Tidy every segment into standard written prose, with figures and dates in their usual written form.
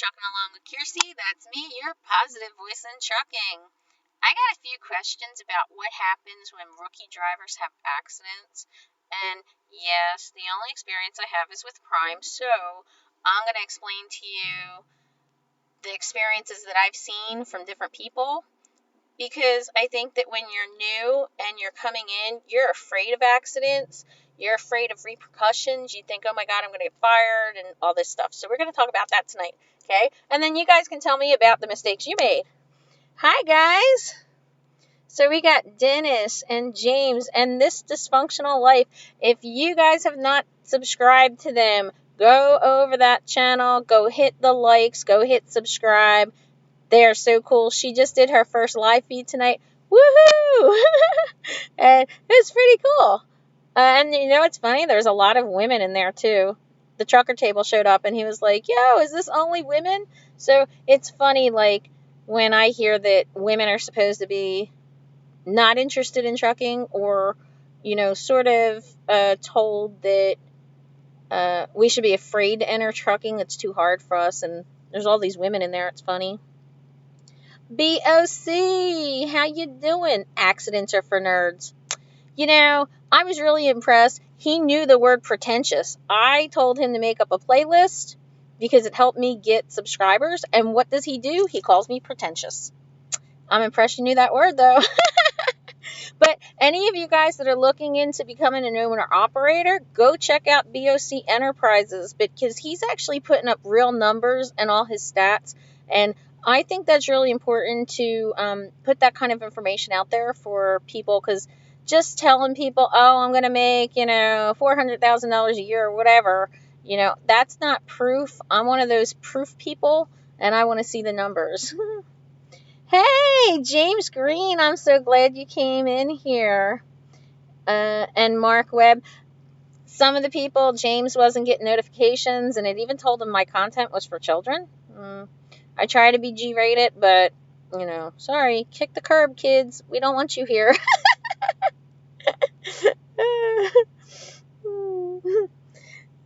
Trucking Along with Kearsey. That's me, your positive voice in trucking. I got a few questions about what happens when rookie drivers have accidents. And yes, the only experience I have is with Prime, so I'm going to explain to you the experiences that I've seen from different people. Because I think that when you're new and you're coming in, you're afraid of accidents. You're afraid of repercussions. You think, oh my God, I'm going to get fired and all this stuff. So we're going to talk about that tonight, okay? And then you guys can tell me about the mistakes you made. Hi, guys. So we got Dennis and James and This Dysfunctional Life. If you guys have not subscribed to them, go over that channel. Go hit the likes. Go hit subscribe. They are so cool. She just did her first live feed tonight. Woohoo! And it's pretty cool. And you know what's funny? There's a lot of women in there too. The trucker table showed up and he was like, yo, is this only women? So it's funny, like, when I hear that women are supposed to be not interested in trucking or, you know, sort of told that we should be afraid to enter trucking. It's too hard for us. And there's all these women in there. It's funny. BOC, how you doing? Accidents are for nerds. You know, I was really impressed. He knew the word pretentious. I told him to make up a playlist because it helped me get subscribers. And what does he do? He calls me pretentious. I'm impressed you knew that word, though. But any of you guys that are looking into becoming an owner-operator, go check out BOC Enterprises because he's actually putting up real numbers and all his stats. And I think that's really important to put that kind of information out there for people, because just telling people, oh, I'm going to make, $400,000 a year or whatever, that's not proof. I'm one of those proof people, and I want to see the numbers. Hey, James Green, I'm so glad you came in here. And Mark Webb. Some of the people, James wasn't getting notifications, and it even told him my content was for children. I try to be G-rated, but, sorry, kick the curb, kids. We don't want you here.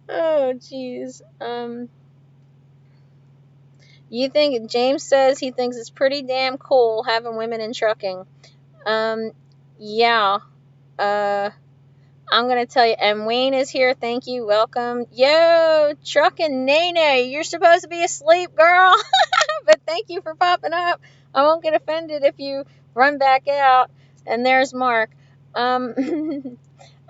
Oh, jeez. You think, James says he thinks it's pretty damn cool having women in trucking. Yeah. I'm going to tell you, and Wayne is here. Thank you. Welcome. Yo, Truckin' Nene, you're supposed to be asleep, girl. But thank you for popping up. I won't get offended if you run back out. And there's Mark.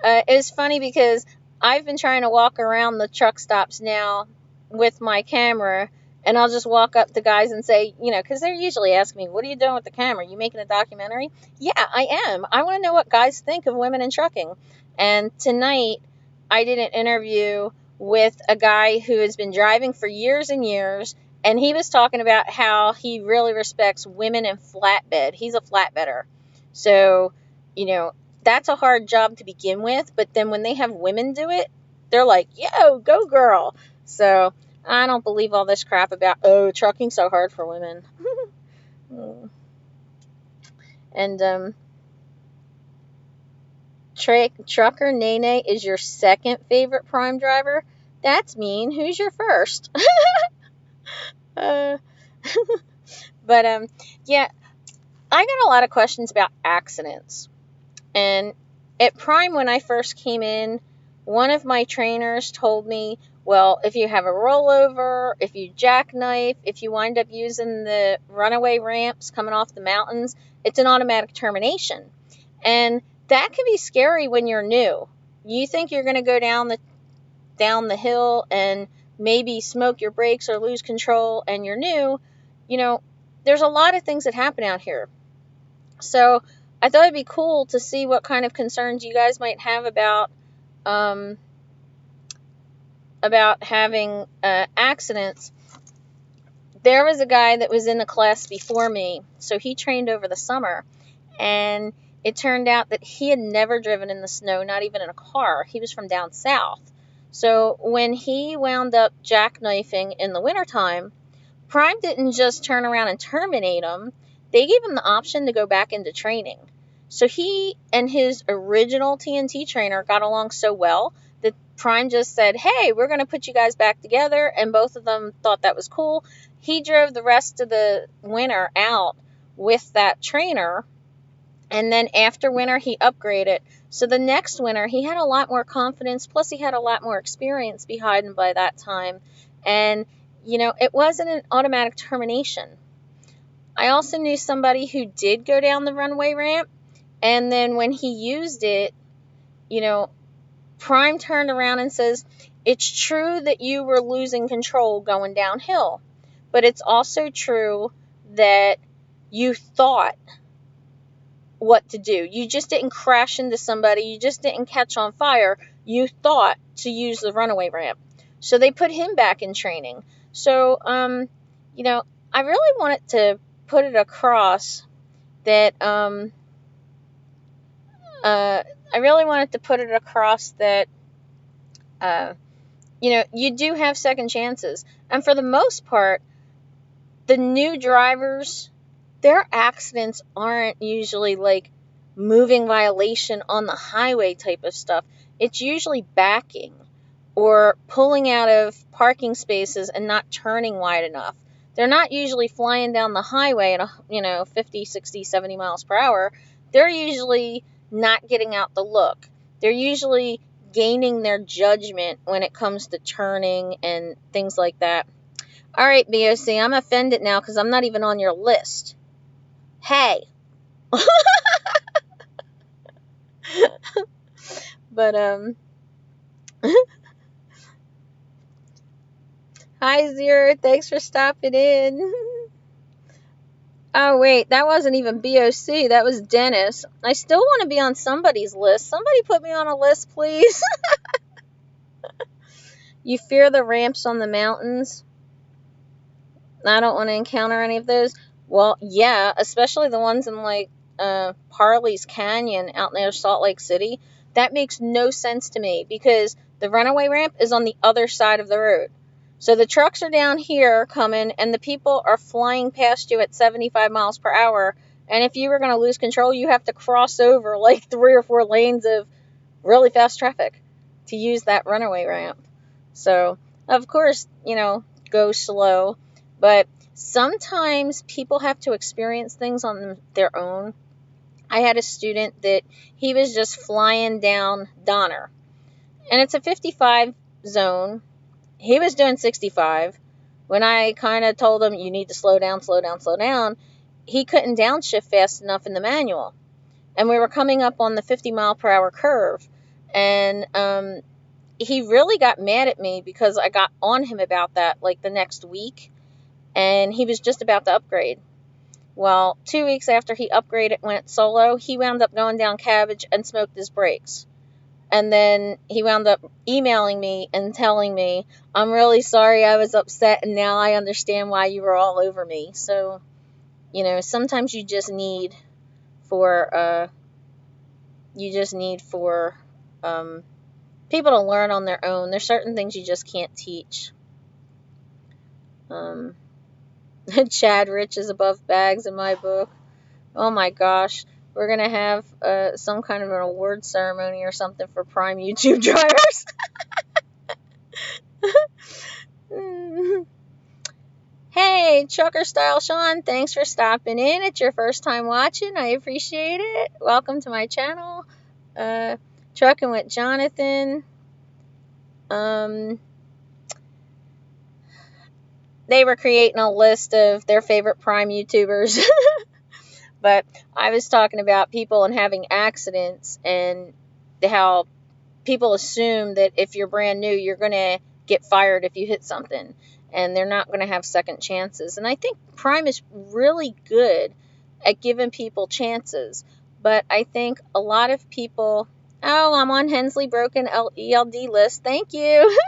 It's funny because I've been trying to walk around the truck stops now with my camera, and I'll just walk up to guys and say, because they're usually asking me, what are you doing with the camera? You making a documentary? Yeah, I am. I want to know what guys think of women in trucking. And tonight, I did an interview with a guy who has been driving for years and years, and he was talking about how he really respects women in flatbed. He's a flatbedder. So, that's a hard job to begin with, but then when they have women do it, they're like, yo, go girl. So I don't believe all this crap about, trucking's so hard for women. And, Trucker Nene is your second favorite Prime driver? That's mean. Who's your first? But, yeah, I got a lot of questions about accidents. And at Prime, when I first came in, one of my trainers told me, well, if you have a rollover, if you jackknife, if you wind up using the runaway ramps coming off the mountains, it's an automatic termination. And that can be scary when you're new. You think you're going to go down the hill and maybe smoke your brakes or lose control, and you're new. There's a lot of things that happen out here. So I thought it'd be cool to see what kind of concerns you guys might have about having accidents. There was a guy that was in the class before me, so he trained over the summer, and it turned out that he had never driven in the snow, not even in a car. He was from down south. So when he wound up jackknifing in the wintertime, Prime didn't just turn around and terminate him. They gave him the option to go back into training. So he and his original TNT trainer got along so well that Prime just said, hey, we're going to put you guys back together. And both of them thought that was cool. he drove the rest of the winter out with that trainer. And then after winter, he upgraded. So the next winter, he had a lot more confidence. Plus, he had a lot more experience behind him by that time. And, it wasn't an automatic termination. I also knew somebody who did go down the runway ramp. And then when he used it, Prime turned around and says, it's true that you were losing control going downhill. But it's also true that you thought what to do. You just didn't crash into somebody. You just didn't catch on fire. You thought to use the runaway ramp. So they put him back in training. So, I really wanted to put it across that, you do have second chances. And for the most part, the new drivers, their accidents aren't usually like moving violation on the highway type of stuff. It's usually backing or pulling out of parking spaces and not turning wide enough. They're not usually flying down the highway at 50, 60, 70 miles per hour. They're usually not getting out the look. They're usually gaining their judgment when it comes to turning and things like that. All right, BOC, I'm offended now because I'm not even on your list. Hey. But, hi, Zero. Thanks for stopping in. Oh, wait, that wasn't even BOC. That was Dennis. I still want to be on somebody's list. Somebody put me on a list, please. You fear the ramps on the mountains? I don't want to encounter any of those. Well, yeah, especially the ones in, like, Parley's Canyon out near Salt Lake City. That makes no sense to me because the runaway ramp is on the other side of the road. So the trucks are down here coming, and the people are flying past you at 75 miles per hour. And if you were going to lose control, you have to cross over like 3 or 4 lanes of really fast traffic to use that runaway ramp. So, of course, go slow. But sometimes people have to experience things on their own. I had a student that he was just flying down Donner. And it's a 55 zone. He was doing 65. When I kind of told him, you need to slow down, he couldn't downshift fast enough in the manual. And we were coming up on the 50 mile per hour curve. And he really got mad at me because I got on him about that like the next week. And he was just about to upgrade. Well, 2 weeks after he upgraded, went solo, he wound up going down Cabbage and smoked his brakes. And then he wound up emailing me and telling me, I'm really sorry I was upset, and now I understand why you were all over me. So, sometimes you just need for people to learn on their own. There's certain things you just can't teach. Chad Rich is above bags in my book. Oh my gosh. We're going to have some kind of an award ceremony or something for prime YouTube drivers. Hey, Trucker Style Sean, thanks for stopping in. It's your first time watching. I appreciate it. Welcome to my channel. Trucking with Jonathan. They were creating a list of their favorite prime YouTubers. But I was talking about people and having accidents and how people assume that if you're brand new, you're going to get fired if you hit something. And they're not going to have second chances. And I think Prime is really good at giving people chances. But I think a lot of people... Oh, I'm on Hensley Broken ELD list. Thank you.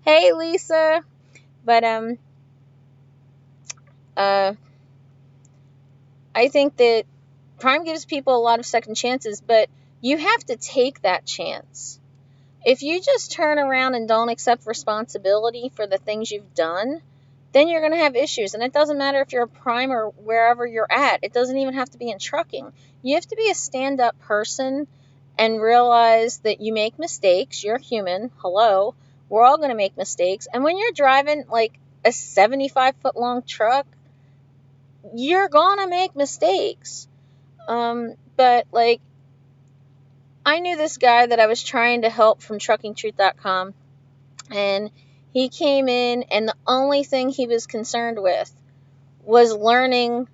Hey, Lisa. But, I think that Prime gives people a lot of second chances, but you have to take that chance. If you just turn around and don't accept responsibility for the things you've done, then you're going to have issues. And it doesn't matter if you're a prime or wherever you're at. It doesn't even have to be in trucking. You have to be a stand-up person and realize that you make mistakes. You're human. Hello. We're all going to make mistakes. And when you're driving, like a 75-foot long truck, you're gonna make mistakes. But like, I knew this guy that I was trying to help from truckingtruth.com, and he came in, and the only thing he was concerned with was learning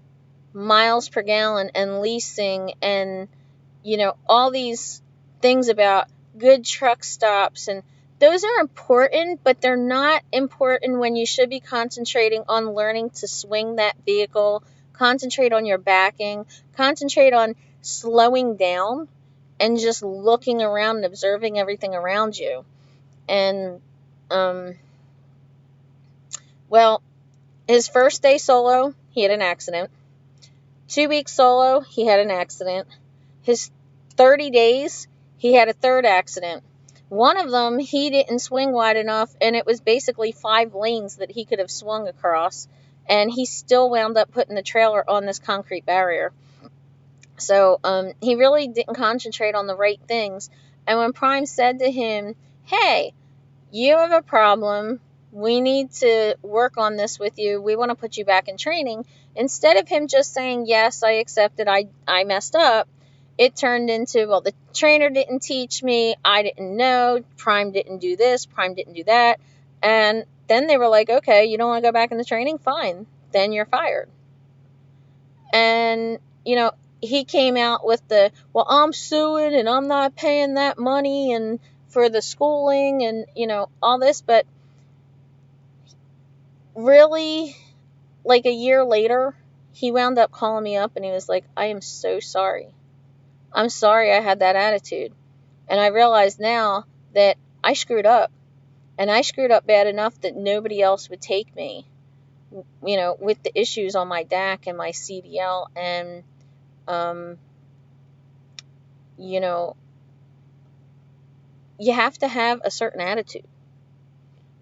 miles per gallon and leasing and, all these things about good truck stops. And those are important, but they're not important when you should be concentrating on learning to swing that vehicle, concentrate on your backing, concentrate on slowing down and just looking around and observing everything around you. And, well, his first day solo, he had an accident. 2 weeks solo, he had an accident. His 30 days, he had a third accident. One of them, he didn't swing wide enough, and it was basically 5 lanes that he could have swung across, and he still wound up putting the trailer on this concrete barrier. So he really didn't concentrate on the right things. And when Prime said to him, hey, you have a problem, we need to work on this with you, we want to put you back in training, instead of him just saying, yes, I accept it, I messed up, it turned into, well, the trainer didn't teach me, I didn't know, Prime didn't do this, Prime didn't do that. And then they were like, okay, you don't want to go back into training? Fine, then you're fired. And, he came out with the, well, I'm suing and I'm not paying that money and for the schooling and, all this. But really, like a year later, he wound up calling me up and he was like, I am so sorry. I'm sorry I had that attitude. And I realize now that I screwed up. And I screwed up bad enough that nobody else would take me, with the issues on my DAC and my CDL. And, you have to have a certain attitude.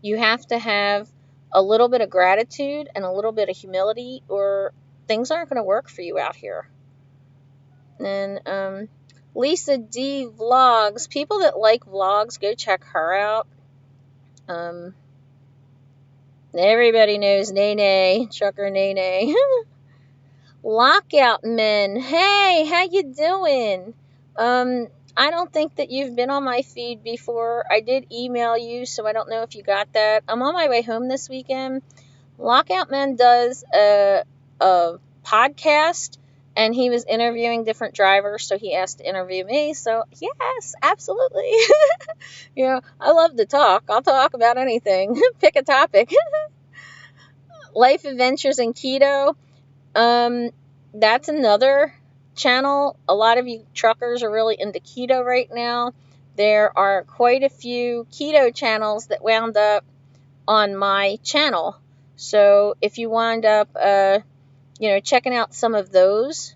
You have to have a little bit of gratitude and a little bit of humility, or things aren't going to work for you out here. And Lisa D Vlogs, people that like vlogs, go check her out. Everybody knows Nene, Trucker Nene. Lockout Men, hey, how you doing? I don't think that you've been on my feed before. I did email you, so I don't know if you got that. I'm on my way home this weekend. Lockout Man does a podcast, and he was interviewing different drivers, so he asked to interview me. So, yes, absolutely. I love to talk. I'll talk about anything. Pick a topic. Life Adventures in Keto. That's another channel. A lot of you truckers are really into keto right now. There are quite a few keto channels that wound up on my channel. So if you wind up, checking out some of those,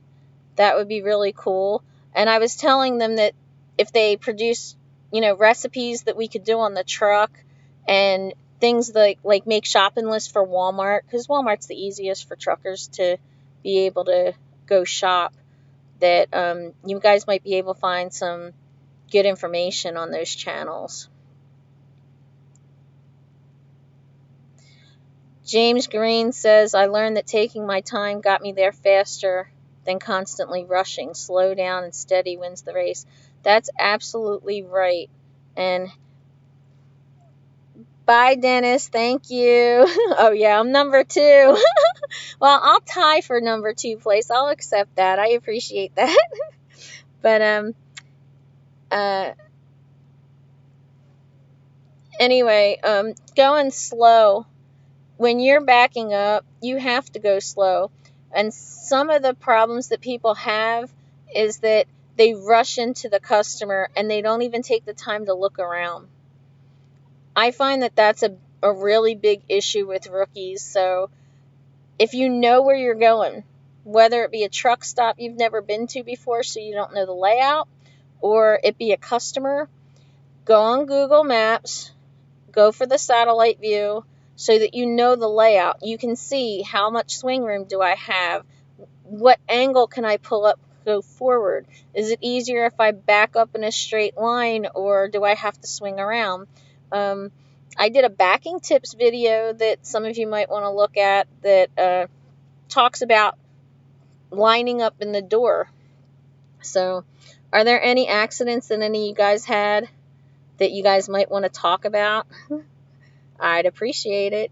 that would be really cool. And I was telling them that if they produce, recipes that we could do on the truck, and things like make shopping lists for Walmart, because Walmart's the easiest for truckers to be able to go shop, that you guys might be able to find some good information on those channels. James Green says, I learned that taking my time got me there faster than constantly rushing. Slow down and steady wins the race. That's absolutely right. And bye, Dennis. Thank you. Oh, yeah, I'm number 2. Well, I'll tie for number 2 place. I'll accept that. I appreciate that. But, anyway, going slow. When you're backing up, you have to go slow. And some of the problems that people have is that they rush into the customer and they don't even take the time to look around. I find that that's a really big issue with rookies. So if you know where you're going, whether it be a truck stop you've never been to before so you don't know the layout, or it be a customer, go on Google Maps, go for the satellite view, so that you know the layout. You can see how much swing room do I have, what angle can I pull up, go forward, is it easier if I back up in a straight line, or do I have to swing around? I did a backing tips video that some of you might want to look at that talks about lining up in the door. So, are there any accidents that any of you guys had that you guys might want to talk about? I'd appreciate it.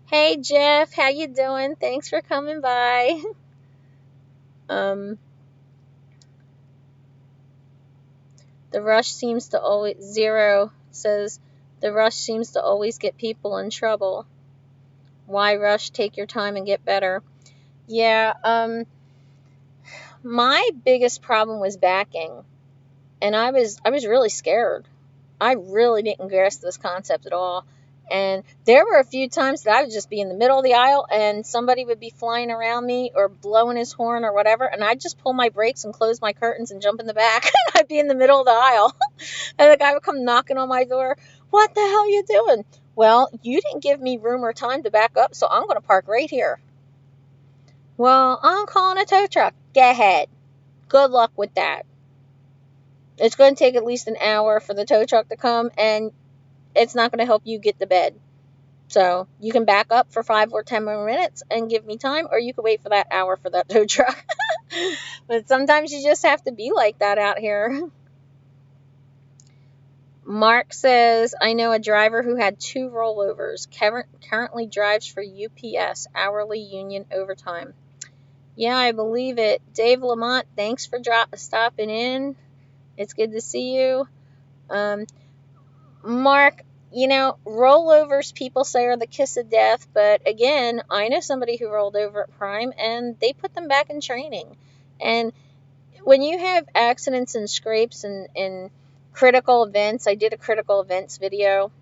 Hey Jeff, how you doing? Thanks for coming by. The rush seems to always Zero says the rush seems to always get people in trouble. Why rush? Take your time and get better. Yeah, my biggest problem was backing, and I was really scared. I really didn't grasp this concept at all. And there were a few times that I would just be in the middle of the aisle and somebody would be flying around me or blowing his horn or whatever, and I'd just pull my brakes and close my curtains and jump in the back. And I'd be in the middle of the aisle. And the guy would come knocking on my door. What the hell are you doing? Well, you didn't give me room or time to back up, so I'm going to park right here. Well, I'm calling a tow truck. Go ahead. Good luck with that. It's going to take at least an hour for the tow truck to come, and it's not going to help you get to bed. So you can back up for 5 or 10 more minutes and give me time, or you can wait for that hour for that tow truck. But sometimes you just have to be like that out here. Mark says, I know a driver who had 2 rollovers. Currently drives for UPS, hourly union overtime. Yeah, I believe it. Dave Lamont, thanks for stopping in. It's good to see you. Mark, rollovers people say are the kiss of death, but again, I know somebody who rolled over at Prime and they put them back in training. And when you have accidents and scrapes and critical events, I did a critical events video.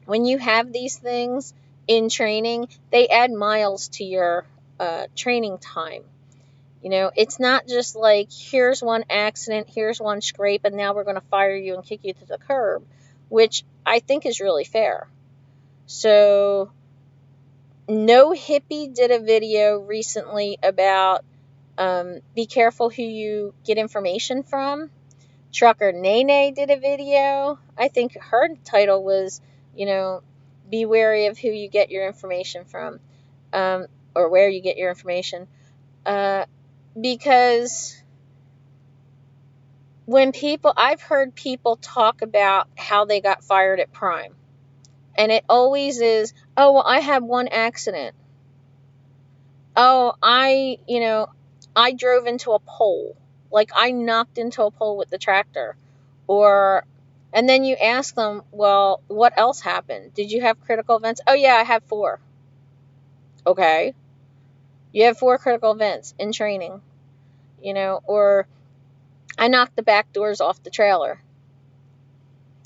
When you have these things in training, they add miles to your training time. It's not just like, here's one accident, here's one scrape, and now we're going to fire you and kick you to the curb, which I think is really fair. So, No Hippie did a video recently about be careful who you get information from. Trucker Nene did a video. I think her title was, be wary of who you get your information from, or where you get your information. Because I've heard people talk about how they got fired at Prime. And it always is, oh, well, I had one accident. Oh, I drove into a pole. Like, I knocked into a pole with the tractor. And then you ask them, well, what else happened? Did you have critical events? Oh, yeah, I have 4. Okay. You have 4 critical events in training. Or I knocked the back doors off the trailer.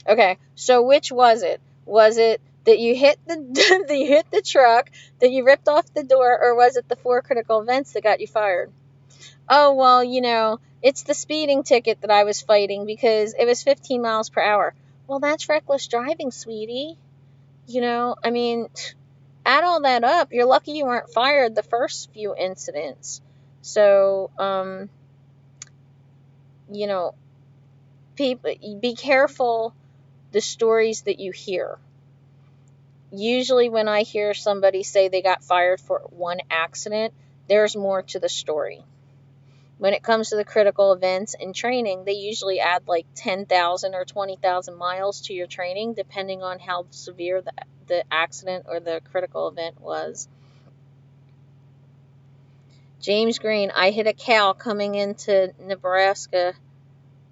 Okay, so which was it? Was it that you hit the truck, that you ripped off the door, or was it the 4 critical events that got you fired? Oh, well, it's the speeding ticket that I was fighting because it was 15 miles per hour. Well, that's reckless driving, sweetie. Add all that up. You're lucky you weren't fired the first few incidents. So, people, be careful the stories that you hear. Usually when I hear somebody say they got fired for one accident, there's more to the story. When it comes to the critical events and training, they usually add like 10,000 or 20,000 miles to your training, depending on how severe the accident or the critical event was. James Green, I hit a cow coming into Nebraska.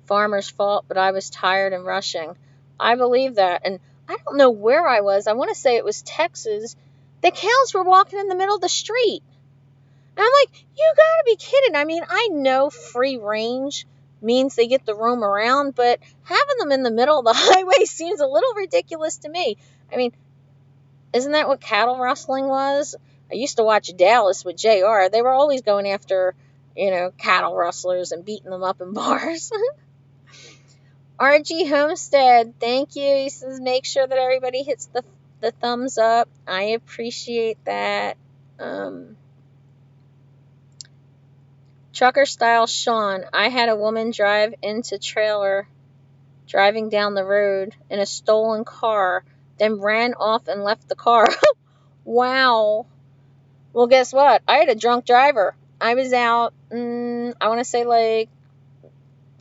Farmer's fault, but I was tired and rushing. I believe that. And I don't know where I was. I want to say it was Texas. The cows were walking in the middle of the street. And I'm like, you gotta be kidding. I know free range means they get to roam around, but having them in the middle of the highway seems a little ridiculous to me. Isn't that what cattle rustling was? I used to watch Dallas with JR. They were always going after, cattle rustlers and beating them up in bars. RG Homestead, thank you. He says, make sure that everybody hits the thumbs up. I appreciate that. Trucker Style Sean, I had a woman drive into trailer driving down the road in a stolen car, then ran off and left the car. Wow. Well, guess what? I had a drunk driver. I was out, I want to say like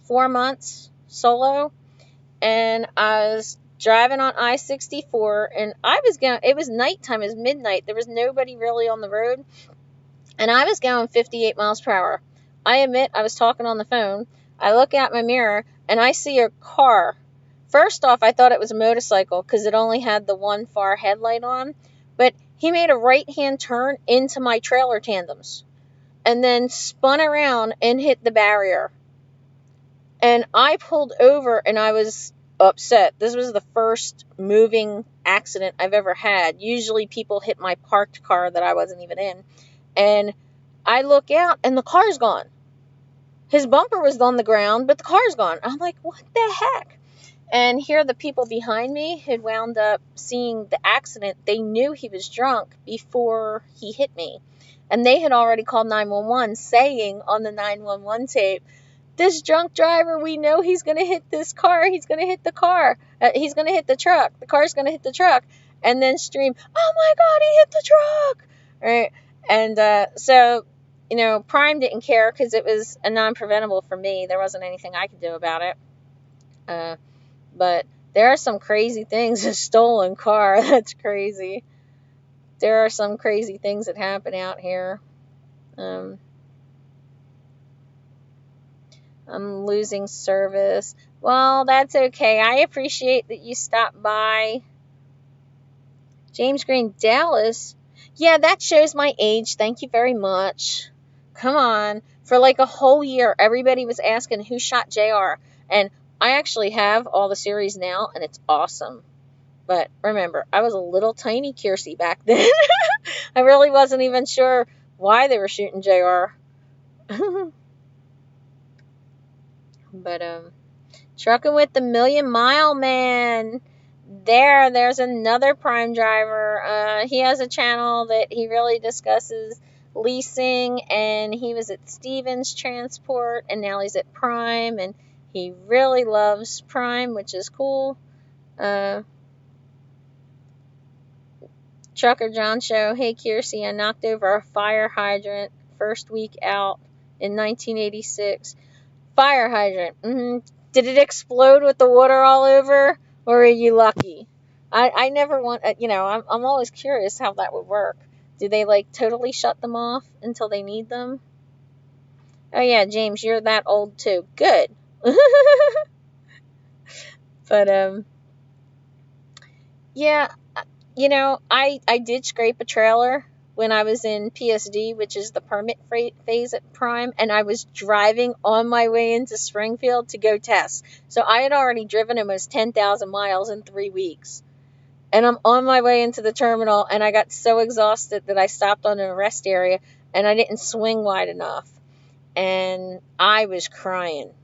4 months solo, and I was driving on I-64, and I was going, it was nighttime, it was midnight, there was nobody really on the road, and I was going 58 miles per hour. I admit I was talking on the phone. I look out my mirror, and I see a car. First off, I thought it was a motorcycle because it only had the one far headlight on, but he made a right-hand turn into my trailer tandems and then spun around and hit the barrier. And I pulled over, and I was upset. This was the first moving accident I've ever had. Usually people hit my parked car that I wasn't even in. And I look out, and the car's gone. His bumper was on the ground, but the car's gone. I'm like, what the heck? And here the people behind me had wound up seeing the accident. They knew he was drunk before he hit me. And they had already called 911, saying on the 911 tape, this drunk driver, we know he's going to hit this car. He's going to hit the car. He's going to hit the truck. The car's going to hit the truck. And then stream, oh my God, he hit the truck. Right. And so, Prime didn't care because it was a non-preventable for me. There wasn't anything I could do about it. But there are some crazy things. A stolen car, that's crazy. There are some crazy things that happen out here. I'm losing service. Well, that's okay. I appreciate that you stopped by. James Green, Dallas. Yeah, that shows my age. Thank you very much. Come on. For like a whole year, everybody was asking who shot JR. And I actually have all the series now, and it's awesome. But remember, I was a little tiny Kearsey back then. I really wasn't even sure why they were shooting JR. But, trucking with the Million Mile Man. There's another Prime driver. He has a channel that he really discusses leasing, and he was at Stevens Transport, and now he's at Prime, and he really loves Prime, which is cool. Trucker John Show, hey Kearsey, I knocked over a fire hydrant first week out in 1986. Fire hydrant. Did it explode with the water all over, or are you lucky? I never want, I'm always curious how that would work. Do they like totally shut them off until they need them? Oh yeah, James, you're that old too. Good. But yeah, I did scrape a trailer when I was in PSD, which is the permit phase at Prime, and I was driving on my way into Springfield to go test. So I had already driven almost 10,000 miles in 3 weeks. And I'm on my way into the terminal, and I got so exhausted that I stopped on an rest area, and I didn't swing wide enough. And I was crying.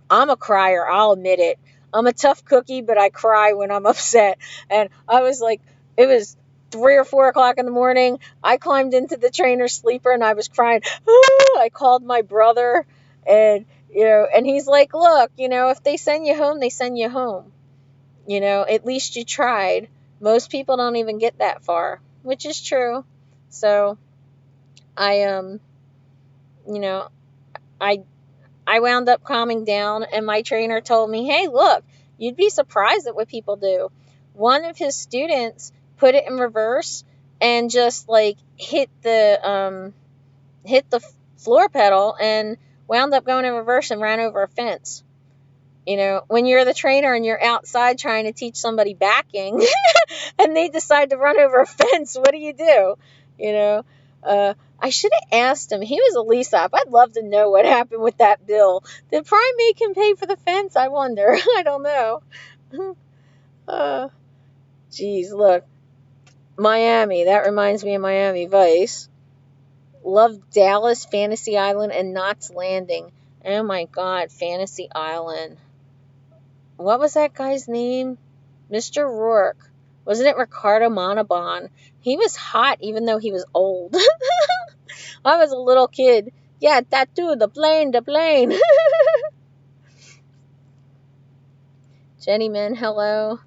I'm a crier, I'll admit it. I'm a tough cookie, but I cry when I'm upset. And I was like, it was 3 or 4 o'clock in the morning. I climbed into the trainer's sleeper, and I was crying. I called my brother, and and he's like, look, if they send you home, they send you home. At least you tried. Most people don't even get that far, which is true. So I I wound up calming down, and my trainer told me, hey, look, you'd be surprised at what people do. One of his students put it in reverse and just like hit the floor pedal and wound up going in reverse and ran over a fence. When you're the trainer and you're outside trying to teach somebody backing and they decide to run over a fence, what do you do? I should have asked him. He was a lease op. I'd love to know what happened with that bill. Did Prime make him pay for the fence? I wonder. I don't know. Geez, look. Miami. That reminds me of Miami Vice. Love Dallas, Fantasy Island, and Knots Landing. Oh my God, Fantasy Island. What was that guy's name? Mr. Rourke. Wasn't it Ricardo Montalban? He was hot even though he was old. I was a little kid. Yeah, tattoo, the plane. Jenny Min, hello.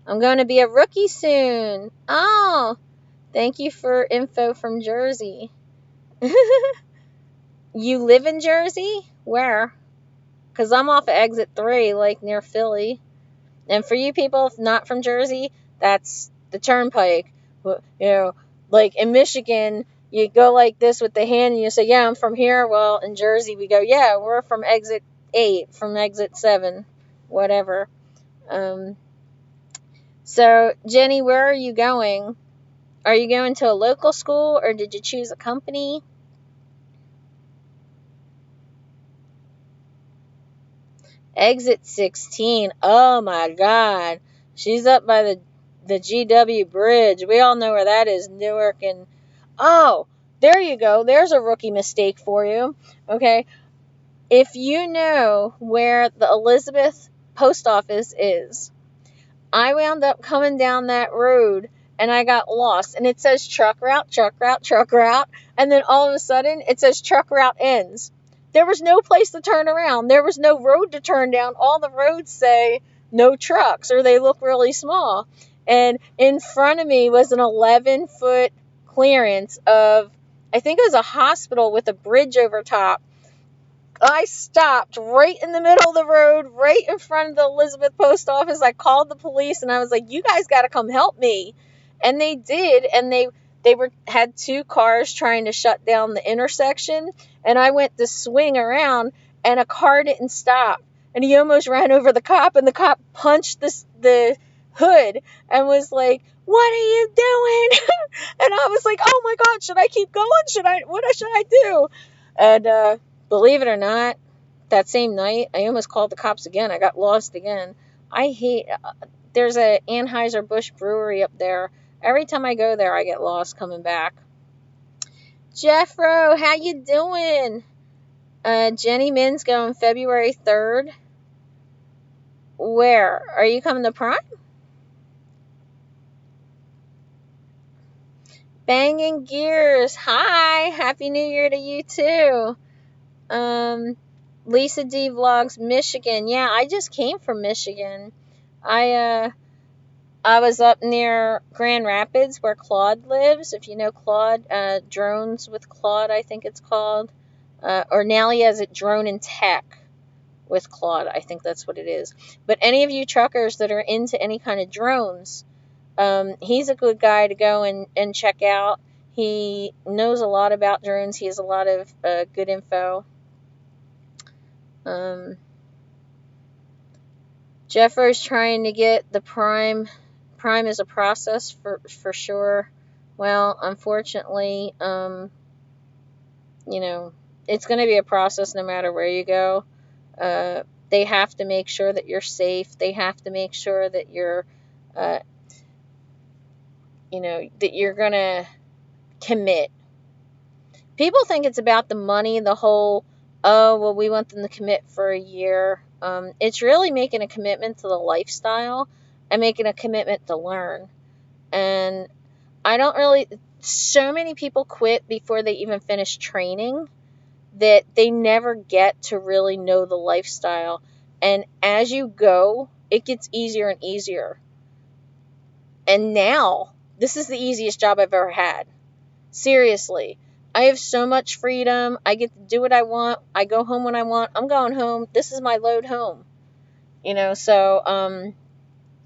I'm going to be a rookie soon. Oh, thank you for info from Jersey. You live in Jersey? Where? Because I'm off of exit 3, like near Philly. And for you people not from Jersey, that's the turnpike. You know, like in Michigan, you go like this with the hand and you say, yeah, I'm from here. Well, in Jersey, we go, yeah, we're from exit 8, from exit 7, whatever. So, Jenny, where are you going? Are you going to a local school or did you choose a company? Exit 16. Oh my God. She's up by the GW Bridge. We all know where that is, Newark. And oh, there you go. There's a rookie mistake for you. Okay. If you know where the Elizabeth post office is, I wound up coming down that road and I got lost. And it says truck route, truck route, truck route. And then all of a sudden it says truck route ends. There was no place to turn around. There was no road to turn down. All the roads say no trucks or they look really small. And in front of me was an 11-foot clearance of, I think it was a hospital with a bridge over top. I stopped right in the middle of the road, right in front of the Elizabeth post office. I called the police and I was like, you guys got to come help me. And they did. And they had 2 cars trying to shut down the intersection. And I went to swing around and a car didn't stop. And he almost ran over the cop and the cop punched the hood and was like, what are you doing? And I was like, oh my God, should I keep going? What should I do? And, believe it or not, that same night, I almost called the cops again. I got lost again. There's a Anheuser-Busch brewery up there. Every time I go there, I get lost coming back. Jeffro, how you doing? Jenny Min's going February 3rd. Where? Are you coming to Prime? Banging Gears. Hi. Happy New Year to you too. Lisa D Vlogs, Michigan. Yeah, I just came from Michigan. I was up near Grand Rapids where Claude lives. If you know Claude, Drones with Claude, I think it's called. Or now he has it Drone and Tech with Claude. I think that's what it is. But any of you truckers that are into any kind of drones, he's a good guy to go and check out. He knows a lot about drones. He has a lot of good info. Jeffro's trying to get the Prime. Prime is a process for sure. Well, unfortunately, it's going to be a process no matter where you go. They have to make sure that you're safe. They have to make sure that you're, that you're going to commit. People think it's about the money, the whole, oh, well, we want them to commit for a year. It's really making a commitment to the lifestyle and making a commitment to learn. And so many people quit before they even finish training that they never get to really know the lifestyle. And as you go, it gets easier and easier. And now, this is the easiest job I've ever had. Seriously. I have so much freedom. I get to do what I want. I go home when I want. I'm going home. This is my load home. So,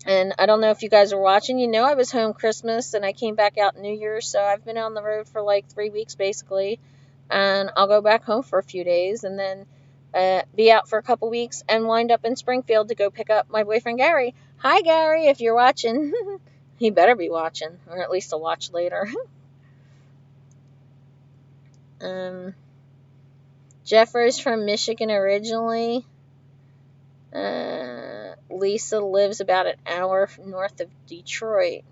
and I don't know if you guys are watching. I was home Christmas and I came back out New Year's. So I've been on the road for like 3 weeks basically. And I'll go back home for a few days and then be out for a couple weeks and wind up in Springfield to go pick up my boyfriend Gary. Hi, Gary, if you're watching. He better be watching, or at least I'll watch later. Jeffro's from Michigan originally. Lisa lives about an hour north of Detroit.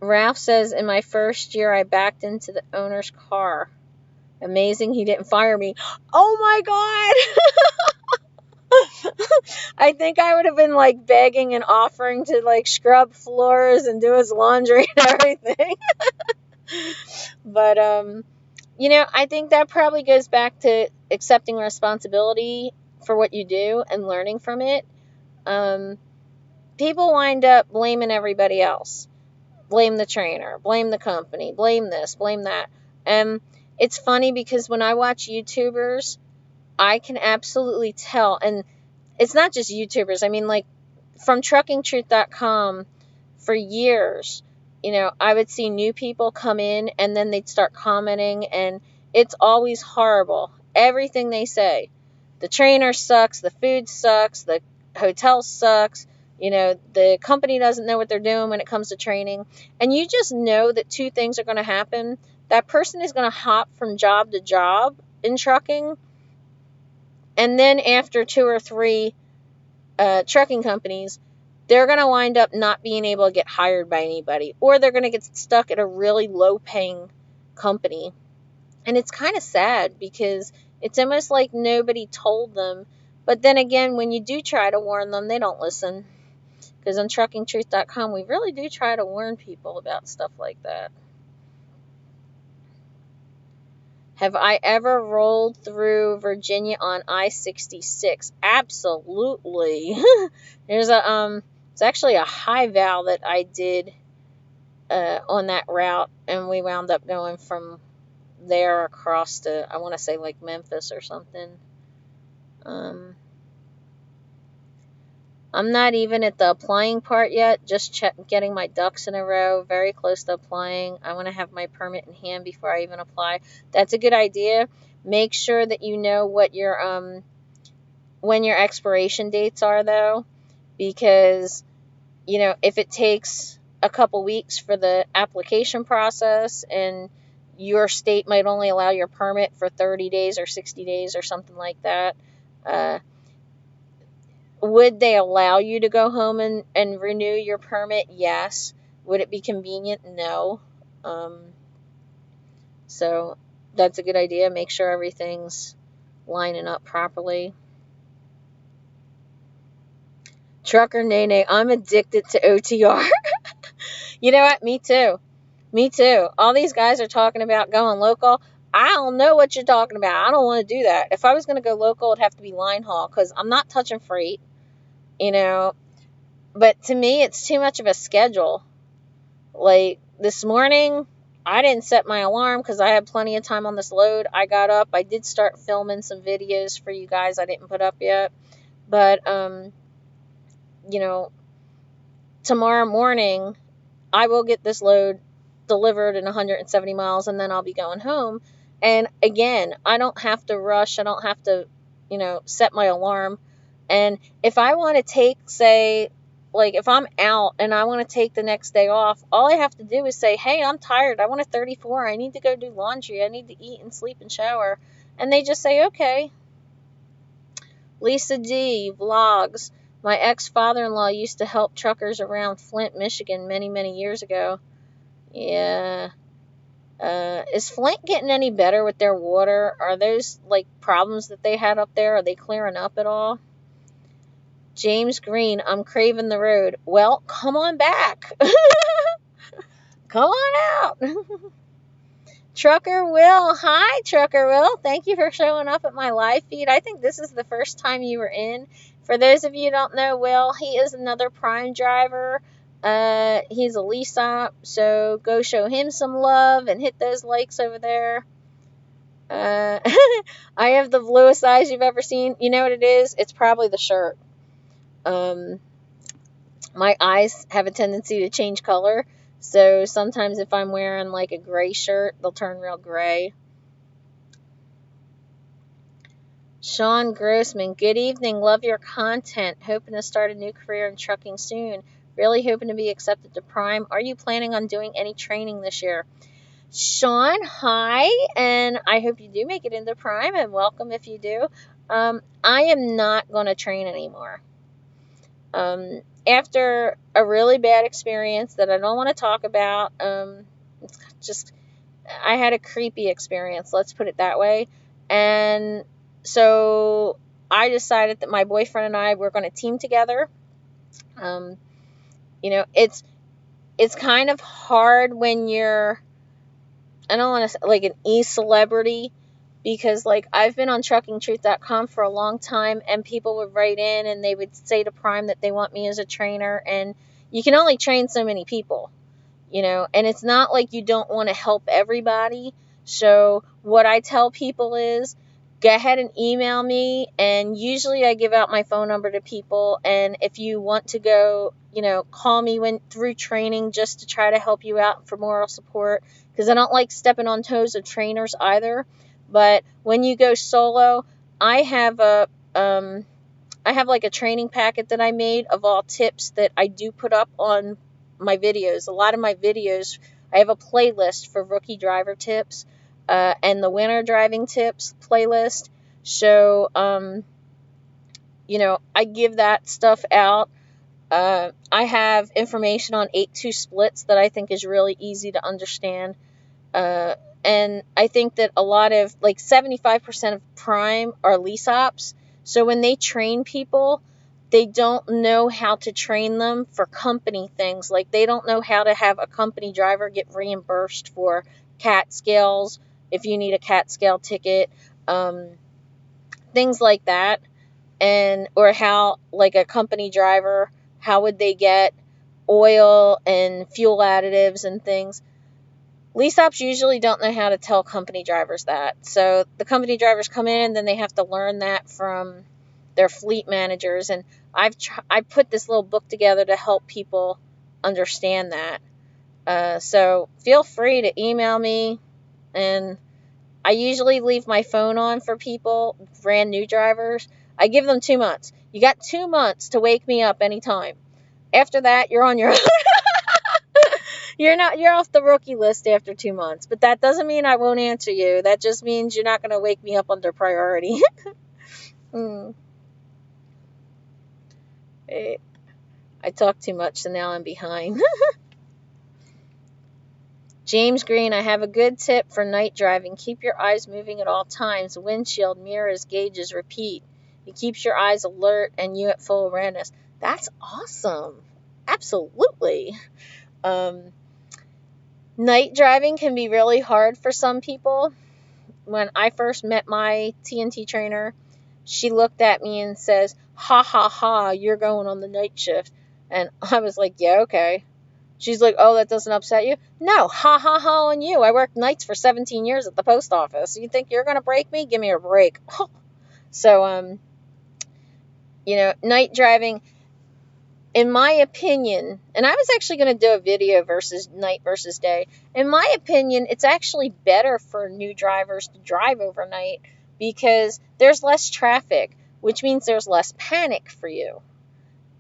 Ralph says, in my first year, I backed into the owner's car. Amazing, he didn't fire me. Oh my God! I think I would have been like begging and offering to like scrub floors and do his laundry and everything. But I think that probably goes back to accepting responsibility for what you do and learning from it. Um, People wind up blaming everybody else. Blame the trainer, blame the company, blame this, blame that. And it's funny because when I watch YouTubers, I can absolutely tell. And it's not just YouTubers. I mean, like, from truckingtruth.com for years, I would see new people come in and then they'd start commenting, and it's always horrible. Everything they say. The trainer sucks, the food sucks, the hotel sucks, the company doesn't know what they're doing when it comes to training. And you just know that two things are going to happen. That person is going to hop from job to job in trucking, and then after two or three trucking companies, they're going to wind up not being able to get hired by anybody, or they're going to get stuck at a really low paying company. And it's kind of sad because it's almost like nobody told them. But then again, when you do try to warn them, they don't listen. Because on truckingtruth.com, we really do try to warn people about stuff like that. Have I ever rolled through Virginia on I-66? Absolutely. There's it's actually a high val that I did on that route, and we wound up going from there across to, I want to say, like Memphis or something. I'm not even at the applying part yet, just getting my ducks in a row, very close to applying. I want to have my permit in hand before I even apply. That's a good idea. Make sure that you know what your when your expiration dates are, though, because if it takes a couple weeks for the application process, and your state might only allow your permit for 30 days or 60 days or something like that, would they allow you to go home and renew your permit? Yes. Would it be convenient? No. So that's a good idea. Make sure everything's lining up properly. Trucker Nene, I'm addicted to OTR. You know what? Me too. Me too. All these guys are talking about going local. I don't know what you're talking about. I don't want to do that. If I was going to go local, it'd have to be line haul, because I'm not touching freight, But to me, it's too much of a schedule. Like this morning, I didn't set my alarm because I had plenty of time on this load. I got up. I did start filming some videos for you guys I didn't put up yet. But, tomorrow morning, I will get this load delivered in 170 miles, and then I'll be going home. And again, I don't have to rush. I don't have to, set my alarm. And if I want to take, say, like if I'm out and I want to take the next day off, all I have to do is say, hey, I'm tired. I want a 34. I need to go do laundry. I need to eat and sleep and shower. And they just say, okay. Lisa D. Vlogs. My ex-father-in-law used to help truckers around Flint, Michigan many, many years ago. Yeah. Is Flint getting any better with their water? Are those, like, problems that they had up there? Are they clearing up at all? James Green, I'm craving the road. Well, come on back. Come on out. Trucker Will. Hi, Trucker Will. Thank you for showing up at my live feed. I think this is the first time you were in. For those of you who don't know Will, he is another Prime driver. He's a lease op, so go show him some love and hit those likes over there. I have the bluest eyes you've ever seen. You know what it is? It's probably the shirt. My eyes have a tendency to change color, so sometimes if I'm wearing like a gray shirt, they'll turn real gray. Sean Grossman, good evening. Love your content. Hoping to start a new career in trucking soon. Really hoping to be accepted to Prime. Are you planning on doing any training this year? Sean, hi, and I hope you do make it into Prime, and welcome if you do. I am not going to train anymore. After a really bad experience that I don't want to talk about, I had a creepy experience, let's put it that way. And so I decided that my boyfriend and I were going to team together. It's kind of hard when you're I don't want to like an e-celebrity, because like I've been on truckingtruth.com for a long time, and people would write in and they would say to Prime that they want me as a trainer, and you can only train so many people, and it's not like you don't want to help everybody. So what I tell people is, go ahead and email me, and usually I give out my phone number to people, and if you want to go, call me when through training, just to try to help you out for moral support, because I don't like stepping on toes of trainers either. But when you go solo, I have like a training packet that I made of all tips that I do put up on my videos. A lot of my videos, I have a playlist for rookie driver tips, and the winter driving tips playlist. So, I give that stuff out. I have information on 8-2 splits that I think is really easy to understand. Uh, and I think that a lot of, like 75% of Prime are lease ops. So when they train people, they don't know how to train them for company things. Like they don't know how to have a company driver get reimbursed for CAT scales if you need a CAT scale ticket, things like that. Or how, like a company driver, how would they get oil and fuel additives and things. Lease ops usually don't know how to tell company drivers that. So the company drivers come in, then they have to learn that from their fleet managers. And I put this little book together to help people understand that. So feel free to email me. And I usually leave my phone on for people, brand new drivers. I give them 2 months. You got 2 months to wake me up anytime. After that, you're on your own. You're off the rookie list after 2 months, but that doesn't mean I won't answer you. That just means you're not going to wake me up under priority. I talk too much, so now I'm behind. James Green, I have a good tip for night driving. Keep your eyes moving at all times. Windshield, mirrors, gauges, repeat. It keeps your eyes alert and you at full awareness. That's awesome. Absolutely. Night driving can be really hard for some people. When I first met my TNT trainer, she looked at me and says, "Ha ha ha, you're going on the night shift." And I was like, "Yeah, okay." She's like, "Oh, that doesn't upset you?" "No, ha ha ha on you. I worked nights for 17 years at the post office. You think you're going to break me? Give me a break." So, night driving, in my opinion, and I was actually going to do a video versus night versus day. In my opinion, it's actually better for new drivers to drive overnight because there's less traffic, which means there's less panic for you.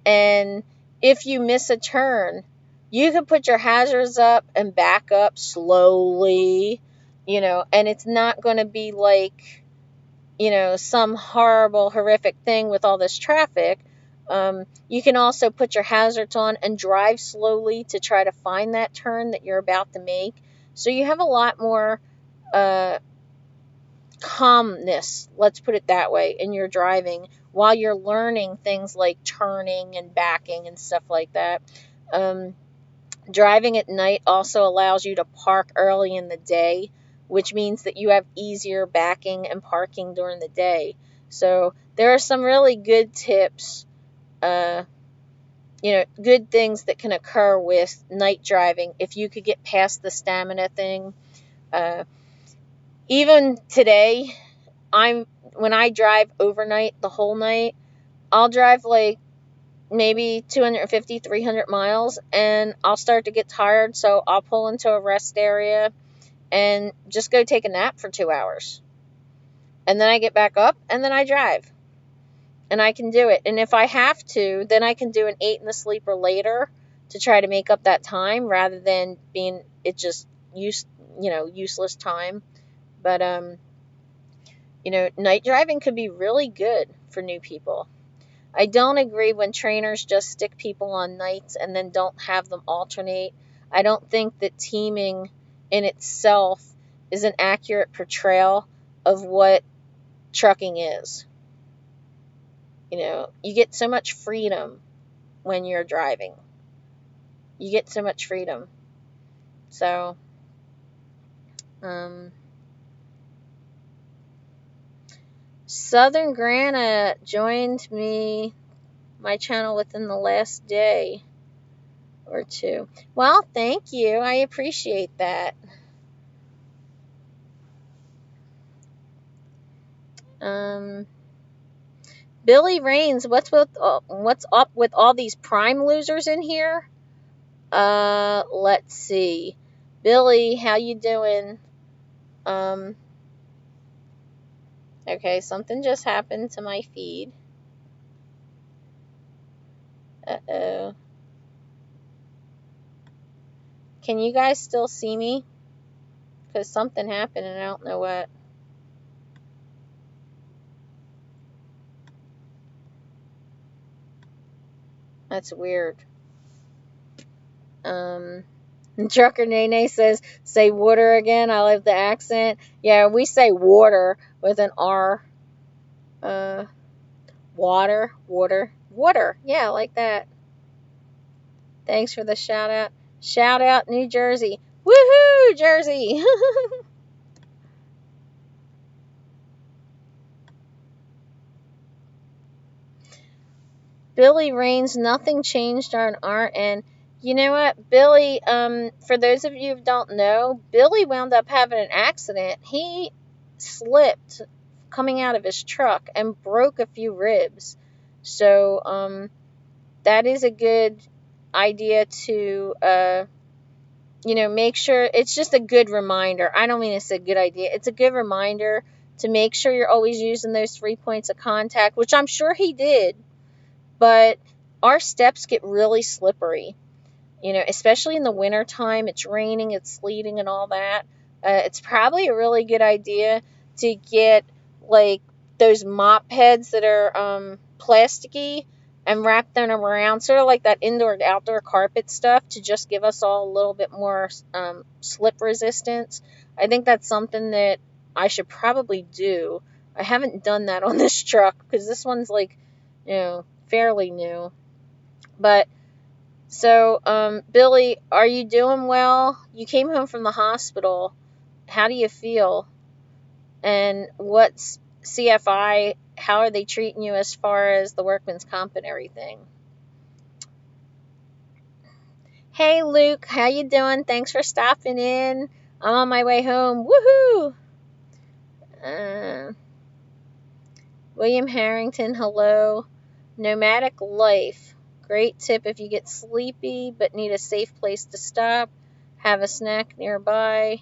And if you miss a turn, you can put your hazards up and back up slowly, and it's not going to be like, some horrible, horrific thing with all this traffic. You can also put your hazards on and drive slowly to try to find that turn that you're about to make. So you have a lot more calmness, let's put it that way, in your driving while you're learning things like turning and backing and stuff like that. Driving at night also allows you to park early in the day, which means that you have easier backing and parking during the day. So there are some really good tips, good things that can occur with night driving if you could get past the stamina thing. Even today, when I drive overnight the whole night, I'll drive like maybe 250, 300 miles, and I'll start to get tired, so I'll pull into a rest area and just go take a nap for 2 hours. And then I get back up, and then I drive. And I can do it. And if I have to, then I can do an 8 in the sleeper later to try to make up that time rather than being it just useless time. But night driving could be really good for new people. I don't agree when trainers just stick people on nights and then don't have them alternate. I don't think that teaming in itself is an accurate portrayal of what trucking is. You get so much freedom when you're driving. You get so much freedom. So, Um, Southern Grana joined my channel within the last day or two. Well, thank you. I appreciate that. Um, Billy Rains, what's up with all these prime losers in here? Let's see. Billy, how you doing? Um, okay, something just happened to my feed. Uh-oh. Can you guys still see me? Because something happened and I don't know what. That's weird. Um, Trucker Nene says, say water again. I love the accent. Yeah, we say water with an R. Uh, water, water, water. Yeah, like that. Thanks for the shout out. Shout out New Jersey. Woohoo, Jersey. Billy Rains, nothing changed on our end. You know what, Billy, for those of you who don't know, Billy wound up having an accident. He slipped coming out of his truck and broke a few ribs. So, that is a good idea to, make sure. It's just a good reminder. I don't mean it's a good idea. It's a good reminder to make sure you're always using those 3 points of contact, which I'm sure he did. But our steps get really slippery, especially in the wintertime. It's raining, it's sleeting, and all that. It's probably a really good idea to get, like, those mop heads that are plasticky and wrap them around, sort of like that indoor outdoor carpet stuff, to just give us all a little bit more slip resistance. I think that's something that I should probably do. I haven't done that on this truck because this one's, like, fairly new. But so, Billy, are you doing well? You came home from the hospital. How do you feel? And what's CFI? How are they treating you as far as the workman's comp and everything? Hey, Luke, how you doing? Thanks for stopping in. I'm on my way home. Woohoo! Uh, William Harrington, hello. Nomadic life. Great tip if you get sleepy but need a safe place to stop. Have a snack nearby.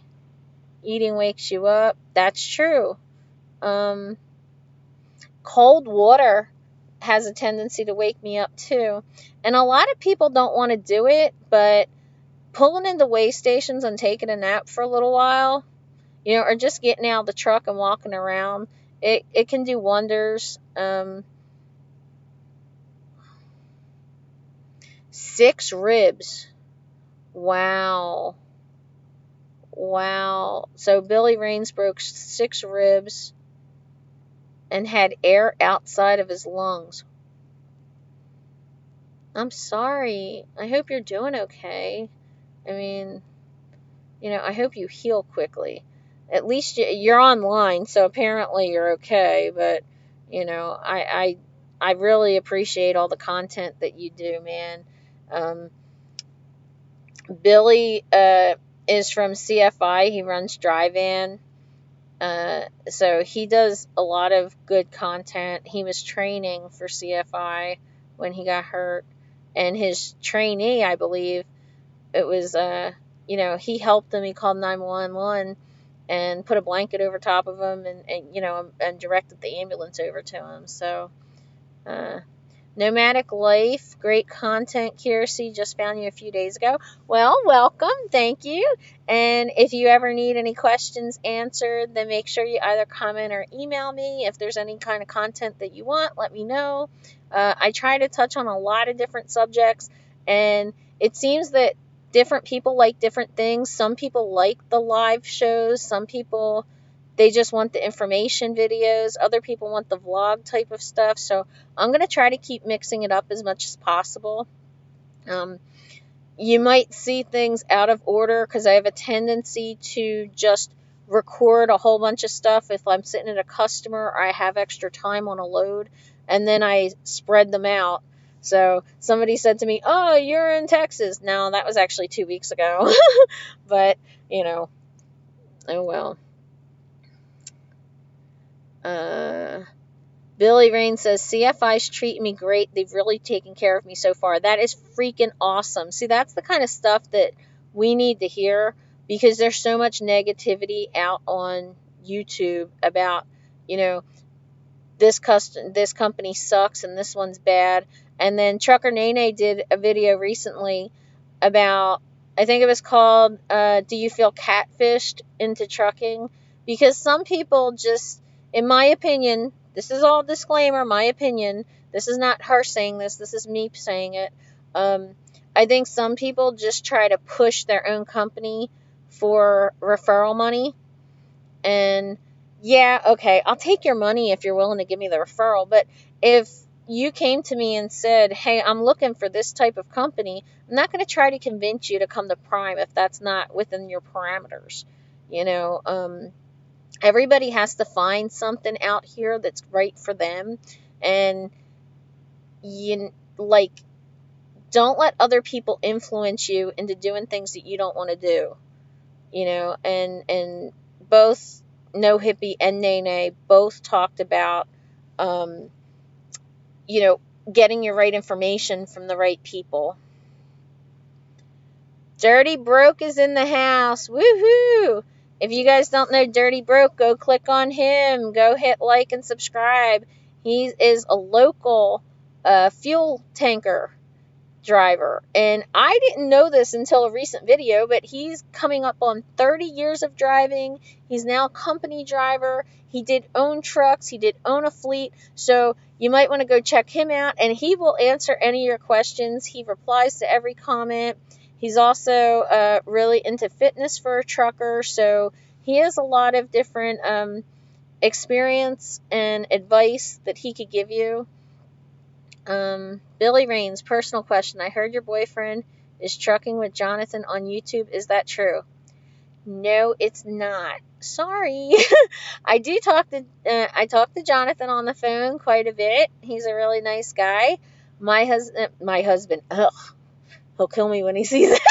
Eating wakes you up. That's true. Um, Cold water has a tendency to wake me up too. And a lot of people don't want to do it, but pulling into way stations and taking a nap for a little while, or just getting out of the truck and walking around, it can do wonders. 6 ribs. Wow. Wow. So Billy Rains broke 6 ribs and had air outside of his lungs. I'm sorry. I hope you're doing okay. I mean, I hope you heal quickly. At least you're online, so apparently you're okay. But, I really appreciate all the content that you do, man. Billy is from CFI. He runs Dry Van. So he does a lot of good content. He was training for CFI when he got hurt. And his trainee, I believe, it was, he helped him. He called 911 and put a blanket over top of him and directed the ambulance over to him. So, Nomadic Life, great content, Kearsey. Just found you a few days ago. Well, welcome. Thank you. And if you ever need any questions answered, then make sure you either comment or email me. If there's any kind of content that you want, let me know. I try to touch on a lot of different subjects, and it seems that different people like different things. Some people like the live shows. Some people, they just want the information videos. Other people want the vlog type of stuff. So I'm going to try to keep mixing it up as much as possible. You might see things out of order because I have a tendency to just record a whole bunch of stuff if I'm sitting at a customer or I have extra time on a load, and then I spread them out. So somebody said to me, "Oh, you're in Texas." No, that was actually 2 weeks ago. But, oh well. Billy Rain says, CFI's treating me great. They've really taken care of me so far. That is freaking awesome. See, that's the kind of stuff that we need to hear, because there's so much negativity out on YouTube about, this company sucks and this one's bad. And then Trucker Nene did a video recently about, I think it was called, Do You Feel Catfished into Trucking? Because some people just, in my opinion, this is all disclaimer, my opinion, this is not her saying this is me saying it. I think some people just try to push their own company for referral money. And yeah, okay, I'll take your money if you're willing to give me the referral. But if you came to me and said, hey, I'm looking for this type of company, I'm not going to try to convince you to come to Prime if that's not within your parameters. Everybody has to find something out here that's right for them. And don't let other people influence you into doing things that you don't want to do. And both No Hippie and Nene both talked about, getting your right information from the right people. Dirty Broke is in the house. Woohoo! If you guys don't know Dirty Broke, go click on him. Go hit like and subscribe. He is a local fuel tanker driver, and I didn't know this until a recent video, but he's coming up on 30 years of driving. He's now a company driver. He did own trucks. He did own a fleet. So you might want to go check him out, and he will answer any of your questions. He replies to every comment. He's also really into fitness for a trucker, so he has a lot of different experience and advice that he could give you. Billy Rains, personal question. I heard your boyfriend is trucking with Jonathan on YouTube. Is that true? No, it's not. Sorry. I talk to Jonathan on the phone quite a bit. He's a really nice guy. My husband, ugh, he'll kill me when he sees it.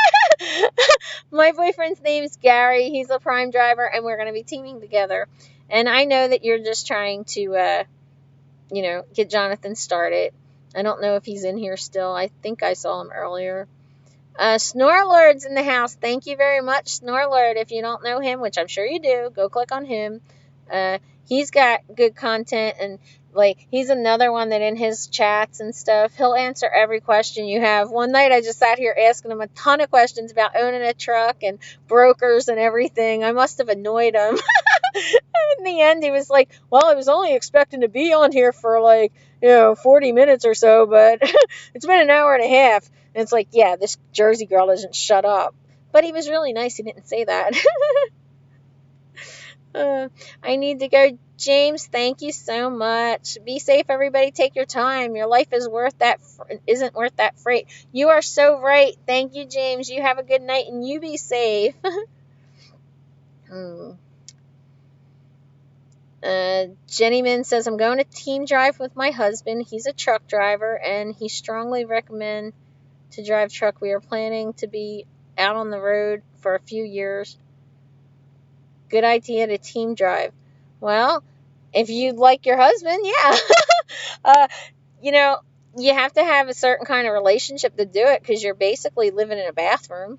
My boyfriend's name is Gary. He's a Prime driver, and we're going to be teaming together. And I know that you're just trying to, get Jonathan started. I don't know if he's in here still. I think I saw him earlier. Snorlord's in the house. Thank you very much, Snorlord. If you don't know him, which I'm sure you do, go click on him. He's got good content, and he's another one that in his chats and stuff, he'll answer every question you have. One night I just sat here asking him a ton of questions about owning a truck and brokers and everything. I must have annoyed him. In the end, he was like, well, I was only expecting to be on here for 40 minutes or so, but it's been an hour and a half. And it's like, yeah, this Jersey girl doesn't shut up. But he was really nice. He didn't say that. I need to go. James, thank you so much. Be safe, everybody. Take your time. Your life isn't worth that freight. You are so right. Thank you, James. You have a good night, and you be safe. Jennyman says, I'm going to team drive with my husband. He's a truck driver, and he strongly recommends to drive truck. We are planning to be out on the road for a few years. Good idea to team drive. Well, if you like your husband, yeah. You have to have a certain kind of relationship to do it, because you're basically living in a bathroom.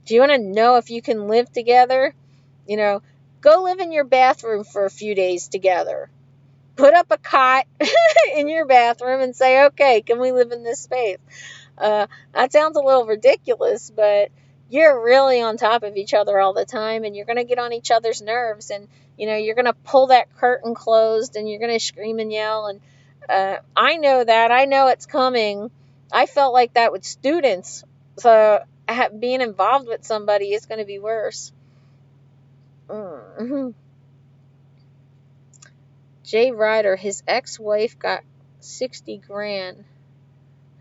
Do you want to know if you can live together? Go live in your bathroom for a few days together. Put up a cot in your bathroom and say, okay, can we live in this space? That sounds a little ridiculous, but you're really on top of each other all the time, and you're going to get on each other's nerves, and, you're going to pull that curtain closed, and you're going to scream and yell, and I know that. I know it's coming. I felt like that with students, so being involved with somebody is going to be worse. Mm-hmm. Jay Ryder, his ex-wife got 60 grand.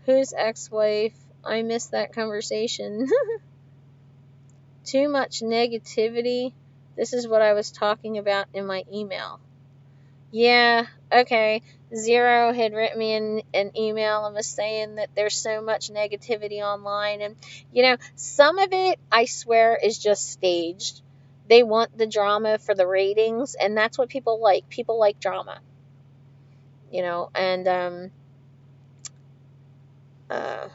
Whose ex-wife? I missed that conversation. Too much negativity This is what I was talking about in my email. Yeah, okay. Zero had written me an email and was saying that there's so much negativity online. And, some of it, I swear, is just staged. They want the drama for the ratings, and that's what people like. People like drama, and, uh,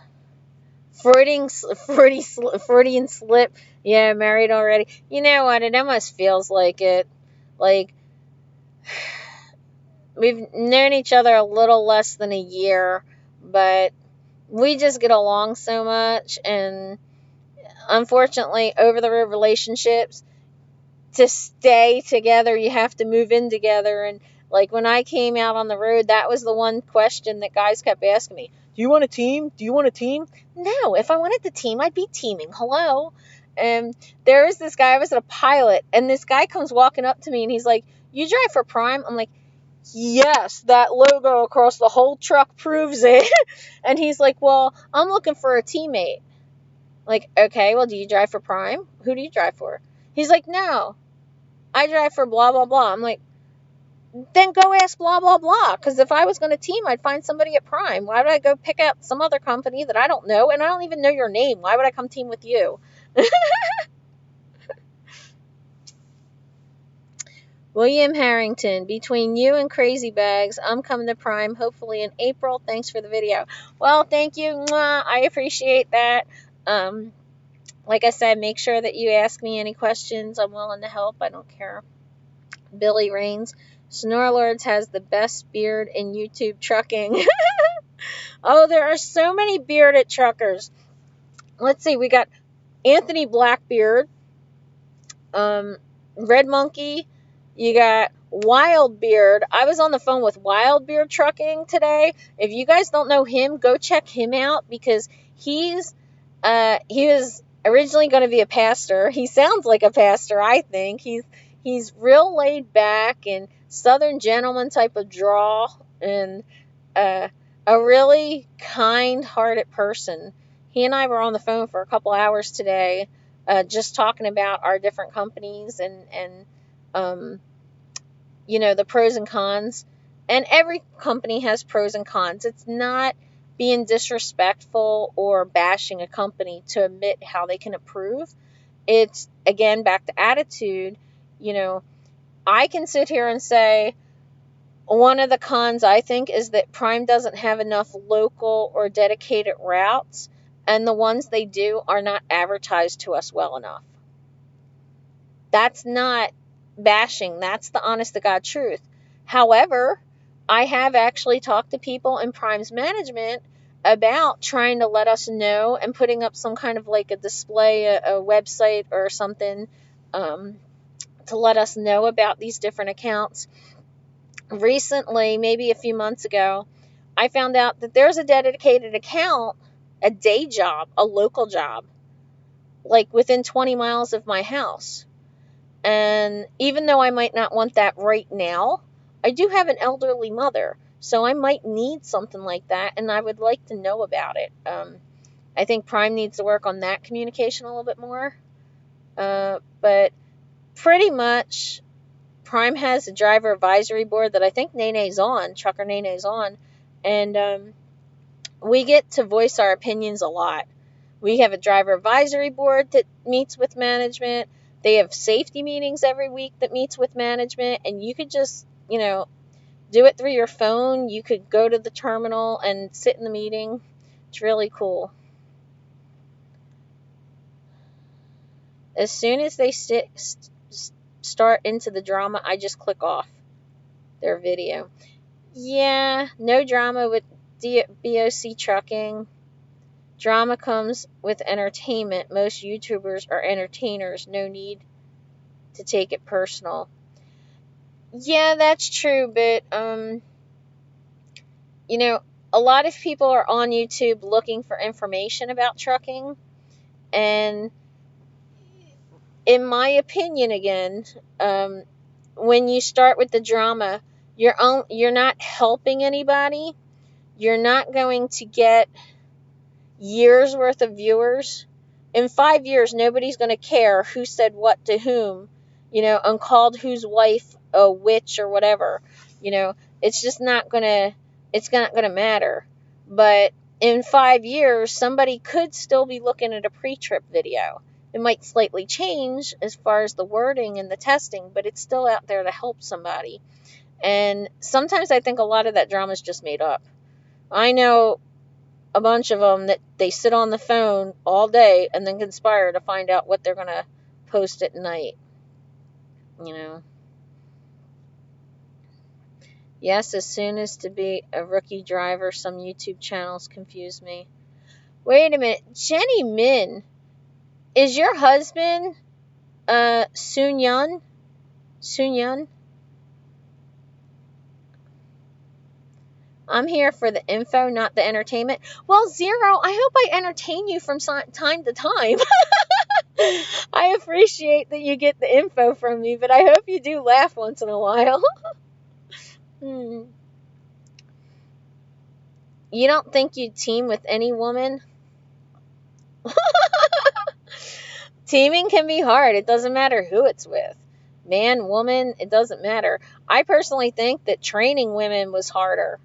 Freudian slip. Yeah, married already. You know what? It almost feels like it. Like, we've known each other a little less than a year, but we just get along so much. And unfortunately, over the road relationships, to stay together, you have to move in together. And like when I came out on the road, that was the one question that guys kept asking me. Do you want a team? Do you want a team? No, if I wanted the team, I'd be teaming. Hello. And there was this guy, I was a pilot, and this guy comes walking up to me and he's like, you drive for Prime? I'm like, yes, that logo across the whole truck proves it. And he's like, well, I'm looking for a teammate. Like, okay, well, do you drive for Prime? Who do you drive for? He's like, no, I drive for blah, blah, blah. I'm like, then go ask blah, blah, blah. Because if I was going to team, I'd find somebody at Prime. Why would I go pick out some other company that I don't know? And I don't even know your name. Why would I come team with you? William Harrington, between you and Crazy Bags, I'm coming to Prime, hopefully in April. Thanks for the video. Well, thank you. Mwah. I appreciate that. Like I said, make sure that you ask me any questions. I'm willing to help. I don't care. Billy Rains, Snorlords has the best beard in YouTube trucking. Oh, there are so many bearded truckers. Let's see. We got Anthony Blackbeard, Red Monkey. You got Wildbeard. I was on the phone with Wildbeard Trucking today. If you guys don't know him, go check him out because he was originally going to be a pastor. He sounds like a pastor, I think. He's real laid back and Southern gentleman type of draw, and a really kind-hearted person. He and I were on the phone for a couple hours today, just talking about our different companies and the pros and cons. And every company has pros and cons. It's not being disrespectful or bashing a company to admit how they can improve. It's, again, back to attitude. I can sit here and say one of the cons, I think, is that Prime doesn't have enough local or dedicated routes, and the ones they do are not advertised to us well enough. That's not bashing. That's the honest to God truth. However, I have actually talked to people in Prime's management about trying to let us know and putting up some kind of like a display, a website or something, to let us know about these different accounts. Recently, maybe a few months ago, I found out that there's a dedicated account, a day job, a local job, like within 20 miles of my house. And even though I might not want that right now, I do have an elderly mother, so I might need something like that, and I would like to know about it. I think Prime needs to work on that communication a little bit more. But pretty much, Prime has a driver advisory board that I think Nene's on, Trucker Nene's on, and we get to voice our opinions a lot. We have a driver advisory board that meets with management. They have safety meetings every week that meets with management, and you could just, do it through your phone. You could go to the terminal and sit in the meeting. It's really cool. As soon as they start into the drama, I just click off their video. Yeah, no drama with BOC Trucking. Drama comes with entertainment. Most YouTubers are entertainers. No need to take it personal. Yeah, that's true, but a lot of people are on YouTube looking for information about trucking, and in my opinion, again, when you start with the drama, you're not helping anybody. You're not going to get years worth of viewers. In 5 years, nobody's going to care who said what to whom and called whose wife a witch or whatever. It's just not gonna matter. But in 5 years, somebody could still be looking at a pre-trip video. It might slightly change as far as the wording and the testing, but it's still out there to help somebody. And sometimes I think a lot of that drama is just made up. I know a bunch of them that they sit on the phone all day and then conspire to find out what they're going to post at night. Yes, as soon as to be a rookie driver, some YouTube channels confuse me. Wait a minute. Jenny Min, is your husband Soon Yun? Soon Yun? I'm here for the info, not the entertainment. Well, Zero, I hope I entertain you from time to time. I appreciate that you get the info from me, but I hope you do laugh once in a while. You don't think you'd team with any woman? Teaming can be hard. It doesn't matter who it's with. Man, woman, it doesn't matter. I personally think that training women was harder.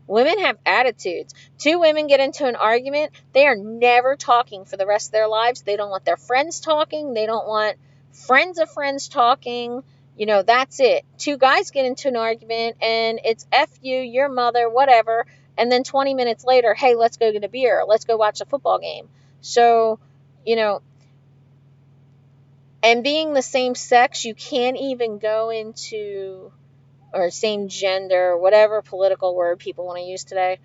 Women have attitudes. Two women get into an argument, they are never talking for the rest of their lives. They don't want their friends talking. They don't want friends of friends talking. That's it. Two guys get into an argument, and it's F you, your mother, whatever. And then 20 minutes later, hey, let's go get a beer. Let's go watch a football game. So, and being the same sex, you can't even go into, or same gender, whatever political word people want to use today,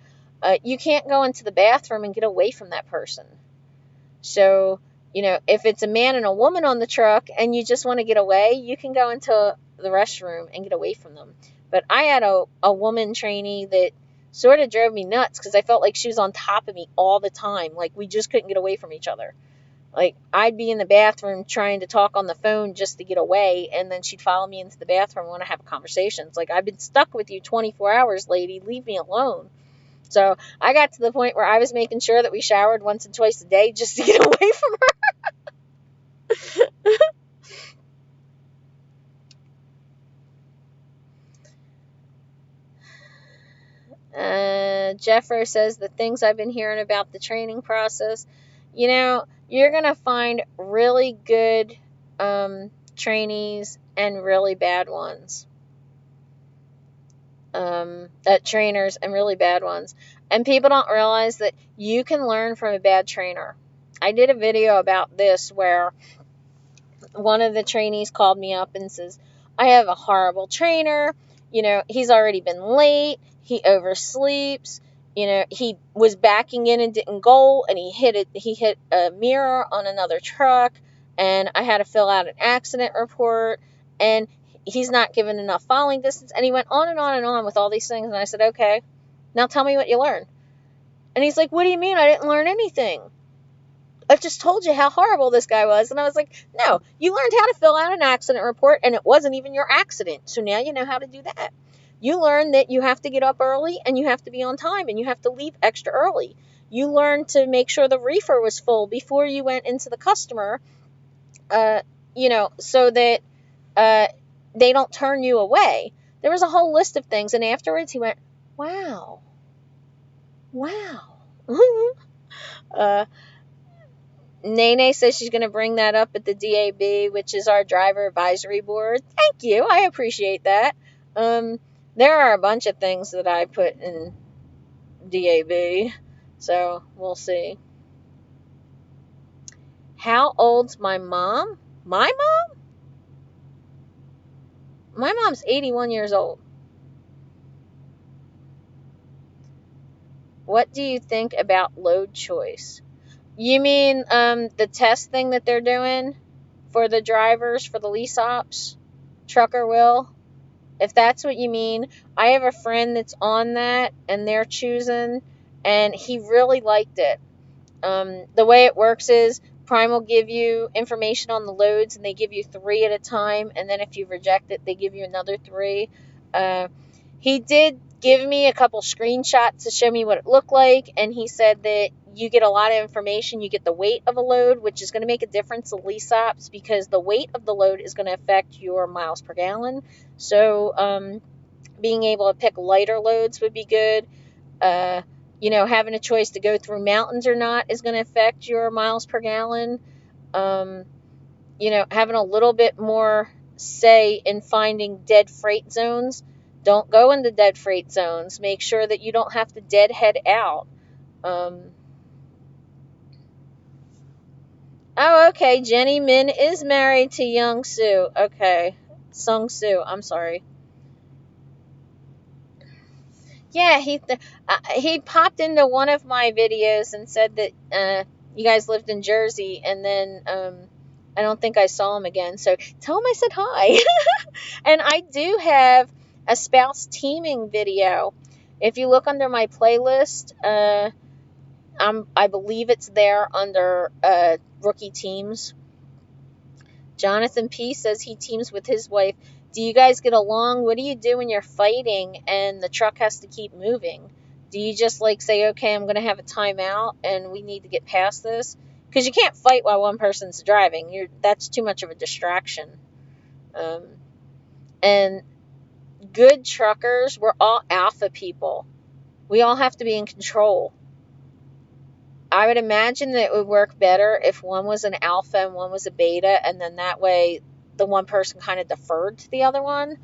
you can't go into the bathroom and get away from that person. So, if it's a man and a woman on the truck and you just want to get away, you can go into the restroom and get away from them. But I had a woman trainee that sort of drove me nuts because I felt like she was on top of me all the time. Like, we just couldn't get away from each other. Like, I'd be in the bathroom trying to talk on the phone just to get away, and then she'd follow me into the bathroom and want to have conversations. Like, I've been stuck with you 24 hours, lady. Leave me alone. So I got to the point where I was making sure that we showered once and twice a day just to get away from her. Jeffro says the things I've been hearing about the training process. You're going to find really good trainees and really bad ones. Trainers and really bad ones. And people don't realize that you can learn from a bad trainer. I did a video about this where one of the trainees called me up and says, I have a horrible trainer. He's already been late. He oversleeps. He was backing in and didn't go, and he hit a mirror on another truck, and I had to fill out an accident report, and he's not given enough following distance. And he went on and on and on with all these things, and I said, okay, now tell me what you learned. And he's like, what do you mean? I didn't learn anything. I just told you how horrible this guy was. And I was like, no, you learned how to fill out an accident report, and it wasn't even your accident. So now you know how to do that. You learned that you have to get up early, and you have to be on time, and you have to leave extra early. You learned to make sure the reefer was full before you went into the customer, so that they don't turn you away. There was a whole list of things. And afterwards he went, wow. Nene says she's going to bring that up at the DAB, which is our driver advisory board. Thank you. I appreciate that. There are a bunch of things that I put in DAB, so we'll see. How old's my mom? My mom? My mom's 81 years old. What do you think about load choice? You mean the test thing that they're doing for the drivers, for the lease ops? Trucker will? If that's what you mean, I have a friend that's on that, and they're choosing, and he really liked it. The way it works is Prime will give you information on the loads, and they give you 3 at a time, and then if you reject it, they give you another 3. He did give me a couple screenshots to show me what it looked like, and he said that you get a lot of information. You get the weight of a load, which is going to make a difference in lease ops, because the weight of the load is going to affect your miles per gallon. So being able to pick lighter loads would be good. Having a choice to go through mountains or not is going to affect your miles per gallon. Having a little bit more say in finding dead freight zones. Don't go into dead freight zones. Make sure that you don't have to deadhead out. Oh, okay. Jenny Min is married to Young Soo. Okay. Sung Soo. I'm sorry. Yeah, he popped into one of my videos and said that you guys lived in Jersey, and then I don't think I saw him again. So tell him I said hi. And I do have a spouse teaming video. If you look under my playlist, I believe it's there under rookie teams. Jonathan P says he teams with his wife. Do you guys get along? What do you do when you're fighting and the truck has to keep moving? Do you just say, okay, I'm going to have a timeout and we need to get past this? Because you can't fight while one person's driving. That's too much of a distraction. And good truckers, we're all alpha people. We all have to be in control. I would imagine that it would work better if one was an alpha and one was a beta, and then that way the one person kind of deferred to the other one.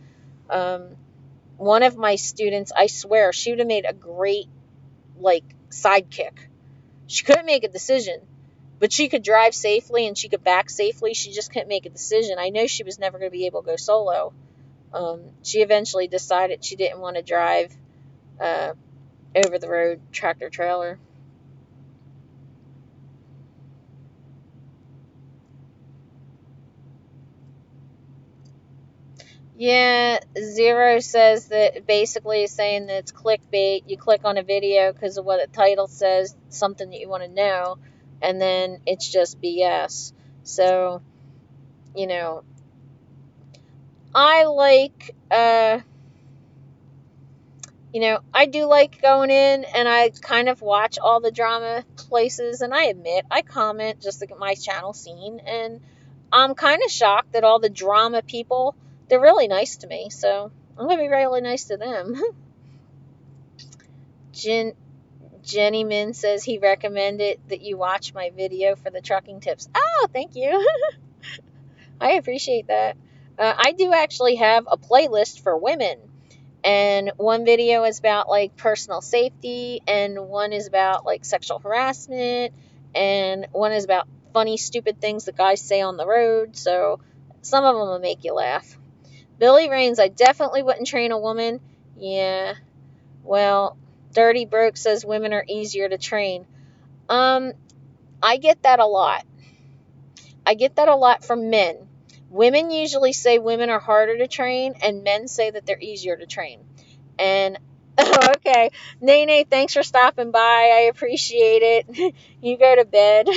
One of my students, I swear, she would have made a great sidekick. She couldn't make a decision, but she could drive safely and she could back safely. She just couldn't make a decision. I know she was never going to be able to go solo. She eventually decided she didn't want to drive over the road tractor trailer. Yeah, Zero says that basically is saying that it's clickbait. You click on a video because of what the title says, something that you want to know, and then it's just BS. So, I I do like going in and I kind of watch all the drama places, and I admit, I comment just to get my channel seen, and I'm kind of shocked that all the drama people, they're really nice to me, so I'm going to be really nice to them. Jenny Min says he recommended that you watch my video for the trucking tips. Oh, thank you. I appreciate that. I do actually have a playlist for women. And one video is about personal safety, and one is about sexual harassment, and one is about funny, stupid things that guys say on the road. So some of them will make you laugh. Billy Rains, I definitely wouldn't train a woman. Yeah. Well, Dirty Broke says women are easier to train. I get that a lot. I get that a lot from men. Women usually say women are harder to train, and men say that they're easier to train. And okay, Nene, thanks for stopping by. I appreciate it. You go to bed.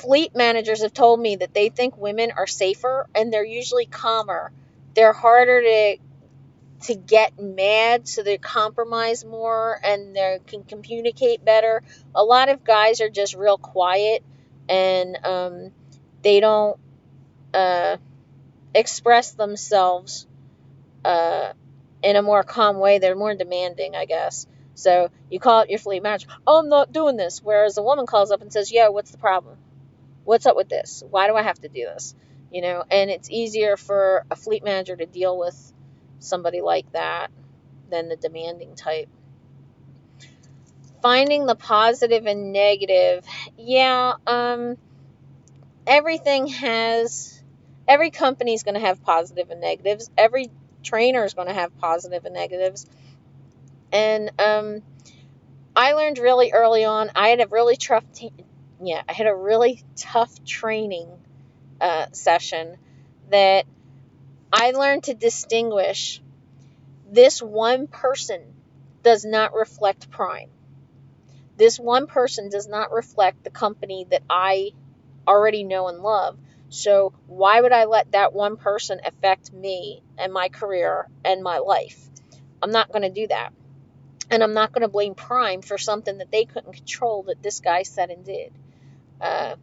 Fleet managers have told me that they think women are safer and they're usually calmer. They're harder to get mad, so they compromise more and they can communicate better. A lot of guys are just real quiet, and they don't express themselves in a more calm way. They're more demanding, I guess. So you call up your fleet manager, oh, I'm not doing this. Whereas a woman calls up and says, yo, what's the problem? What's up with this? Why do I have to do this? And it's easier for a fleet manager to deal with somebody like that than the demanding type. Finding the positive and negative. Yeah, every company's going to have positive and negatives. Every trainer is going to have positive and negatives. And I learned really early on, I had a really tough training session that I learned to distinguish. This one person does not reflect Prime. This one person does not reflect the company that I already know and love. So why would I let that one person affect me and my career and my life? I'm not going to do that. And I'm not going to blame Prime for something that they couldn't control that this guy said and did. Uh,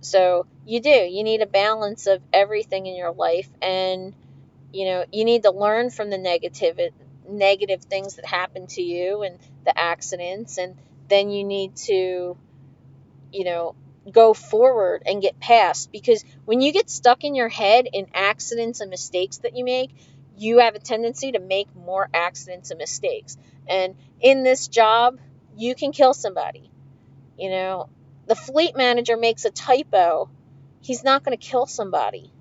so you need a balance of everything in your life, and you need to learn from the negative things that happen to you and the accidents, and then you need to you know go forward and get past, because when you get stuck in your head in accidents and mistakes that you make, you have a tendency to make more accidents and mistakes. And in this job, you can kill somebody. The fleet manager makes a typo, he's not going to kill somebody.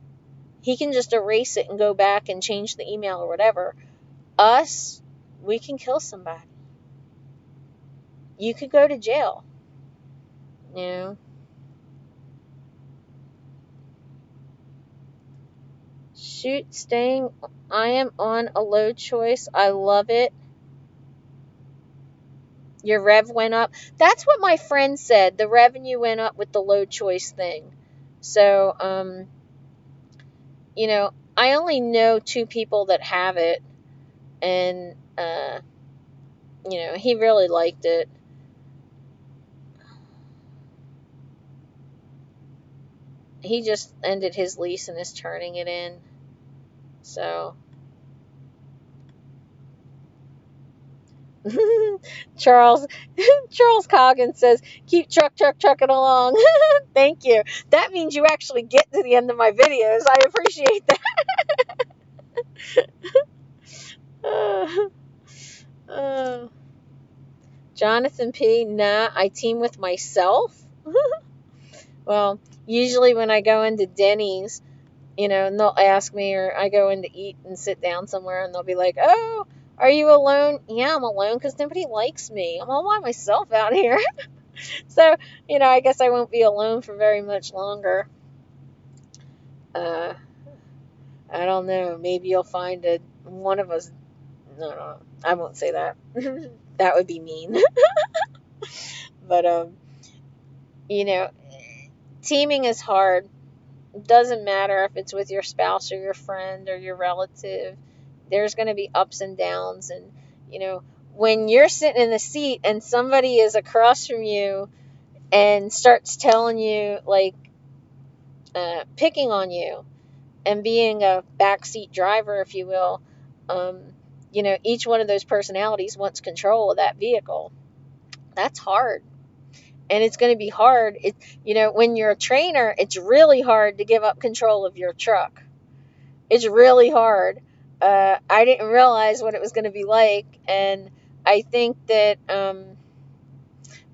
He can just erase it and go back and change the email or whatever. Us, we can kill somebody. You could go to jail. You know. Shoot, staying. I am on a low choice. I love it. Your rev went up. That's what my friend said. The revenue went up with the low choice thing. So, I only know 2 people that have it, and he really liked it. He just ended his lease and is turning it in. So, Charles Charles Coggins says, "Keep trucking along." Thank you. That means you actually get to the end of my videos. I appreciate that. Jonathan P. Nah, I team with myself. Well, usually when I go into Denny's, and they'll ask me, or I go in to eat and sit down somewhere, and they'll be like, "Oh, are you alone?" Yeah, I'm alone because nobody likes me. I'm all by myself out here. So, I guess I won't be alone for very much longer. Uh, I don't know. Maybe you'll find one of us. No, I won't say that. That would be mean. But, you know, teaming is hard. It doesn't matter if it's with your spouse or your friend or your relative. There's going to be ups and downs. And, when you're sitting in the seat and somebody is across from you and starts telling you, like, picking on you and being a backseat driver, if you will, each one of those personalities wants control of that vehicle. That's hard. And it's going to be hard. When you're a trainer, it's really hard to give up control of your truck. It's really hard. I didn't realize what it was going to be like. And I think that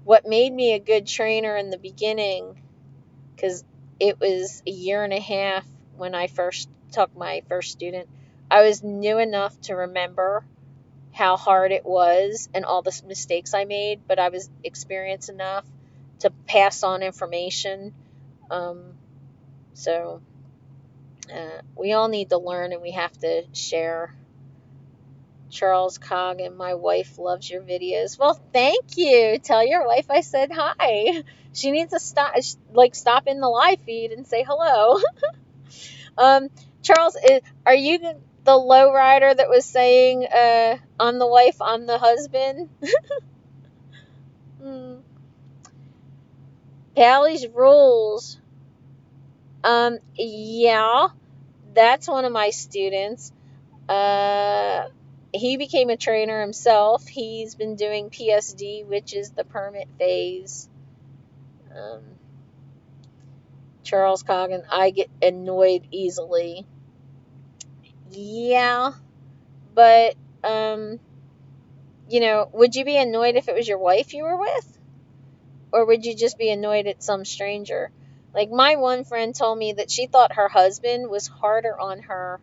what made me a good trainer in the beginning, because it was a year and a half when I first took my first student, I was new enough to remember how hard it was and all the mistakes I made, but I was experienced enough to pass on information. So we all need to learn, and we have to share. Charles Coggan, my wife loves your videos. Well, thank you. Tell your wife I said hi. She needs to stop in the live feed and say hello. Charles, are you the low rider that was saying, I'm the wife, I'm the husband? Pally's Rules. Yeah, that's one of my students. He became a trainer himself. He's been doing PSD, which is the permit phase. Charles Coggan, I get annoyed easily. Yeah, but, would you be annoyed if it was your wife you were with? Or would you just be annoyed at some stranger? Like, my one friend told me that she thought her husband was harder on her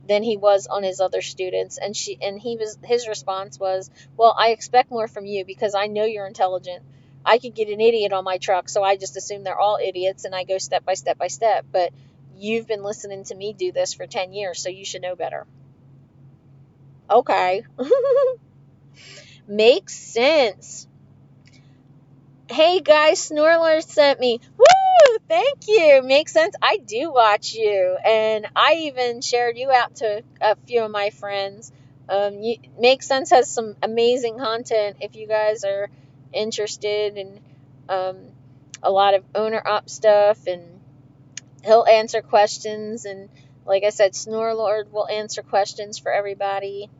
than he was on his other students, and his response was, "Well, I expect more from you because I know you're intelligent. I could get an idiot on my truck, so I just assume they're all idiots and I go step by step by step. But you've been listening to me do this for 10 years, so you should know better." Okay. Makes sense. Hey guys, Snorler sent me. Woo! Thank you. Makes sense. I do watch you, and I even shared you out to a few of my friends. Make Sense has some amazing content if you guys are interested in um, a lot of owner op stuff, and he'll answer questions. And like I said, Snorlord will answer questions for everybody.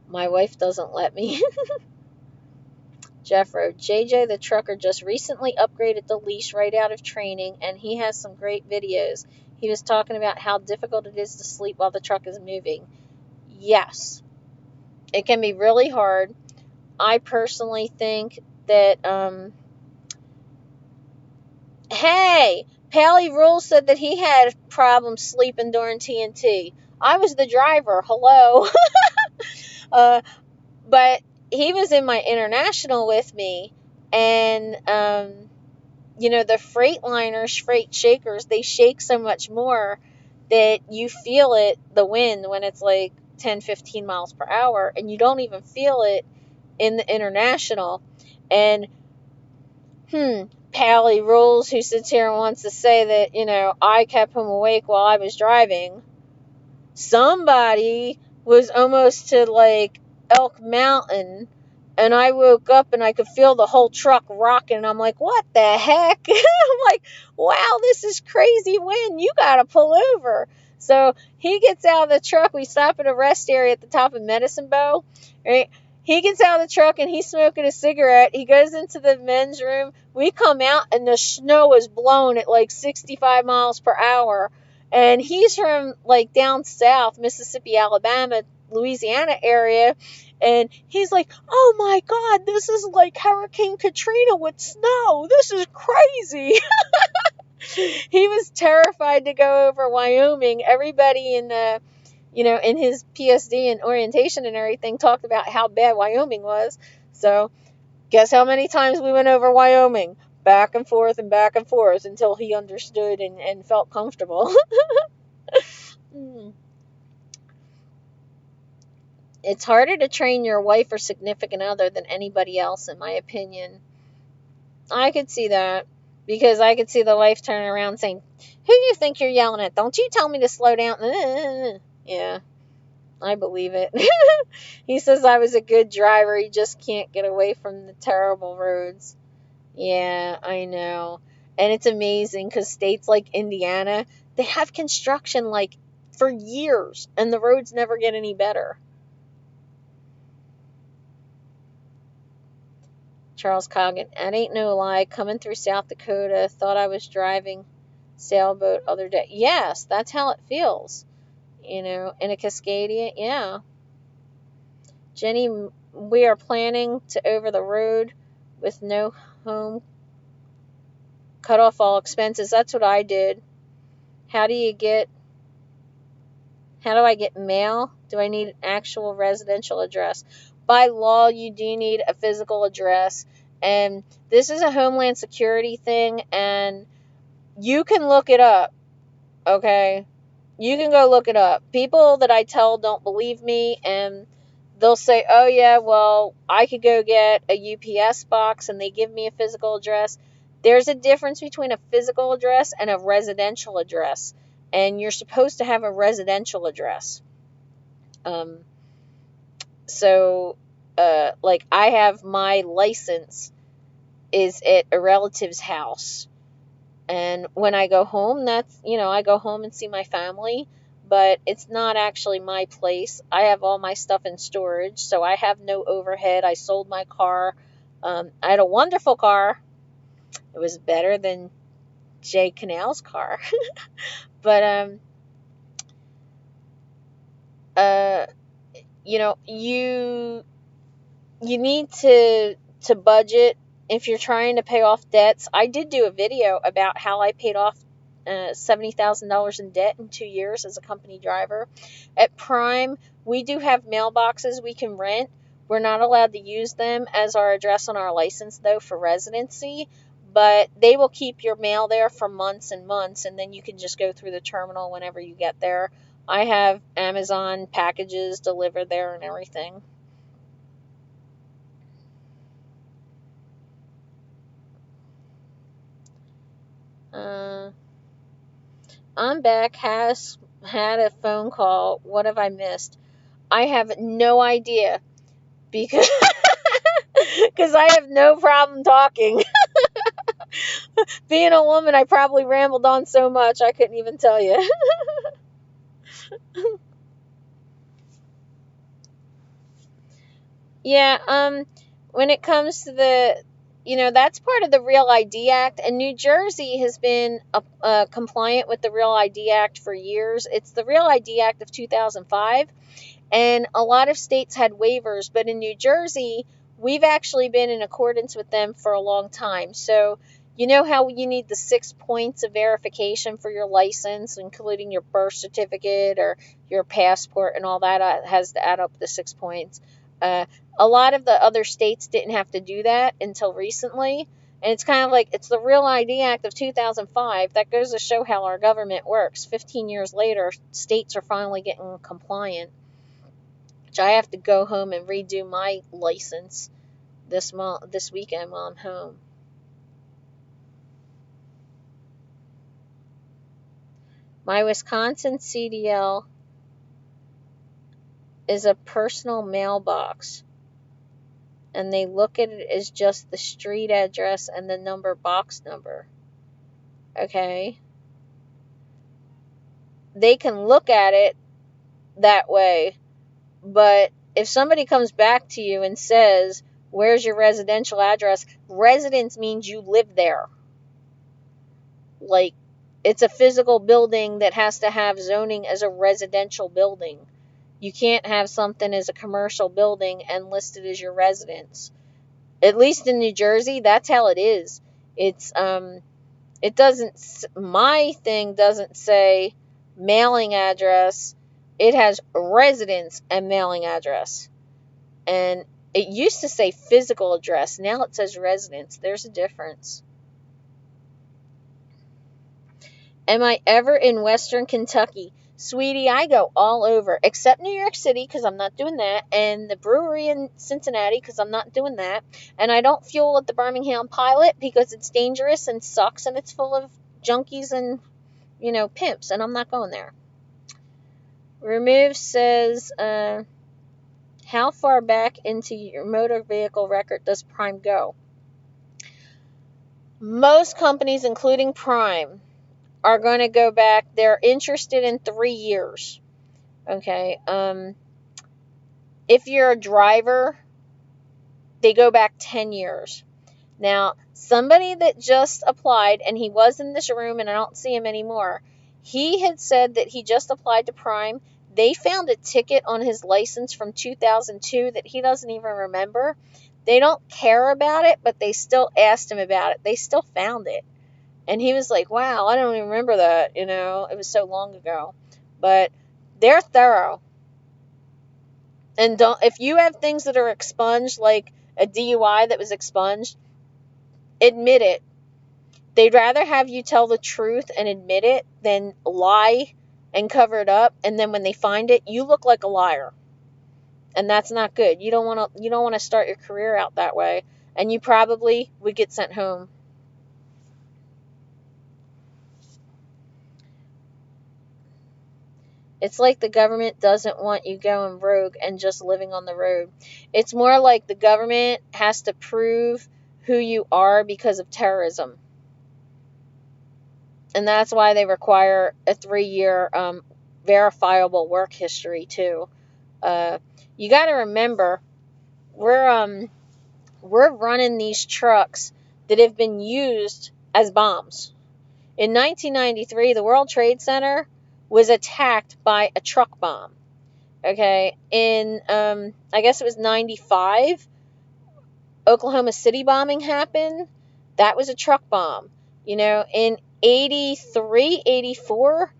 My wife doesn't let me. Jeff wrote, JJ the trucker just recently upgraded the leash right out of training, and he has some great videos. He was talking about how difficult it is to sleep while the truck is moving. Yes, it can be really hard. I personally think that, hey, Pally Rule said that he had problems sleeping during TNT. I was the driver. Hello. uh, but he was in my international with me, and, the Freightliners, freight shakers, they shake so much more that you feel it, the wind, when it's like 10, 15 miles per hour, and you don't even feel it in the international. And, Pally Rules, who sits here and wants to say that, I kept him awake while I was driving. Somebody was almost to like Elk Mountain, and I woke up and I could feel the whole truck rocking. And I'm like, what the heck? I'm like, wow, this is crazy wind. You got to pull over. So he gets out of the truck. We stop at a rest area at the top of Medicine Bow, right? He gets out of the truck and he's smoking a cigarette. He goes into the men's room. We come out and the snow is blowing at like 65 miles per hour. And he's from like down south, Mississippi, Alabama, Louisiana area. And he's like, oh my God, this is like Hurricane Katrina with snow. This is crazy. He was terrified to go over Wyoming. Everybody in in his PSD and orientation and everything talked about how bad Wyoming was. So guess how many times we went over Wyoming? Back and forth until he understood and felt comfortable. It's harder to train your wife or significant other than anybody else, in my opinion. I could see that, because I could see the wife turning around saying, who do you think you're yelling at? Don't you tell me to slow down. Yeah, I believe it. He says I was a good driver. He just can't get away from the terrible roads. Yeah, I know. And it's amazing because states like Indiana, they have construction like for years, and the roads never get any better. Charles Coggin, that ain't no lie. Coming through South Dakota, thought I was driving sailboat other day. Yes, that's how it feels. In a Cascadia, yeah. Jenny, we are planning to over the road with no home, cut off all expenses. That's what I did. How do I get mail? Do I need an actual residential address? By law, you do need a physical address. And this is a Homeland Security thing, and you can look it up, okay? You can go look it up. People that I tell don't believe me, and they'll say, oh, yeah, well, I could go get a UPS box, and they give me a physical address. There's a difference between a physical address and a residential address, and you're supposed to have a residential address. So, like, I have my license is at a relative's house. And when I go home, I go home and see my family, but it's not actually my place. I have all my stuff in storage, so I have no overhead. I sold my car. I had a wonderful car. It was better than Jay Canal's car. But, you need to budget if you're trying to pay off debts. I did do a video about how I paid off $70,000 in debt in 2 years as a company driver. At Prime, we do have mailboxes we can rent. We're not allowed to use them as our address on our license, though, for residency. But they will keep your mail there for months and months, and then you can just go through the terminal whenever you get there. I have Amazon packages delivered there and everything. I'm back. had a phone call. What have I missed? I have no idea because because I have no problem talking. Being a woman, I probably rambled on so much I couldn't even tell you. Yeah, when it comes to that's part of the Real ID Act, and New Jersey has been compliant with the Real ID Act for years. It's the Real ID Act of 2005, and a lot of states had waivers, but in New Jersey, we've actually been in accordance with them for a long time. So, you know how you need the 6 points of verification for your license, including your birth certificate or your passport and all that has to add up the 6 points. Uh, a lot of the other states didn't have to do that until recently. And it's kind of like it's the Real ID Act of 2005. That goes to show how our government works. 15 years later, states are finally getting compliant. Which I have to go home and redo my license this weekend while I'm home. My Wisconsin CDL is a personal mailbox, and they look at it as just the street address and the box number. Okay? They can look at it that way, but if somebody comes back to you and says, "Where's your residential address?" Residence means you live there. Like, it's a physical building that has to have zoning as a residential building. You can't have something as a commercial building and list it as your residence. At least in New Jersey, that's how it is. It's it doesn't my thing doesn't say mailing address. It has residence and mailing address. And it used to say physical address. Now it says residence. There's a difference. Am I ever in Western Kentucky? Sweetie, I go all over, except New York City because I'm not doing that, and the brewery in Cincinnati because I'm not doing that, and I don't fuel at the Birmingham Pilot because it's dangerous and sucks and it's full of junkies and, pimps, and I'm not going there. Remove says, how far back into your motor vehicle record does Prime go? Most companies, including Prime, are going to go back. They're interested in 3 years. Okay. If you're a driver, they go back 10 years. Now, somebody that just applied, and he was in this room, and I don't see him anymore, he had said that he just applied to Prime. They found a ticket on his license from 2002 that he doesn't even remember. They don't care about it, but they still asked him about it. They still found it. And he was like, wow, I don't even remember that, it was so long ago. But they're thorough. And if you have things that are expunged, like a DUI that was expunged, admit it. They'd rather have you tell the truth and admit it than lie and cover it up, and then when they find it, you look like a liar. And that's not good. You don't want to start your career out that way, and you probably would get sent home. It's like the government doesn't want you going rogue and just living on the road. It's more like the government has to prove who you are because of terrorism. And that's why they require a 3-year verifiable work history too. You got to remember, we're running these trucks that have been used as bombs. In 1993, the World Trade Center was attacked by a truck bomb. Okay, in I guess it was 95, Oklahoma City bombing happened. That was a truck bomb. In 83, 84,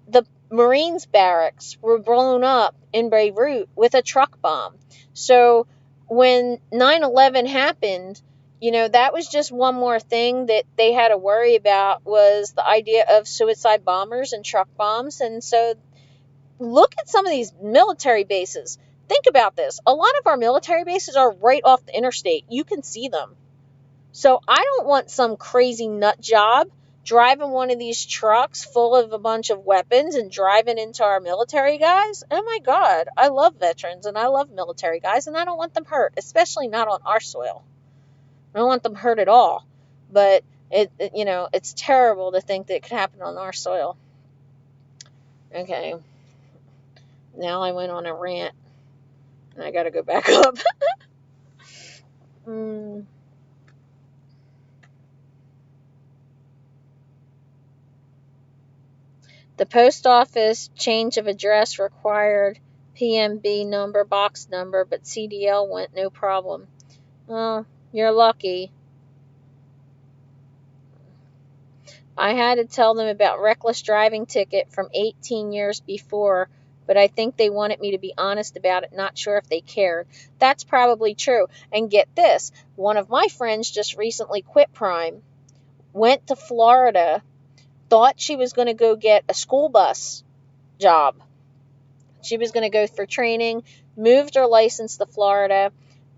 the Marines barracks were blown up in Beirut with a truck bomb. So when 9/11 happened, that was just one more thing that they had to worry about, was the idea of suicide bombers and truck bombs. And so look at some of these military bases. Think about this. A lot of our military bases are right off the interstate. You can see them. So I don't want some crazy nut job driving one of these trucks full of a bunch of weapons and driving into our military guys. Oh my God, I love veterans and I love military guys, and I don't want them hurt, especially not on our soil. I don't want them hurt at all. But it's terrible to think that it could happen on our soil. Okay, now I went on a rant, and I got to go back up. The post office change of address required PMB number, box number, but CDL went no problem. Well, you're lucky. I had to tell them about reckless driving ticket from 18 years before, but I think they wanted me to be honest about it, not sure if they cared. That's probably true. And get this, one of my friends just recently quit Prime, went to Florida, thought she was going to go get a school bus job. She was going to go for training, moved her license to Florida,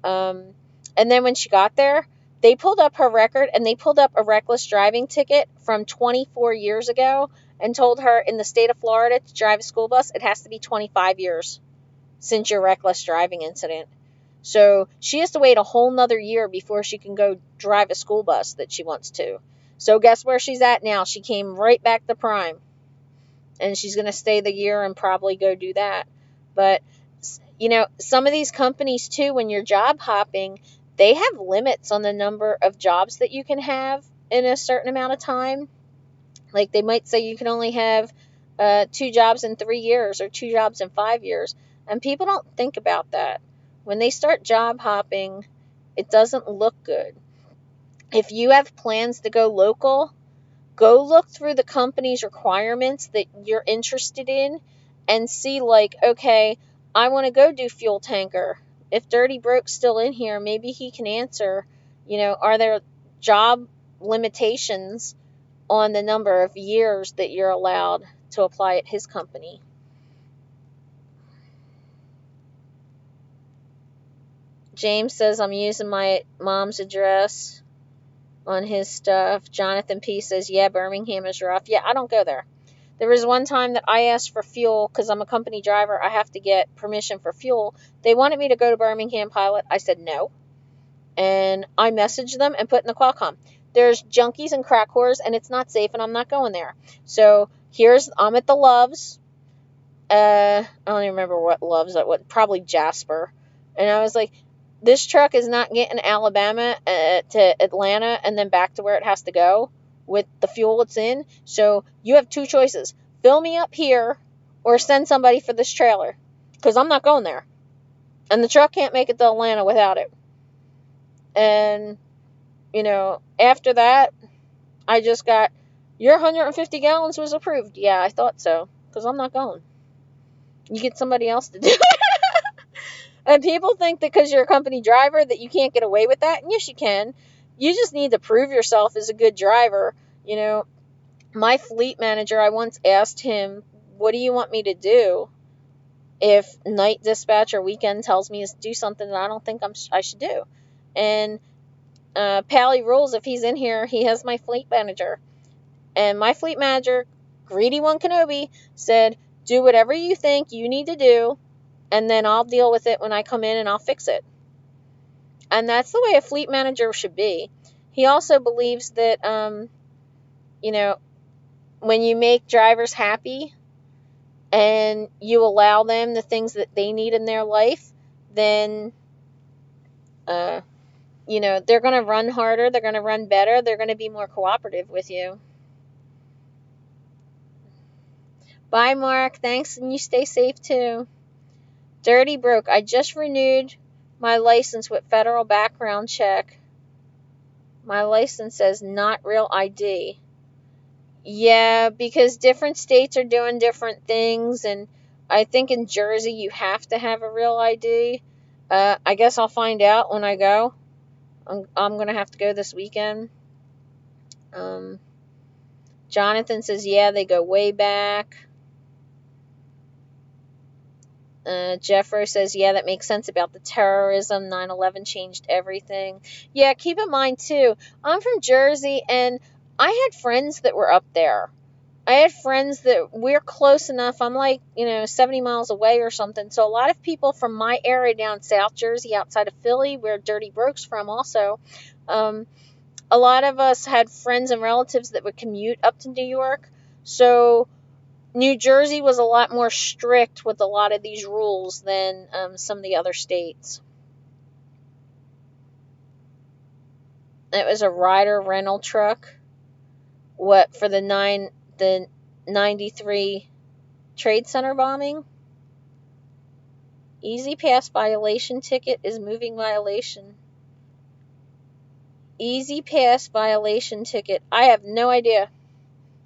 and then when she got there, they pulled up her record and they pulled up a reckless driving ticket from 24 years ago and told her in the state of Florida to drive a school bus, it has to be 25 years since your reckless driving incident. So she has to wait a whole nother year before she can go drive a school bus that she wants to. So guess where she's at now? She came right back to Prime. And she's going to stay the year and probably go do that. But, some of these companies, too, when you're job hopping, they have limits on the number of jobs that you can have in a certain amount of time. Like, they might say you can only have 2 jobs in 3 years or 2 jobs in 5 years. And people don't think about that. When they start job hopping, it doesn't look good. If you have plans to go local, go look through the company's requirements that you're interested in and see, like, okay, I want to go do fuel tanker. If Dirty Broke's still in here, maybe he can answer, are there job limitations on the number of years that you're allowed to apply at his company? James says, I'm using my mom's address on his stuff. Jonathan P. says, yeah, Birmingham is rough. Yeah, I don't go there. There was one time that I asked for fuel because I'm a company driver. I have to get permission for fuel. They wanted me to go to Birmingham Pilot. I said no. And I messaged them and put in the Qualcomm. There's junkies and crack whores, and it's not safe, and I'm not going there. So I'm at the Loves. I don't even remember what Loves, probably Jasper. And I was like, this truck is not getting Alabama to Atlanta and then back to where it has to go with the fuel it's in. So you have 2 choices. Fill me up here or send somebody for this trailer because I'm not going there. And the truck can't make it to Atlanta without it. And, after that, I just got, your 150 gallons was approved. Yeah, I thought so because I'm not going. You get somebody else to do it. And people think that because you're a company driver that you can't get away with that. And yes, you can. You just need to prove yourself as a good driver. My fleet manager, I once asked him, what do you want me to do if night dispatch or weekend tells me to do something that I don't think I should do? And Pally Rules, if he's in here, he has my fleet manager. And my fleet manager, Greedy One Kenobi, said, do whatever you think you need to do, and then I'll deal with it when I come in and I'll fix it. And that's the way a fleet manager should be. He also believes that, when you make drivers happy and you allow them the things that they need in their life, then, they're going to run harder, they're going to run better, they're going to be more cooperative with you. Bye, Mark. Thanks, and you stay safe, too. Dirty Broke. I just renewed my license with federal background check. My license says not real ID. Yeah, because different states are doing different things, and I think in Jersey you have to have a real ID. I guess I'll find out when I go. I'm going to have to go this weekend. Jonathan says, yeah, they go way back. Jeffro says, yeah, that makes sense about the terrorism. 9/11 changed everything. Yeah, keep in mind, too, I'm from Jersey, and I had friends that were up there. I had friends that we're close enough. I'm like, 70 miles away or something. So a lot of people from my area down South Jersey, outside of Philly, where Dirty Broke's from also, a lot of us had friends and relatives that would commute up to New York. So New Jersey was a lot more strict with a lot of these rules than some of the other states. It was a Ryder rental truck. What, for the 93 Trade Center bombing? Easy Pass violation ticket is moving violation. Easy Pass violation ticket. I have no idea.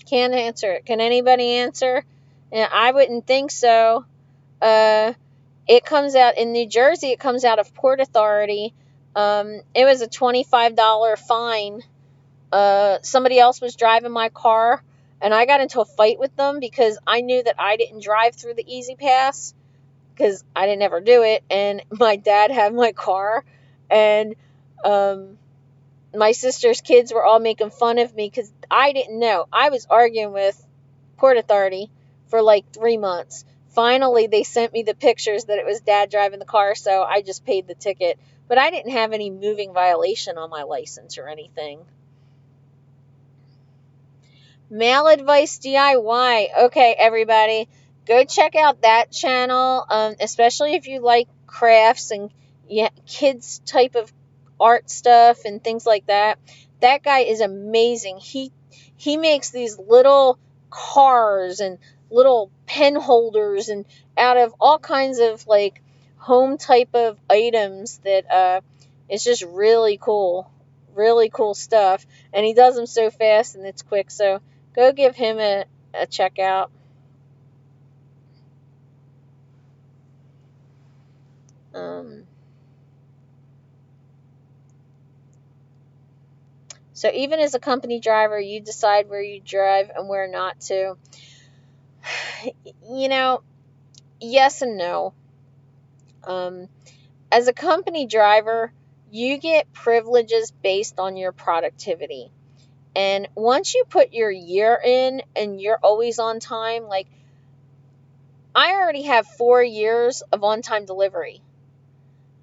Can't answer it. Can anybody answer? I wouldn't think so. It comes out in New Jersey. It comes out of Port Authority. It was a $25 fine. Somebody else was driving my car, and I got into a fight with them because I knew that I didn't drive through the Easy Pass because I didn't ever do it, and my dad had my car, and my sister's kids were all making fun of me because I didn't know. I was arguing with Port Authority for like 3 months. Finally, they sent me the pictures that it was Dad driving the car, so I just paid the ticket. But I didn't have any moving violation on my license or anything. Mail Advice DIY. Okay, everybody, go check out that channel, especially if you like crafts and kids type of art stuff and things like that. That guy is amazing. He makes these little cars and little pen holders and out of all kinds of like home type of items that it's just really cool. Really cool stuff. And he does them so fast and it's quick. So go give him a check out. So even as a company driver, you decide where you drive and where not to. Yes and no. As a company driver, you get privileges based on your productivity. And once you put your year in and you're always on time, like I already have 4 years of on-time delivery.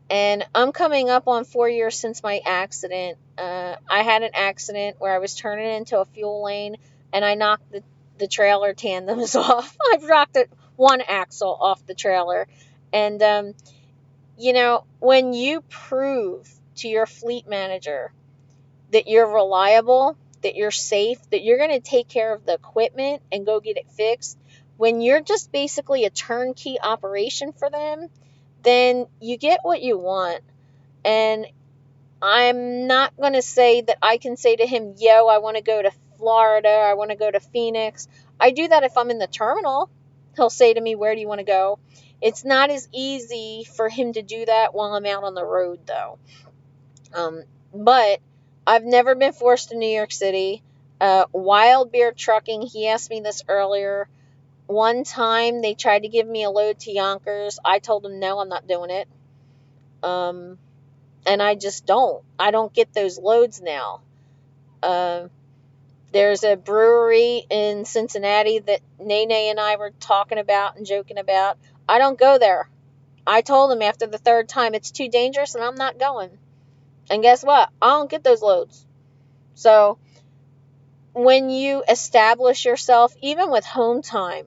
And I'm coming up on 4 years since my accident. I had an accident where I was turning into a fuel lane and I knocked the trailer tandems off. I've knocked one axle off the trailer. And, when you prove to your fleet manager that you're reliable, that you're safe, that you're going to take care of the equipment and go get it fixed, when you're just basically a turnkey operation for them, then you get what you want. And I'm not going to say that I can say to him, yo, I want to go to Florida, I want to go to Phoenix. I do that if I'm in the terminal. He'll say to me, where do you want to go? It's not as easy for him to do that while I'm out on the road, though. But I've never been forced to New York City. Wild Beer Trucking, he asked me this earlier. One time they tried to give me a load to Yonkers. I told them, no, I'm not doing it. And I just don't. I don't get those loads now. There's a brewery in Cincinnati that Nene and I were talking about and joking about. I don't go there. I told them after the third time it's too dangerous and I'm not going. And guess what? I don't get those loads. So when you establish yourself, even with home time,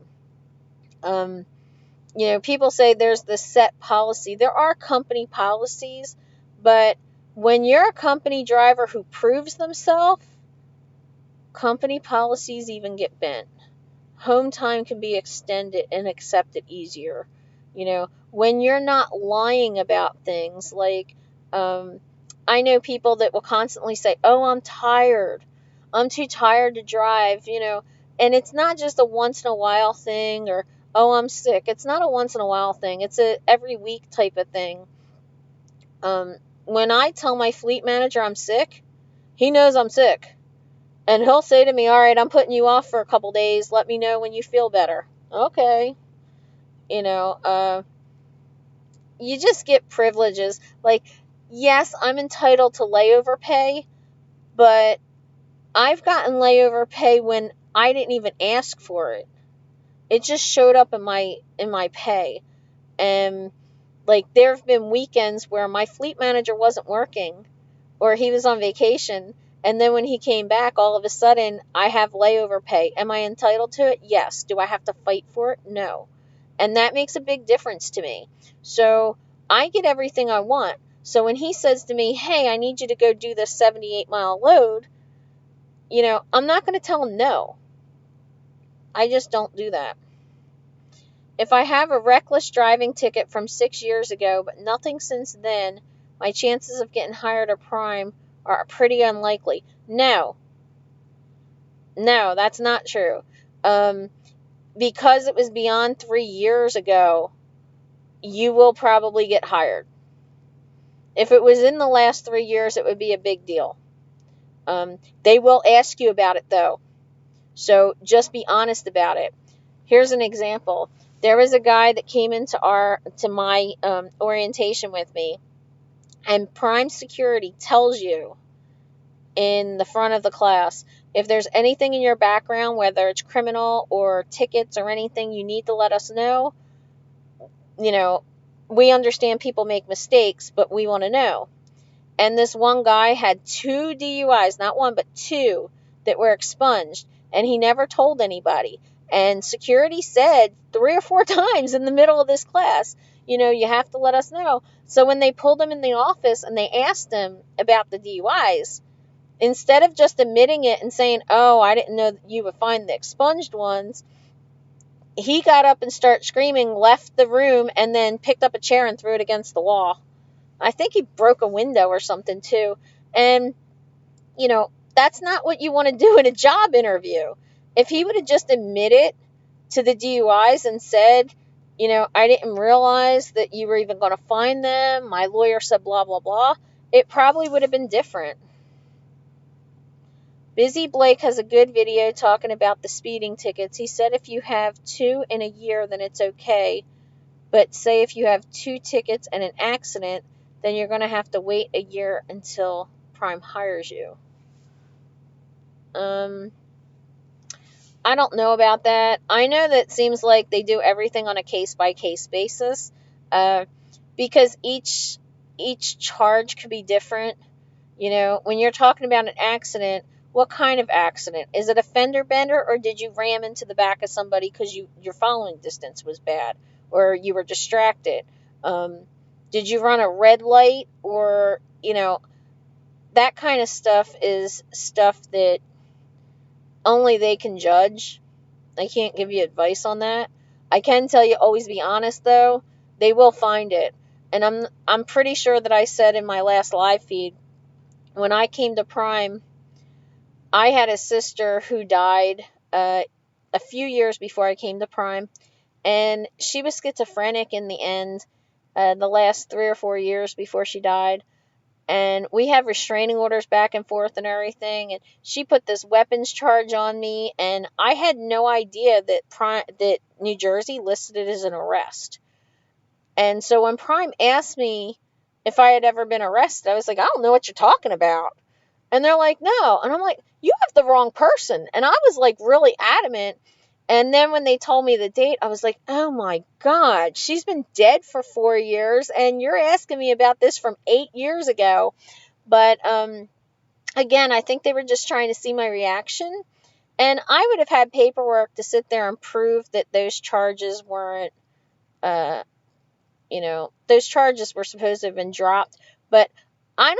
people say there's this set policy. There are company policies, but when you're a company driver who proves themselves, company policies even get bent. Home time can be extended and accepted easier. When you're not lying about things, like I know people that will constantly say, oh, I'm tired. I'm too tired to drive, and it's not just a once in a while thing or, oh, I'm sick. It's not a once in a while thing. It's a every week type of thing. When I tell my fleet manager I'm sick, he knows I'm sick. And he'll say to me, all right, I'm putting you off for a couple days. Let me know when you feel better. Okay. You just get privileges. Like, yes, I'm entitled to layover pay, but I've gotten layover pay when I didn't even ask for it. It just showed up in my pay. And like there have been weekends where my fleet manager wasn't working or he was on vacation, and then when he came back, all of a sudden I have layover pay. Am I entitled to it? Yes. Do I have to fight for it? No. And that makes a big difference to me. So I get everything I want. So when he says to me, hey, I need you to go do this 78-mile load, I'm not going to tell him no. I just don't do that. If I have a reckless driving ticket from 6 years ago, but nothing since then, my chances of getting hired at Prime are pretty unlikely. No, that's not true. Because it was beyond 3 years ago, you will probably get hired. If it was in the last 3 years, it would be a big deal. They will ask you about it, though. So just be honest about it. Here's an example. There was a guy that came into my orientation with me, and Prime Security tells you in the front of the class, if there's anything in your background, whether it's criminal or tickets or anything, you need to let us know. We understand people make mistakes, but we want to know. And this one guy had 2 DUIs, not one, but 2, that were expunged, and he never told anybody. And security said 3 or 4 times in the middle of this class, you have to let us know. So when they pulled him in the office and they asked him about the DUIs, instead of just admitting it and saying, oh, I didn't know that you would find the expunged ones, he got up and started screaming, left the room, and then picked up a chair and threw it against the wall. I think he broke a window or something too. And, that's not what you want to do in a job interview. If he would have just admitted to the DUIs and said, I didn't realize that you were even going to find them, my lawyer said blah, blah, blah, it probably would have been different. Busy Blake has a good video talking about the speeding tickets. He said if you have 2 in a year, then it's okay. But say if you have 2 tickets and an accident, then you're going to have to wait a year until Prime hires you. I don't know about that. I know that it seems like they do everything on a case-by-case basis, because each charge could be different. When you're talking about an accident, what kind of accident? Is it a fender bender, or did you ram into the back of somebody because your following distance was bad, or you were distracted? Did you run a red light, or, that kind of stuff is stuff that only they can judge. I can't give you advice on that. I can tell you always be honest, though. They will find it. And I'm pretty sure that I said in my last live feed, when I came to Prime, I had a sister who died a few years before I came to Prime, and she was schizophrenic in the end, the last 3 or 4 years before she died. And we have restraining orders back and forth and everything, and she put this weapons charge on me, and I had no idea that New Jersey listed it as an arrest. And so when Prime asked me if I had ever been arrested, I was like, I don't know what you're talking about. And they're like, no. And I'm like, you have the wrong person. And I was like really adamant. And then when they told me the date, I was like, oh my God, she's been dead for 4 years. And you're asking me about this from 8 years ago. But again, I think they were just trying to see my reaction. And I would have had paperwork to sit there and prove that those charges weren't, those charges were supposed to have been dropped. But I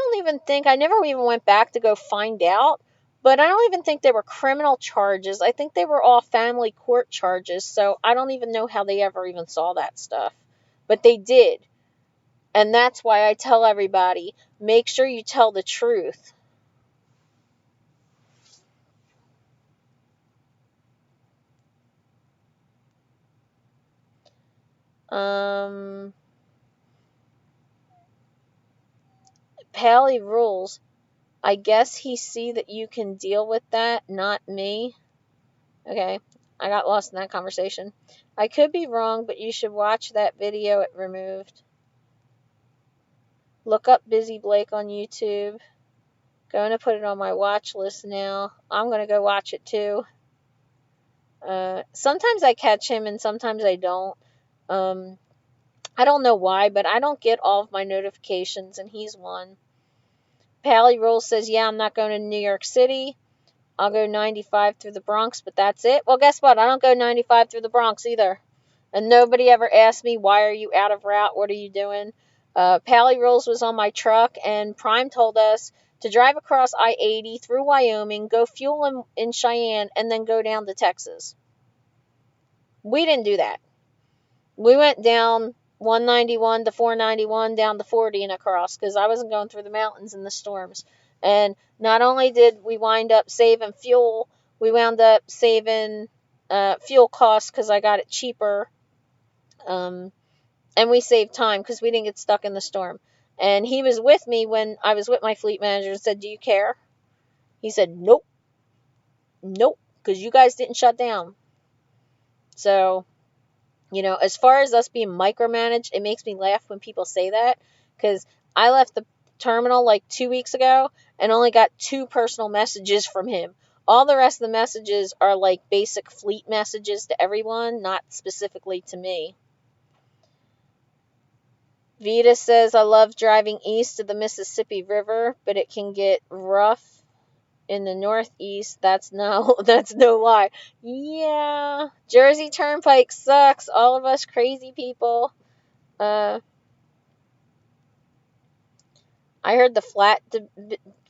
never even went back to go find out, but I don't even think they were criminal charges. I think they were all family court charges, so I don't even know how they ever even saw that stuff. But they did. And that's why I tell everybody, make sure you tell the truth. Pally rules. I guess he see that you can deal with that, not me. Okay, I got lost in that conversation. I could be wrong, but you should watch that video it removed. Look up Busy Blake on YouTube. Going to put it on my watch list now. I'm going to go watch it too. Sometimes I catch him and sometimes I don't. I don't know why, but I don't get all of my notifications, and he's one. Pally Rolls says, yeah, I'm not going to New York City. I'll go 95 through the Bronx, but that's it. Well, guess what? I don't go 95 through the Bronx either. And nobody ever asked me, why are you out of route? What are you doing? Pally Rolls was on my truck, and Prime told us to drive across I-80 through Wyoming, go fuel in Cheyenne, and then go down to Texas. We didn't do that. We went down 191 to 491, down to 40 and across, because I wasn't going through the mountains in the storms. And not only did we wind up saving fuel, we wound up saving fuel costs because I got it cheaper. And we saved time because we didn't get stuck in the storm. And he was with me when I was with my fleet manager and said, do you care? He said, nope. Nope, because you guys didn't shut down. So, as far as us being micromanaged, it makes me laugh when people say that, because I left the terminal like 2 weeks ago and only got 2 personal messages from him. All the rest of the messages are like basic fleet messages to everyone, not specifically to me. Vita says, I love driving east of the Mississippi River, but it can get rough in the northeast. That's no lie. Yeah, Jersey Turnpike sucks. All of us crazy people. I heard the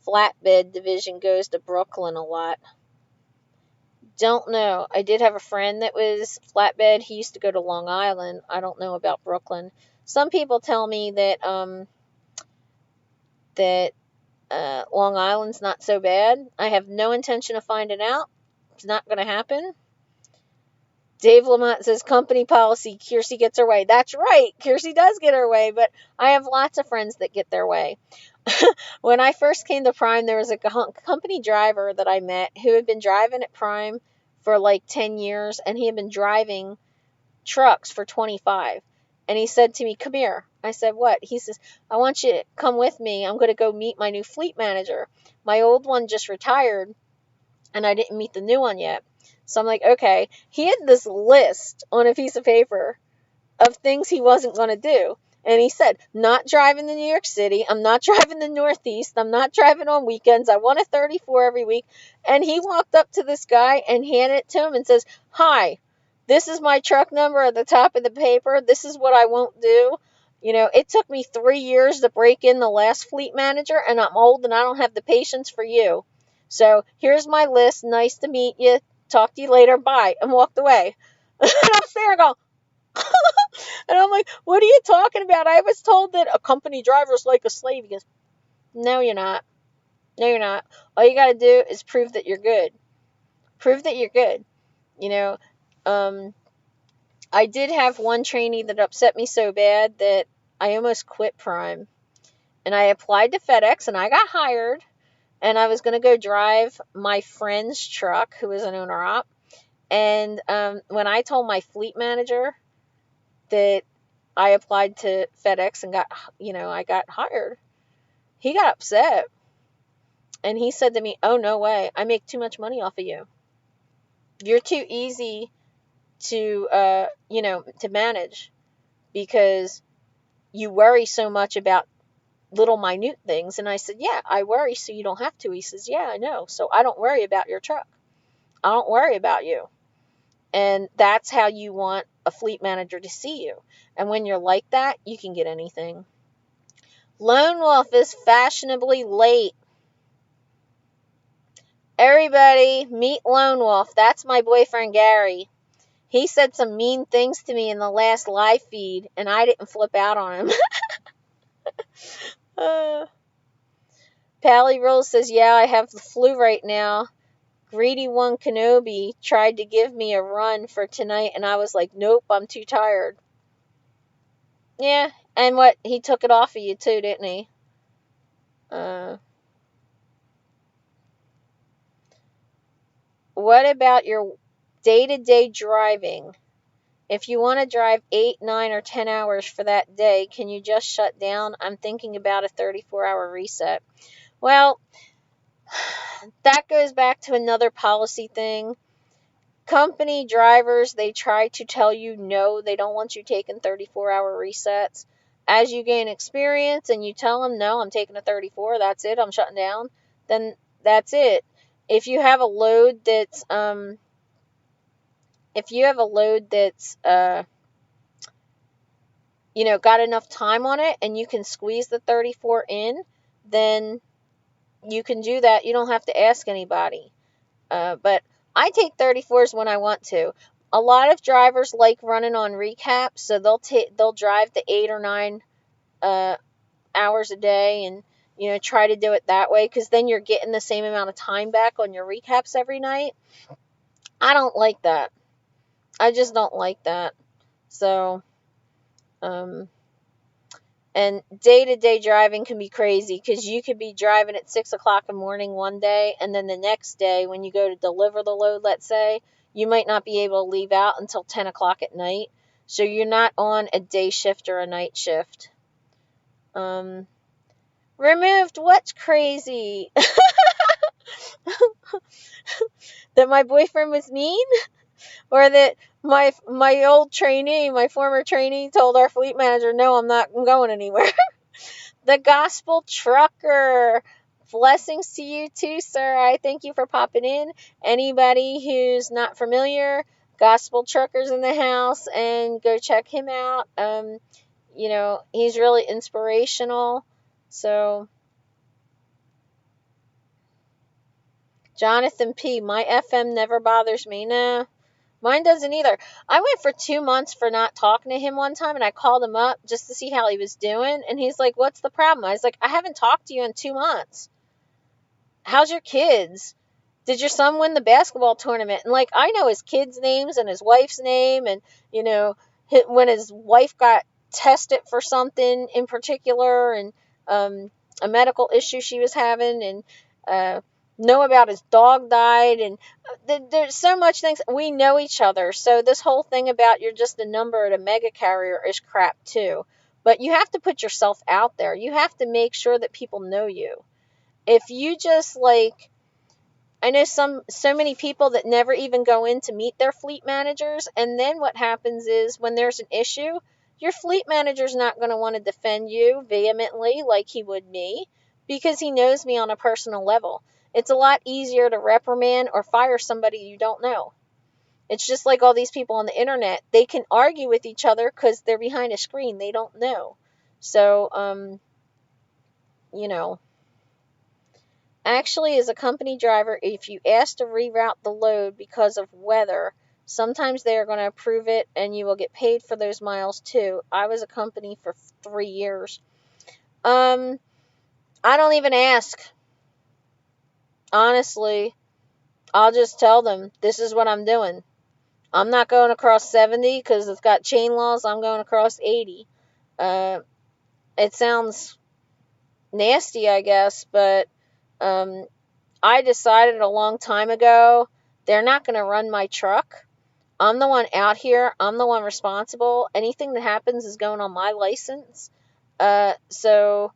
flatbed division goes to Brooklyn a lot. Don't know. I did have a friend that was flatbed. He used to go to Long Island. I don't know about Brooklyn. Some people tell me that Long Island's not so bad. I have no intention of finding out. It's not going to happen. Dave Lamont says, company policy, Kearsey gets her way. That's right. Kearsey does get her way, but I have lots of friends that get their way. When I first came to Prime, there was a company driver that I met who had been driving at Prime for like 10 years, and he had been driving trucks for 25. And he said to me, come here. I said, what? He says, I want you to come with me. I'm going to go meet my new fleet manager. My old one just retired, and I didn't meet the new one yet. So I'm like, okay. He had this list on a piece of paper of things he wasn't going to do. And he said, not driving to New York City. I'm not driving to Northeast. I'm not driving on weekends. I want a 34 every week. And he walked up to this guy and handed it to him and says, hi, this is my truck number at the top of the paper. This is what I won't do. It took me 3 years to break in the last fleet manager, and I'm old and I don't have the patience for you. So here's my list. Nice to meet you. Talk to you later. Bye. And walked away. And I'm there going, and I'm like, what are you talking about? I was told that a company driver is like a slave. He goes, no, you're not. No, you're not. All you got to do is prove that you're good. Prove that you're good. I did have one trainee that upset me so bad that I almost quit Prime. And I applied to FedEx and I got hired. And I was going to go drive my friend's truck, who was an owner-op. And when I told my fleet manager that I applied to FedEx and I got hired, he got upset. And he said to me, oh, no way. I make too much money off of you. You're too easy to manage because you worry so much about little minute things. And I said, yeah, I worry so you don't have to. He says, yeah, I know. So I don't worry about your truck. I don't worry about you. And that's how you want a fleet manager to see you. And when you're like that, you can get anything. Lone Wolf is fashionably late. Everybody, meet Lone Wolf. That's my boyfriend, Gary. He said some mean things to me in the last live feed, and I didn't flip out on him. Pally Rolls says, yeah, I have the flu right now. Greedy One Kenobi tried to give me a run for tonight, and I was like, nope, I'm too tired. Yeah, and he took it off of you too, didn't he? What about your day-to-day driving? If you want to drive 8, 9, or 10 hours for that day, can you just shut down? I'm thinking about a 34-hour reset. Well, that goes back to another policy thing. Company drivers, they try to tell you no, they don't want you taking 34-hour resets. As you gain experience and you tell them, no, I'm taking a 34, that's it, I'm shutting down, then that's it. If you have a load that's, got enough time on it and you can squeeze the 34 in, then you can do that. You don't have to ask anybody. But I take 34s when I want to. A lot of drivers like running on recaps, so they'll drive the 8 or 9 hours a day, and try to do it that way, because then you're getting the same amount of time back on your recaps every night. I don't like that. I just don't like that. So, and day-to-day driving can be crazy, because you could be driving at 6 o'clock in the morning one day, and then the next day when you go to deliver the load, let's say, you might not be able to leave out until 10 o'clock at night. So you're not on a day shift or a night shift. Removed what's crazy? That my boyfriend was mean? Or that my old trainee, my former trainee, told our fleet manager, no, I'm not going anywhere? The Gospel Trucker. Blessings to you too, sir. I thank you for popping in. Anybody who's not familiar, Gospel Trucker's in the house, and go check him out. He's really inspirational. So, Jonathan P., my FM never bothers me. Nah, mine doesn't either. I went for 2 months for not talking to him one time, and I called him up just to see how he was doing, and he's like, what's the problem? I was like, I haven't talked to you in 2 months. How's your kids? Did your son win the basketball tournament? And I know his kids' names and his wife's name, and when his wife got tested for something in particular, and a medical issue she was having, and know about his dog died, and there's so much things. We know each other, so this whole thing about you're just a number at a mega carrier is crap too. But you have to put yourself out there. You have to make sure that people know you. If you just I know so many people that never even go in to meet their fleet managers, and then what happens is when there's an issue, your fleet manager's not going to want to defend you vehemently like he would me, because he knows me on a personal level. It's a lot easier to reprimand or fire somebody you don't know. It's just like all these people on the internet. They can argue with each other because they're behind a screen. They don't know. So, actually, as a company driver, if you ask to reroute the load because of weather, sometimes they are going to approve it, and you will get paid for those miles too. I was a company for 3 years. I don't even ask. Honestly, I'll just tell them, this is what I'm doing. I'm not going across 70 because it's got chain laws. I'm going across 80. It sounds nasty, I guess, but I decided a long time ago, they're not going to run my truck. I'm the one out here. I'm the one responsible. Anything that happens is going on my license. So,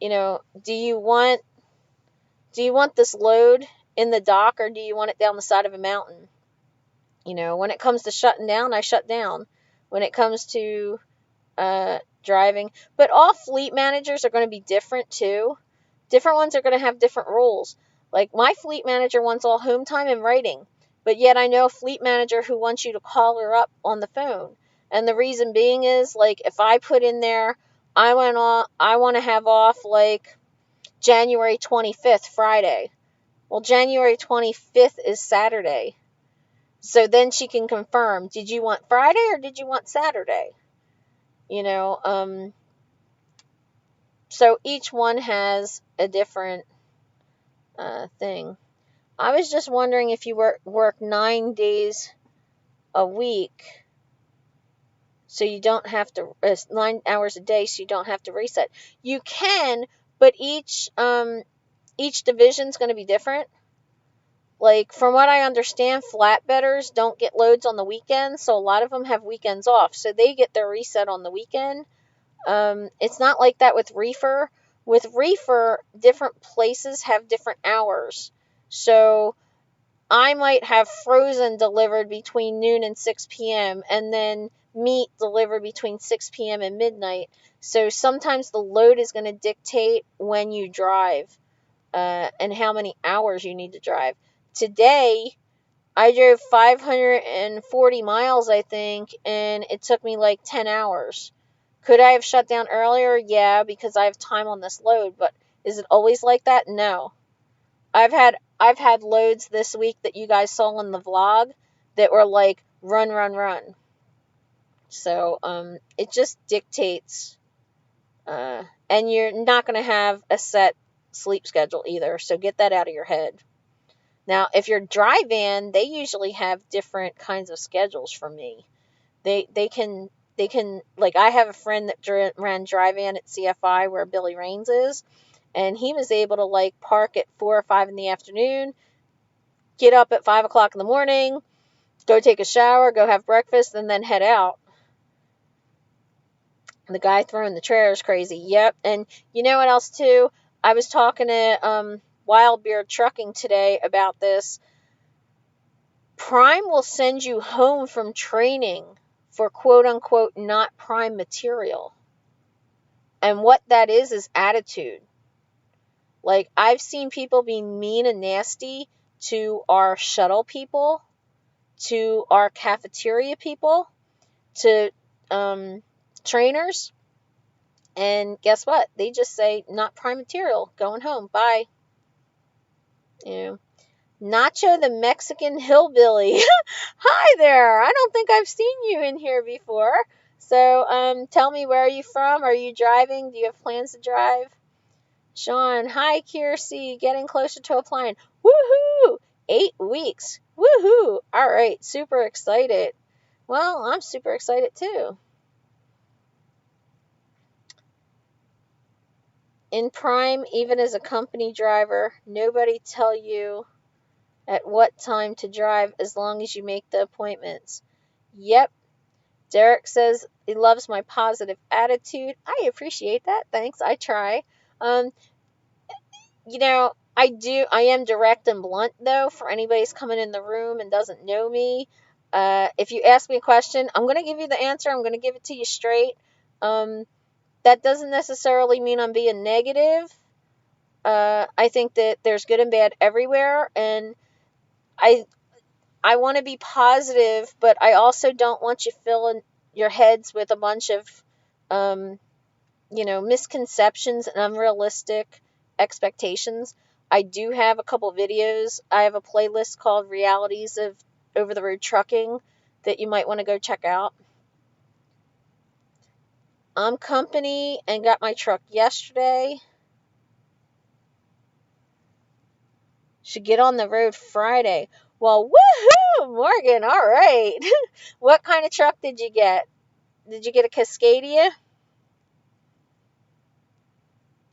do you want this load in the dock, or do you want it down the side of a mountain? When it comes to shutting down, I shut down. When it comes to driving, but all fleet managers are going to be different too. Different ones are going to have different rules. Like my fleet manager wants all home time in writing, but yet I know a fleet manager who wants you to call her up on the phone. And the reason being is, if I put in there, I want to have off January 25th, Friday. Well, January 25th is Saturday. So then she can confirm, did you want Friday or did you want Saturday? So each one has a different thing. I was just wondering if you work 9 days a week, so you don't have to 9 hours a day, so you don't have to reset. You can, but each division's going to be different. From what I understand, flatbedders don't get loads on the weekends, so a lot of them have weekends off, so they get their reset on the weekend. It's not like that with reefer. with reefer, different places have different hours. So I might have frozen delivered between noon and 6 p.m. and then meat delivered between 6 p.m. and midnight. So sometimes the load is going to dictate when you drive and how many hours you need to drive. Today, I drove 540 miles, I think, and it took me like 10 hours. Could I have shut down earlier? Yeah, because I have time on this load, but is it always like that? No. I've had loads this week that you guys saw in the vlog that were like run, run, run. So it just dictates, and you're not going to have a set sleep schedule either. So get that out of your head. Now, if you're dry van, they usually have different kinds of schedules for me. They can like, I have a friend that ran dry van at CFI where Billy Raines is, and he was able to like park at 4 or 5 in the afternoon, get up at 5 o'clock in the morning, go take a shower, go have breakfast, and then head out. The guy throwing the trailer is crazy. Yep. And you know what else too? I was talking to Wild Beard Trucking today about this. Prime will send you home from training for quote unquote not prime material. And what that is attitude. Like, I've seen people be mean and nasty to our shuttle people, to our cafeteria people, to trainers. And guess what? They just say, not prime material, going home, bye. You know, Nacho the Mexican hillbilly. Hi there. I don't think I've seen you in here before. So, tell me, where are you from? Are you driving? Do you have plans to drive? Sean, hi, Kearsey. Getting closer to applying. Woohoo! 8 weeks. Woohoo! All right, super excited. Well, I'm super excited too. In Prime, even as a company driver, nobody tell you at what time to drive as long as you make the appointments. Yep. Derek says he loves my positive attitude. I appreciate that. Thanks. I try. I am direct and blunt, though, for anybody who's coming in the room and doesn't know me. If you ask me a question, I'm going to give you the answer. I'm going to give it to you straight. That doesn't necessarily mean I'm being negative. I think that there's good and bad everywhere, and I want to be positive, but I also don't want you filling your heads with a bunch of, misconceptions and unrealistic expectations. I do have a couple videos. I have a playlist called Realities of Over the Road Trucking that you might want to go check out. I'm company and got my truck yesterday. Should get on the road Friday. Well, woohoo, Morgan, all right. What kind of truck did you get? Did you get a Cascadia?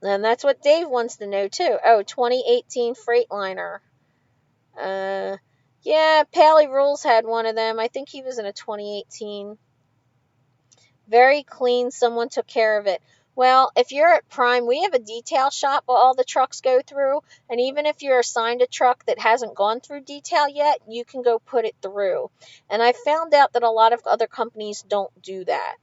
And that's what Dave wants to know, too. Oh, 2018 Freightliner. Yeah, Pally Rules had one of them. I think he was in a 2018. Very clean. Someone took care of it. Well, if you're at Prime, we have a detail shop where all the trucks go through. And even if you're assigned a truck that hasn't gone through detail yet, you can go put it through. And I found out that a lot of other companies don't do that.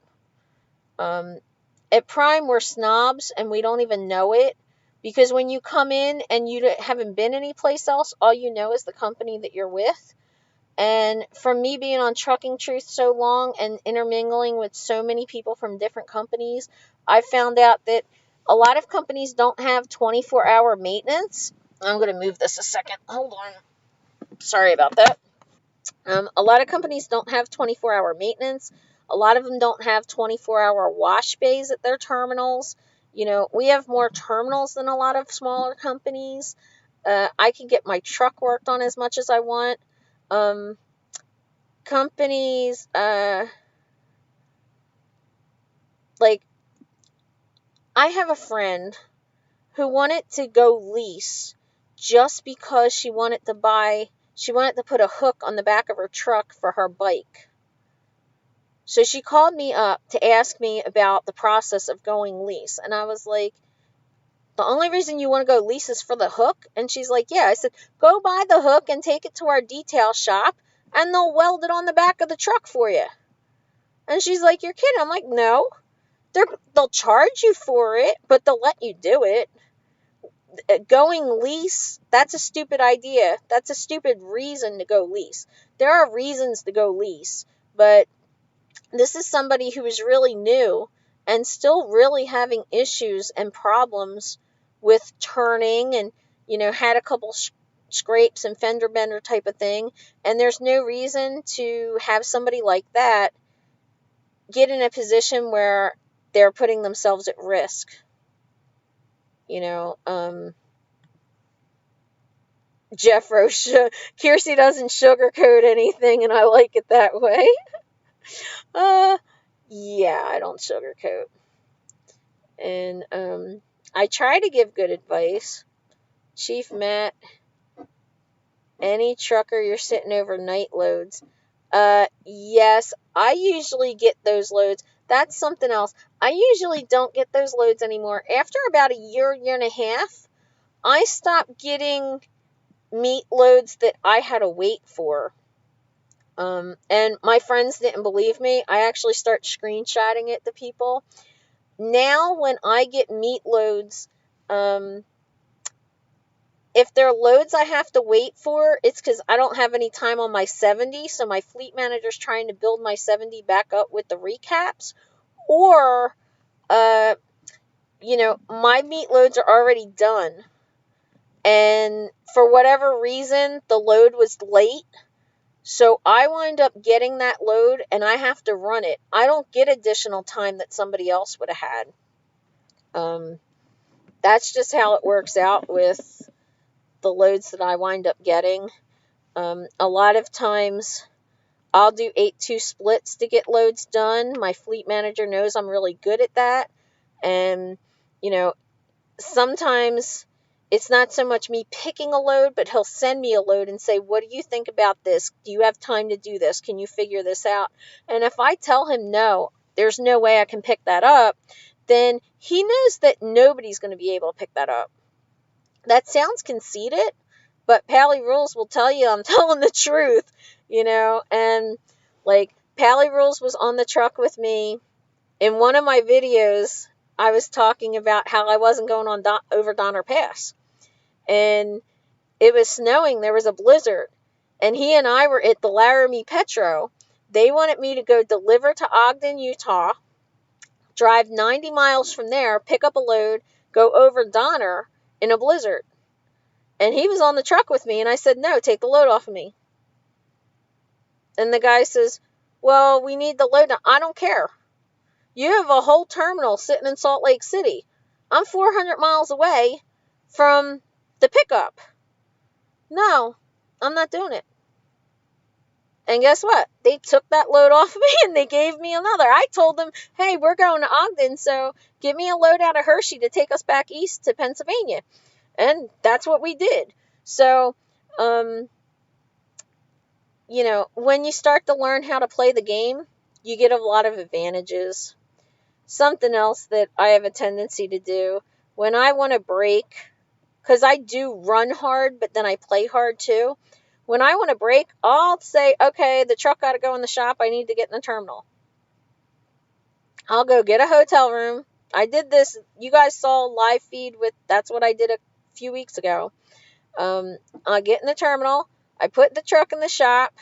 At Prime, we're snobs and we don't even know it. Because when you come in and you haven't been anyplace else, all you know is the company that you're with. And from me being on Trucking Truth so long and intermingling with so many people from different companies, I found out that a lot of companies don't have 24-hour maintenance. I'm going to move this a second. Hold on. Sorry about that. A lot of companies don't have 24-hour maintenance. A lot of them don't have 24-hour wash bays at their terminals. We have more terminals than a lot of smaller companies. I can get my truck worked on as much as I want. Companies, like, I have a friend who wanted to go lease just because she wanted to put a hook on the back of her truck for her bike. So she called me up to ask me about the process of going lease. And I was like, The only reason you want to go lease is for the hook? And she's like, yeah. I said, go buy the hook and take it to our detail shop, and they'll weld it on the back of the truck for you. And she's like, you're kidding. I'm like, no. They'll charge you for it, but they'll let you do it. Going lease, that's a stupid idea. That's a stupid reason to go lease. There are reasons to go lease, but this is somebody who is really new and still really having issues and problems with turning, and had a couple scrapes and fender bender type of thing, and there's no reason to have somebody like that get in a position where they're putting themselves at risk. Jeff Roche, Kearsey doesn't sugarcoat anything, and I like it that way. Yeah, I don't sugarcoat. And I try to give good advice. Chief Matt, any trucker you're sitting overnight loads. Yes, I usually get those loads. That's something else. I usually don't get those loads anymore. After about a year and a half, I stopped getting meat loads that I had to wait for. And my friends didn't believe me. I actually start screenshotting it to people. Now, when I get meat loads, if they're loads I have to wait for, it's because I don't have any time on my 70, so my fleet manager's trying to build my 70 back up with the recaps, or, my meat loads are already done, and for whatever reason, the load was late, so I wind up getting that load, and I have to run it. I don't get additional time that somebody else would have had. That's just how it works out with the loads that I wind up getting. A lot of times I'll do 8-2 splits to get loads done. My fleet manager knows I'm really good at that. And, sometimes it's not so much me picking a load, but he'll send me a load and say, what do you think about this? Do you have time to do this? Can you figure this out? And if I tell him no, there's no way I can pick that up, then he knows that nobody's going to be able to pick that up. That sounds conceited, but Pally Rules will tell you I'm telling the truth, and Pally Rules was on the truck with me. In one of my videos, I was talking about how I wasn't going on over Donner Pass, and it was snowing. There was a blizzard, and he and I were at the Laramie Petro. They wanted me to go deliver to Ogden, Utah, drive 90 miles from there, pick up a load, go over Donner in a blizzard. And he was on the truck with me, and I said, no, take the load off of me. And the guy says, well, we need the load. I don't care. You have a whole terminal sitting in Salt Lake City. I'm 400 miles away from the pickup. No, I'm not doing it. And guess what? They took that load off of me, and they gave me another. I told them, hey, we're going to Ogden, so give me a load out of Hershey to take us back east to Pennsylvania. And that's what we did. So, when you start to learn how to play the game, you get a lot of advantages. Something else that I have a tendency to do, when I want to break, because I do run hard, but then I play hard too. When I want to break, I'll say, okay, the truck got to go in the shop. I need to get in the terminal. I'll go get a hotel room. I did this. You guys saw live feed that's what I did a few weeks ago. I'll get in the terminal. I put the truck in the shop,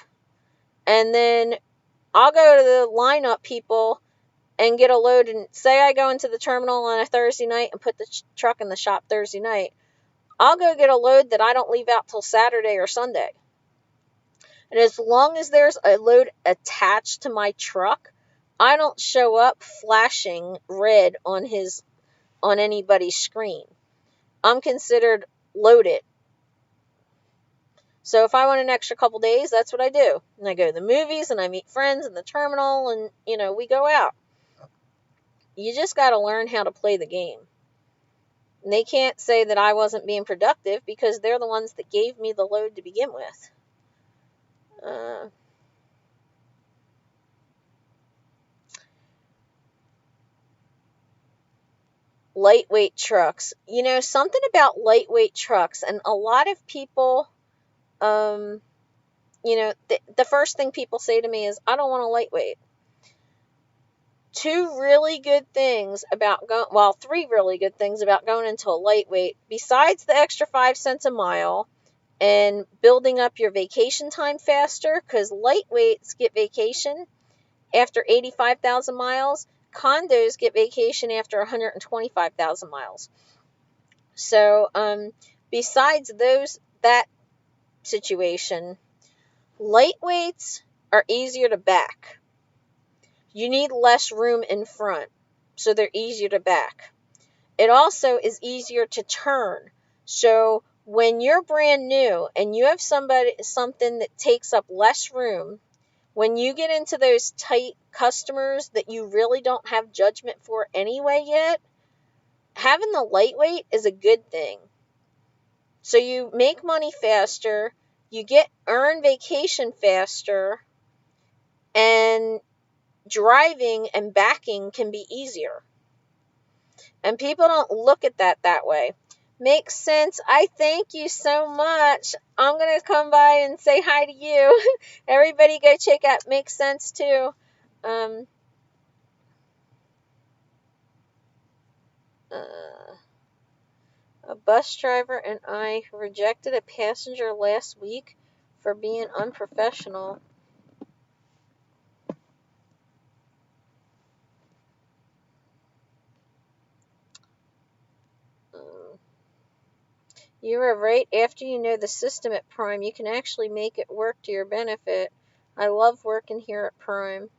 and then I'll go to the lineup people and get a load, and say I go into the terminal on a Thursday night and put the truck in the shop Thursday night. I'll go get a load that I don't leave out till Saturday or Sunday. And as long as there's a load attached to my truck, I don't show up flashing red on anybody's screen. I'm considered loaded. So if I want an extra couple days, that's what I do. And I go to the movies, and I meet friends in the terminal, and, we go out. You just got to learn how to play the game. And they can't say that I wasn't being productive, because they're the ones that gave me the load to begin with. lightweight trucks. Something about lightweight trucks, and a lot of people, the first thing people say to me is, I don't want a lightweight. Three really good things about going into a lightweight, besides the extra 5 cents a mile and building up your vacation time faster, because lightweights get vacation after 85,000 miles. Condos get vacation after 125,000 miles. So, besides that situation, lightweights are easier to back. You need less room in front, so they're easier to back. It also is easier to turn. So when you're brand new and you have something that takes up less room, when you get into those tight customers that you really don't have judgment for anyway yet, having the lightweight is a good thing. So you make money faster, you earn vacation faster, and driving and backing can be easier. And people don't look at that way. Makes sense. I thank you so much. I'm going to come by and say hi to you. Everybody go check out Makes Sense too. A bus driver and I rejected a passenger last week for being unprofessional. You are right. After you know the system at Prime, you can actually make it work to your benefit. I love working here at Prime.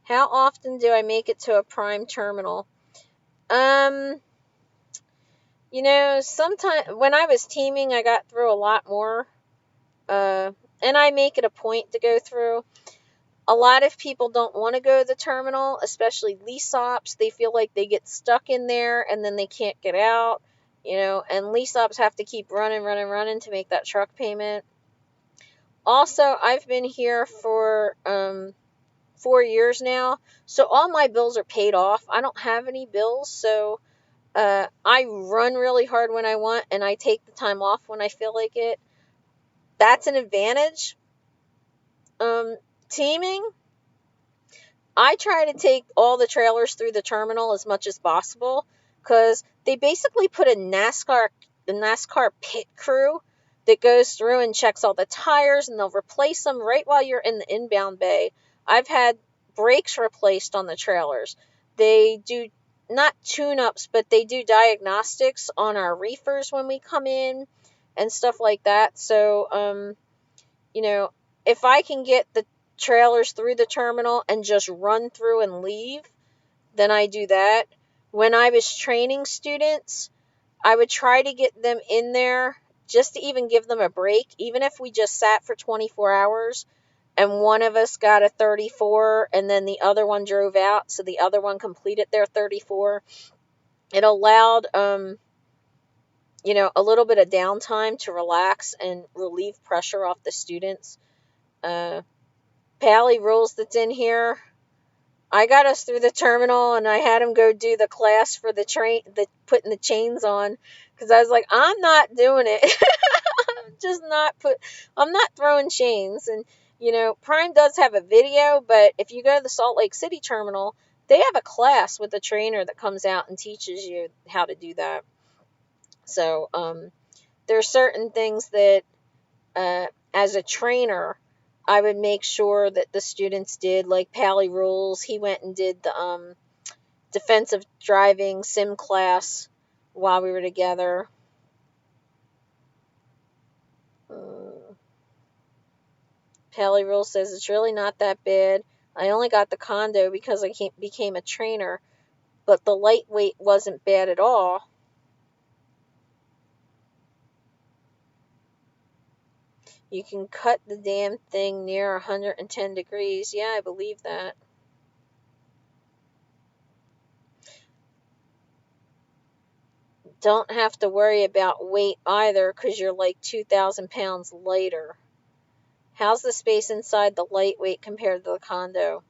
How often do I make it to a Prime terminal? Sometimes when I was teaming, I got through a lot more. And I make it a point to go through. A lot of people don't want to go to the terminal, especially lease ops. They feel like they get stuck in there and then they can't get out. And lease ops have to keep running to make that truck payment. Also, I've been here for 4 years now, so all my bills are paid off. I don't have any bills, so I run really hard when I want, and I take the time off when I feel like it. That's an advantage. Teaming, I try to take all the trailers through the terminal as much as possible, because they basically put the NASCAR pit crew that goes through and checks all the tires, and they'll replace them right while you're in the inbound bay. I've had brakes replaced on the trailers. They do not tune-ups, but they do diagnostics on our reefers when we come in and stuff like that. So, if I can get the trailers through the terminal and just run through and leave, then I do that. When I was training students, I would try to get them in there just to even give them a break, even if we just sat for 24 hours and one of us got a 34 and then the other one drove out, so the other one completed their 34. It allowed a little bit of downtime to relax and relieve pressure off the students. Pally Rules that's in here, I got us through the terminal and I had him go do the class for the putting the chains on, because I was like, I'm not doing it. I'm not throwing chains. And Prime does have a video, but if you go to the Salt Lake City terminal, they have a class with a trainer that comes out and teaches you how to do that. So there are certain things that as a trainer I would make sure that the students did, like Pally Rules. He went and did the defensive driving sim class while we were together. Pally Rules says it's really not that bad. I only got the condo because I became a trainer, but the lightweight wasn't bad at all. You can cut the damn thing near 110 degrees. Yeah, I believe that. Don't have to worry about weight either, because you're like 2,000 pounds lighter. How's the space inside the lightweight compared to the condo?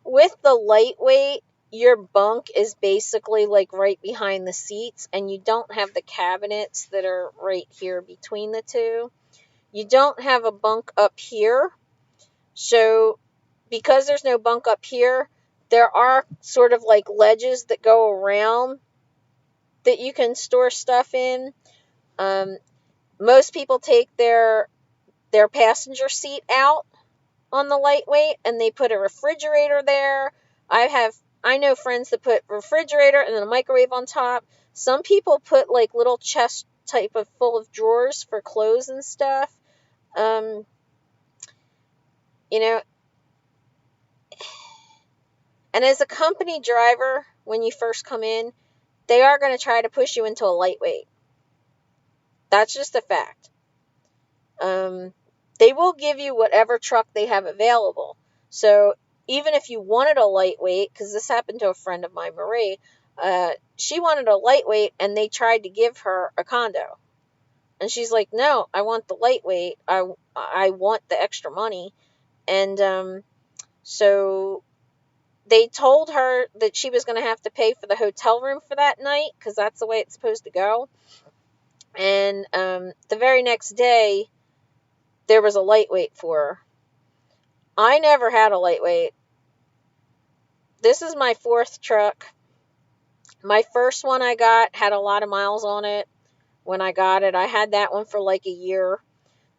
with the lightweight, your bunk is basically like right behind the seats, and you don't have the cabinets that are right here between the two. You don't have a bunk up here. So because there's no bunk up here, there are sort of like ledges that go around that you can store stuff in. Um, Most people take their passenger seat out on the lightweight and they put a refrigerator there. I know friends that put refrigerator and then a microwave on top. Some people put like little chest type of full of drawers for clothes and stuff. Um, you know, and as a company driver, when you first come in, they are going to try to push you into a lightweight. That's just a fact. They will give you whatever truck they have available. So even if you wanted a lightweight, because this happened to a friend of mine, Marie, she wanted a lightweight and they tried to give her a condo. And she's like, no, I want the lightweight. I want the extra money. And so they told her that she was going to have to pay for the hotel room for that night because that's the way it's supposed to go. And the very next day, there was a lightweight for her. I never had a lightweight. This is my 4th truck. My first one I got had a lot of miles on it when I got it. I had that one for like a year.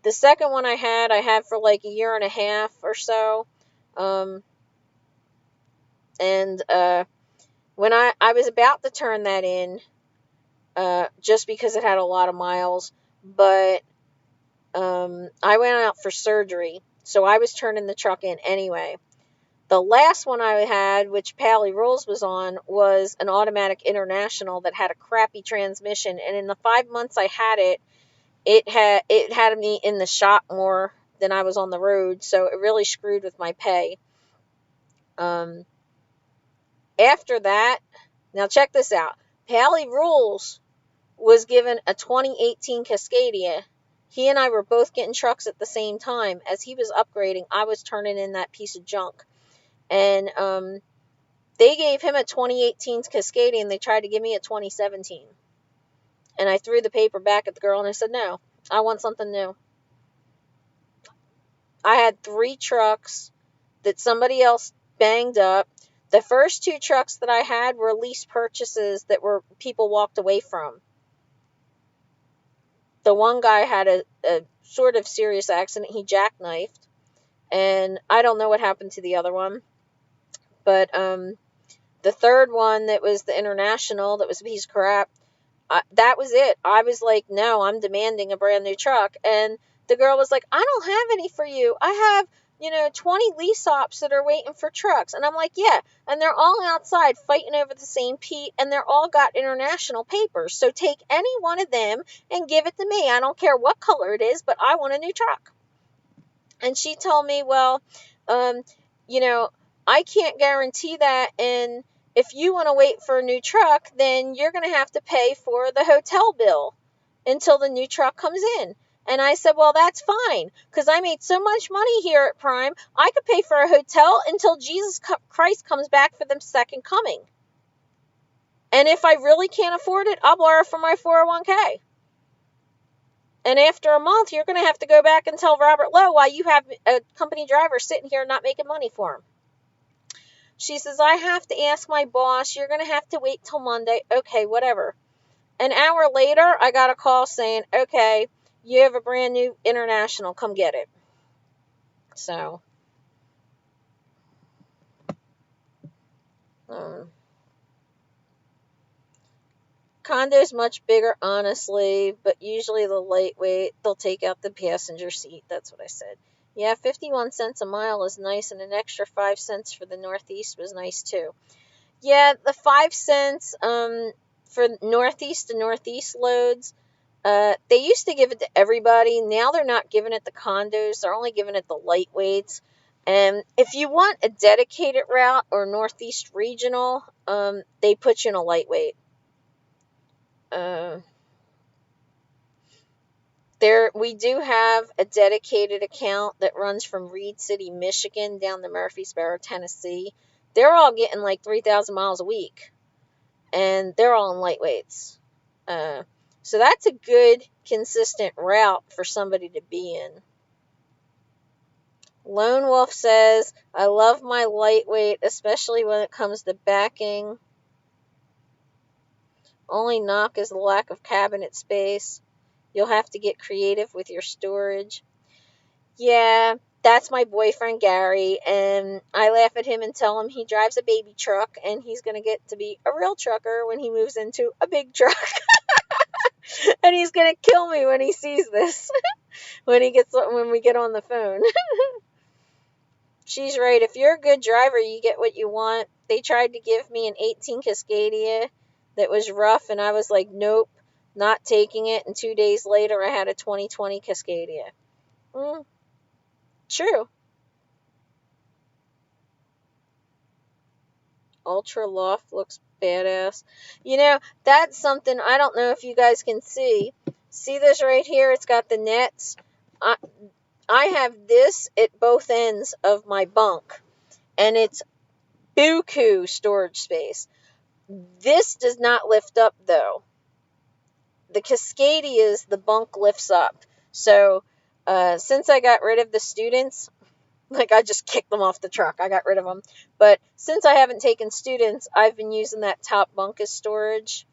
The second one I had for like a year and a half or so. And when I was about to turn that in, just because it had a lot of miles, but I went out for surgery, so I was turning the truck in anyway. The last one I had, which Pally Rules was on, was an automatic international that had a crappy transmission, and in the 5 months I had it, it had me in the shop more than I was on the road, so it really screwed with my pay. After that, now check this out. Pally Rules was given a 2018 Cascadia. He and I were both getting trucks at the same time. As he was upgrading, I was turning in that piece of junk. And they gave him a 2018 Cascadia and they tried to give me a 2017. And I threw the paper back at the girl and I said, no, I want something new. I had 3 trucks that somebody else banged up. The first 2 trucks that I had were lease purchases that were people walked away from. The one guy had a sort of serious accident. He jackknifed. And I don't know what happened to the other one. But the third one that was the international, that was a piece of crap, that was it. I was like, no, I'm demanding a brand new truck. And the girl was like, I don't have any for you. I have, 20 lease ops that are waiting for trucks. And I'm like, yeah. And they're all outside fighting over the same Pete. And they're all got international papers. So take any one of them and give it to me. I don't care what color it is, but I want a new truck. And she told me, well, I can't guarantee that. And if you want to wait for a new truck, then you're going to have to pay for the hotel bill until the new truck comes in. And I said, well, that's fine, because I made so much money here at Prime, I could pay for a hotel until Jesus Christ comes back for the second coming. And if I really can't afford it, I'll borrow from my 401k. And after a month, you're going to have to go back and tell Robert Lowe why you have a company driver sitting here not making money for him. She says, I have to ask my boss. You're going to have to wait till Monday. Okay, whatever. An hour later, I got a call saying, okay, you have a brand new international. Come get it. So, condo's much bigger, honestly, but usually the lightweight, they'll take out the passenger seat. That's what I said. Yeah, 51 cents a mile is nice, and an extra 5 cents for the Northeast was nice, too. Yeah, the 5 cents for Northeast to Northeast loads, they used to give it to everybody. Now they're not giving it to condos. They're only giving it the lightweights. And if you want a dedicated route or Northeast Regional, they put you in a lightweight. We do have a dedicated account that runs from Reed City, Michigan, down to Murfreesboro, Tennessee. they're all getting like 3,000 miles a week, and they're all in lightweights. So that's a good, consistent route for somebody to be in. Lone Wolf says, I love my lightweight, especially when it comes to backing. Only knock is the lack of cabinet space. You'll have to get creative with your storage. Yeah, that's my boyfriend Gary, and I laugh at him and tell him he drives a baby truck, and he's going to get to be a real trucker when he moves into a big truck. And he's going to kill me when he sees this, when we get on the phone. She's right. If you're a good driver, you get what you want. They tried to give me an 18 Cascadia that was rough, and I was like, nope, not taking it. And 2 days later, I had a 2020 Cascadia. True. Ultra Loft looks badass. That's something I don't know if you guys can see. See this right here? It's got the nets. I have this at both ends of my bunk, and it's buku storage space. This does not lift up, though. The Cascadias, the bunk lifts up. So, since I got rid of the students, like I just kicked them off the truck. I got rid of them. But since I haven't taken students, I've been using that top bunk as storage.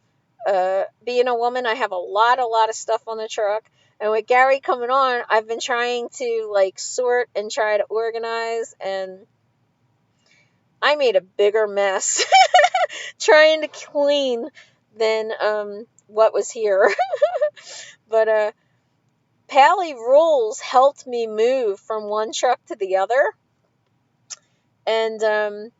Being a woman, I have a lot of stuff on the truck. And with Gary coming on, I've been trying to sort and try to organize, and I made a bigger mess trying to clean than what was here. But Pally Rules helped me move from one truck to the other, and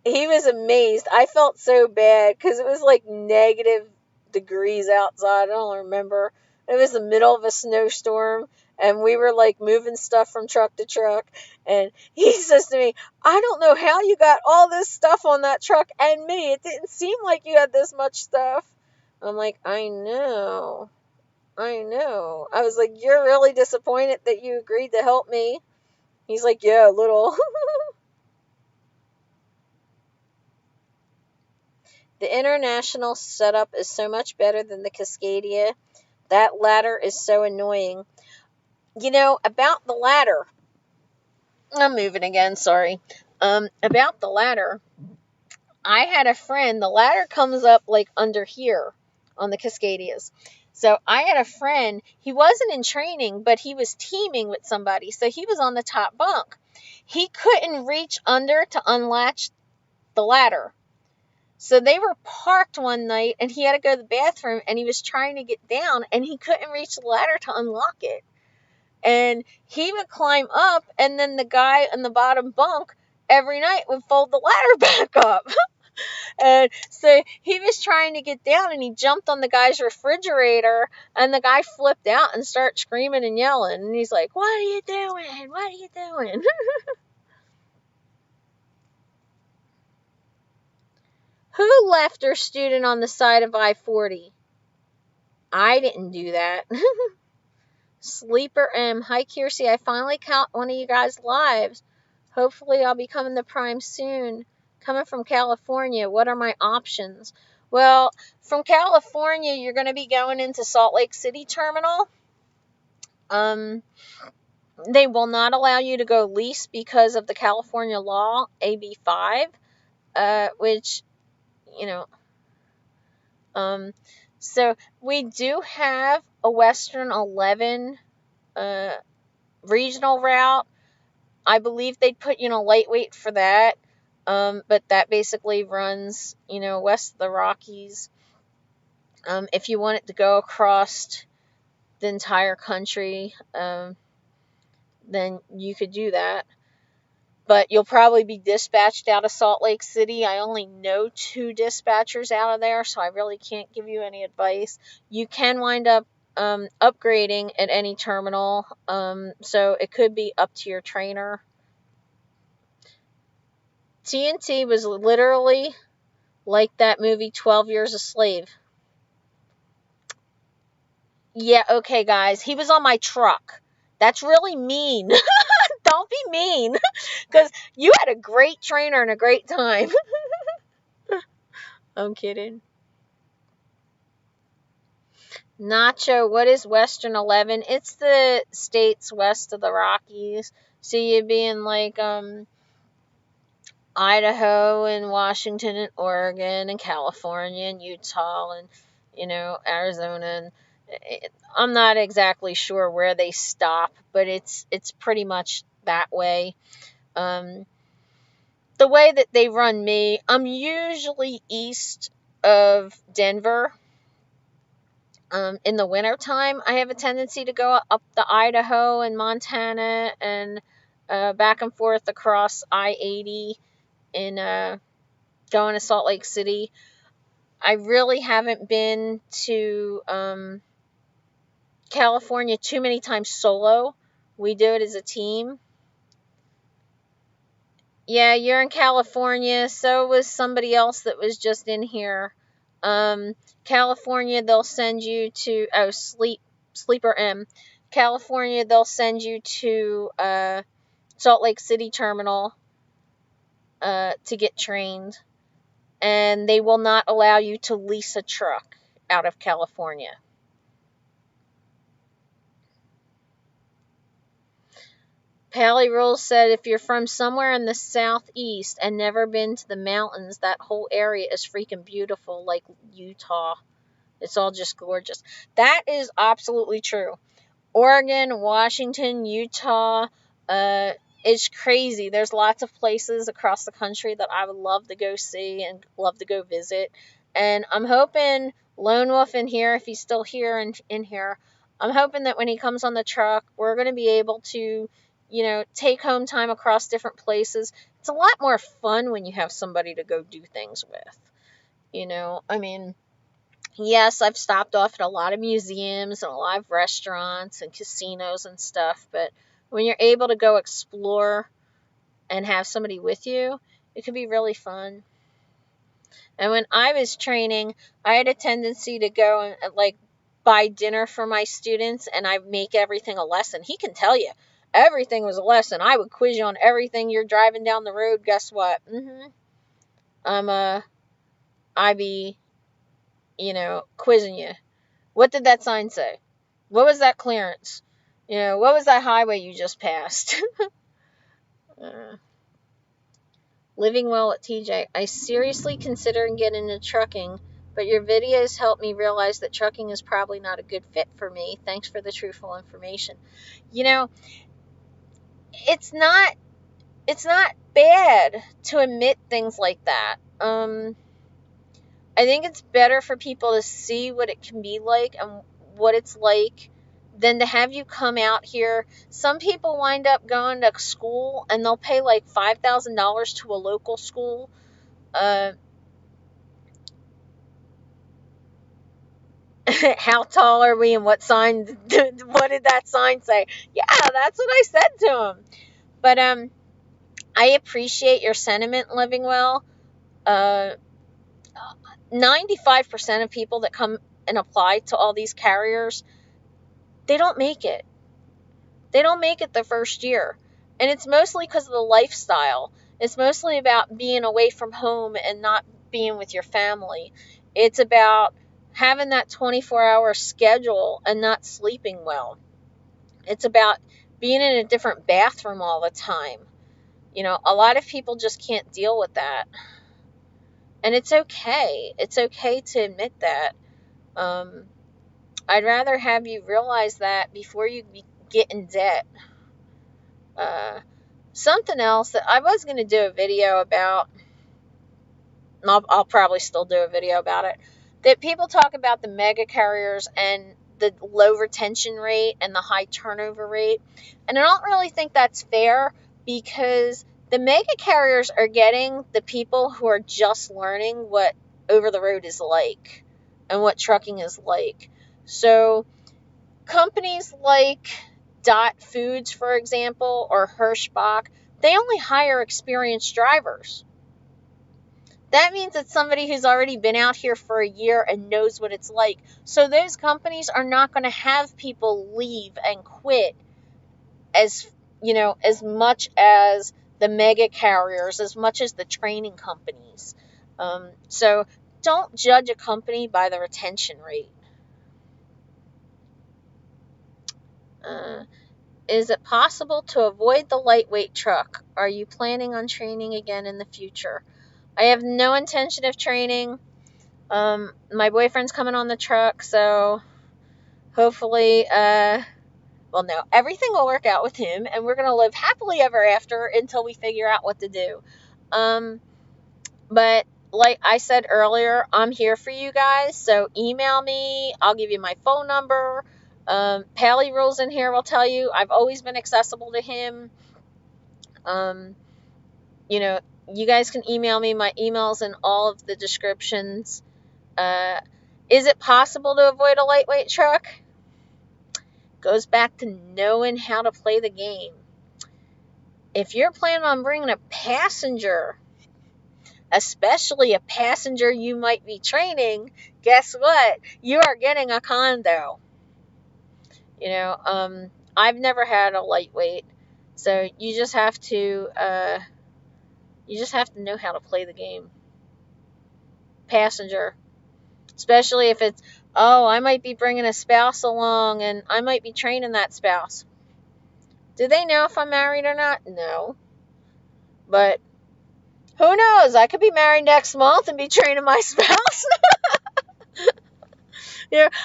he was amazed. I felt so bad because it was like negative degrees outside. I don't remember. It was the middle of a snowstorm, and we were moving stuff from truck to truck. And he says to me, I don't know how you got all this stuff on that truck and me. It didn't seem like you had this much stuff. I'm like, I know. I was like, you're really disappointed that you agreed to help me. He's like, yeah, a little. The international setup is so much better than the Cascadia. That ladder is so annoying. About the ladder. I'm moving again, sorry. About the ladder. I had a friend, the ladder comes up under here on the Cascadias. So I had a friend, he wasn't in training, but he was teaming with somebody. So he was on the top bunk. He couldn't reach under to unlatch the ladder. So they were parked one night, and he had to go to the bathroom, and he was trying to get down, and he couldn't reach the ladder to unlock it. And he would climb up, and then the guy on the bottom bunk every night would fold the ladder back up. And so he was trying to get down, and he jumped on the guy's refrigerator, and the guy flipped out and started screaming and yelling. And he's like, what are you doing? What are you doing? Who left their student on the side of I-40? I didn't do that. Sleeper M. Hi, Kearsey. I finally caught one of you guys' lives. Hopefully I'll be coming to Prime soon. Coming from California, what are my options? Well, from California, you're going to be going into Salt Lake City Terminal. They will not allow you to go lease because of the California law, AB 5, which, so we do have a Western 11 regional route. I believe they'd put lightweight for that, but that basically runs west of the Rockies. If you want it to go across the entire country, then you could do that. But you'll probably be dispatched out of Salt Lake City. I only know 2 dispatchers out of there, so I really can't give you any advice. You can wind up upgrading at any terminal, so it could be up to your trainer. TNT was literally like that movie 12 Years a Slave. Yeah, okay, guys. He was on my truck. That's really mean. Don't Don't be mean, because you had a great trainer and a great time. I'm kidding. Nacho, what is Western 11? It's the states west of the Rockies. So you'd be in like Idaho and Washington and Oregon and California and Utah and Arizona and I'm not exactly sure where they stop, but it's pretty much that way. Um, the way that they run me, I'm usually east of Denver. In the wintertime, I have a tendency to go up the Idaho and Montana and back and forth across I-80 in going to Salt Lake City. I really haven't been to California too many times solo. We do it as a team. Yeah, you're in California. So was somebody else that was just in here. California, they'll send you to Sleeper M. California, they'll send you to Salt Lake City Terminal to get trained, and they will not allow you to lease a truck out of California. Pally Rules said if you're from somewhere in the southeast and never been to the mountains, that whole area is freaking beautiful, like Utah. It's all just gorgeous. That is absolutely true. Oregon, Washington, Utah, it's crazy. There's lots of places across the country that I would love to go see and love to go visit. And I'm hoping Lone Wolf in here, if he's still here and in here, I'm hoping that when he comes on the truck, we're going to be able to, take home time across different places. It's a lot more fun when you have somebody to go do things with. I mean, yes, I've stopped off at a lot of museums and a lot of restaurants and casinos and stuff, but when you're able to go explore and have somebody with you, it could be really fun. And when I was training, I had a tendency to go and like buy dinner for my students, and I make everything a lesson. He can tell you everything was a lesson. I would quiz you on everything. You're driving down the road. Guess what? I be quizzing you. What did that sign say? What was that clearance? What was that highway you just passed? Living well at TJ. I seriously considering getting into trucking, but your videos helped me realize that trucking is probably not a good fit for me. Thanks for the truthful information. It's not bad to admit things like that. I think it's better for people to see what it can be like and what it's like than to have you come out here. Some people wind up going to school and they'll pay like $5,000 to a local school. How tall are we and what did that sign say? Yeah, that's what I said to him. But I appreciate your sentiment, Living Well. 95% of people that come and apply to all these carriers, they don't make it. They don't make it the first year. And it's mostly because of the lifestyle. It's mostly about being away from home and not being with your family. It's about having that 24-hour schedule and not sleeping well. It's about being in a different bathroom all the time. A lot of people just can't deal with that. And it's okay. It's okay to admit that. I'd rather have you realize that before you get in debt. Something else that I was going to do a video about, and I'll probably still do a video about it, that people talk about the mega carriers and the low retention rate and the high turnover rate. And I don't really think that's fair, because the mega carriers are getting the people who are just learning what over the road is like and what trucking is like. So companies like Dot Foods, for example, or Hirschbach, they only hire experienced drivers. That means it's somebody who's already been out here for a year and knows what it's like. So those companies are not going to have people leave and quit as as much as the mega carriers, as much as the training companies. So don't judge a company by the retention rate. Uh, is it possible to avoid the lightweight truck? Are you planning on training again in the future? I have no intention of training. My boyfriend's coming on the truck, so hopefully, well, no, everything will work out with him, and we're going to live happily ever after until we figure out what to do. But like I said earlier, I'm here for you guys, so email me. I'll give you my phone number. Pally Rules in here will tell you I've always been accessible to him. Um, you guys can email me. My email's in all of the descriptions. Is it possible to avoid a lightweight truck? Goes back to knowing how to play the game. If you're planning on bringing a passenger, especially a passenger you might be training, guess what? You are getting a condo. I've never had a lightweight, so you just have to know how to play the game. Passenger, especially if it's, oh, I might be bringing a spouse along and I might be training that spouse. Do they know if I'm married or not? No. But who knows? I could be married next month and be training my spouse.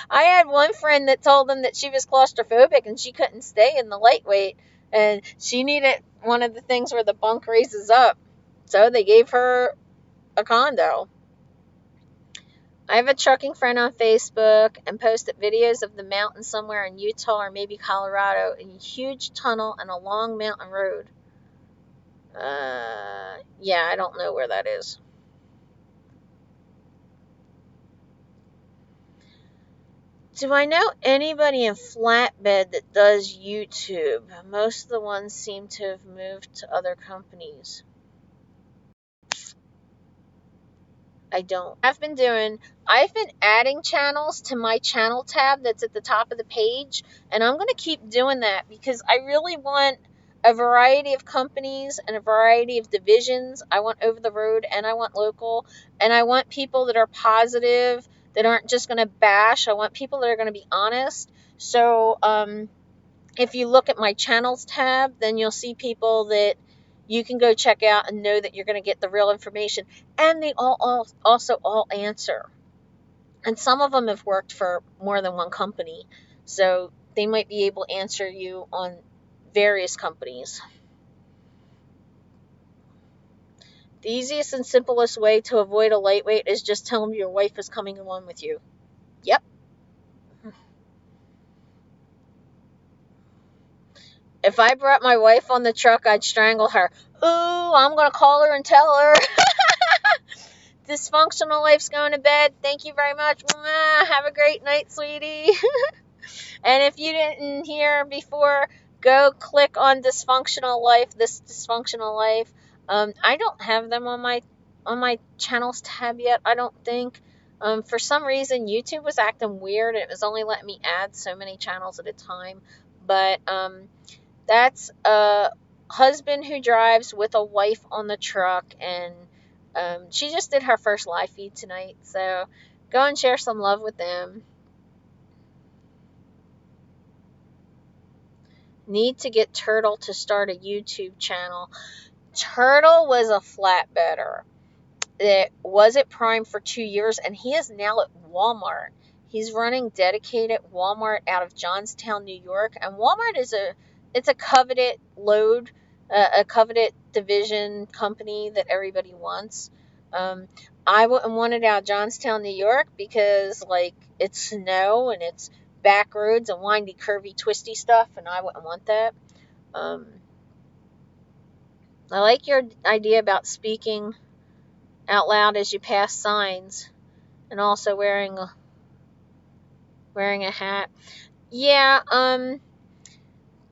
I had one friend that told them that she was claustrophobic and she couldn't stay in the lightweight. And she needed one of the things where the bunk raises up. So they gave her a condo. I have a trucking friend on Facebook and posted videos of the mountain somewhere in Utah or maybe Colorado, a huge tunnel and a long mountain road. Yeah, I don't know where that is. Do I know anybody in Flatbed that does YouTube? Most of the ones seem to have moved to other companies. I don't. I've been adding channels to my channel tab that's at the top of the page, and I'm going to keep doing that because I really want a variety of companies and a variety of divisions. I want over the road and I want local, and I want people that are positive, that aren't just going to bash. I want people that are going to be honest. So, if you look at my channels tab, then you'll see people that you can go check out and know that you're going to get the real information. And they also all answer. And some of them have worked for more than one company. So they might be able to answer you on various companies. The easiest and simplest way to avoid a lightweight is just tell them your wife is coming along with you. Yep. If I brought my wife on the truck, I'd strangle her. Ooh, I'm going to call her and tell her. Dysfunctional Life's going to bed. Thank you very much. Have a great night, sweetie. And if you didn't hear before, go click on Dysfunctional Life, this Dysfunctional Life. I don't have them on my channels tab yet, I don't think. For some reason, YouTube was acting weird and it was only letting me add so many channels at a time. But that's a husband who drives with a wife on the truck, and she just did her first live feed tonight, so go and share some love with them. Need to get Turtle to start a YouTube channel. Turtle was a flatbedder. It was at Prime for 2 years, and he is now at Walmart. He's running dedicated Walmart out of Johnstown, New York, and Walmart it's a coveted load, a coveted division company that everybody wants. I wouldn't want it out of Johnstown, New York, because it's snow and it's back roads and windy, curvy, twisty stuff, and I wouldn't want that. I like your idea about speaking out loud as you pass signs, and also wearing a hat. Yeah,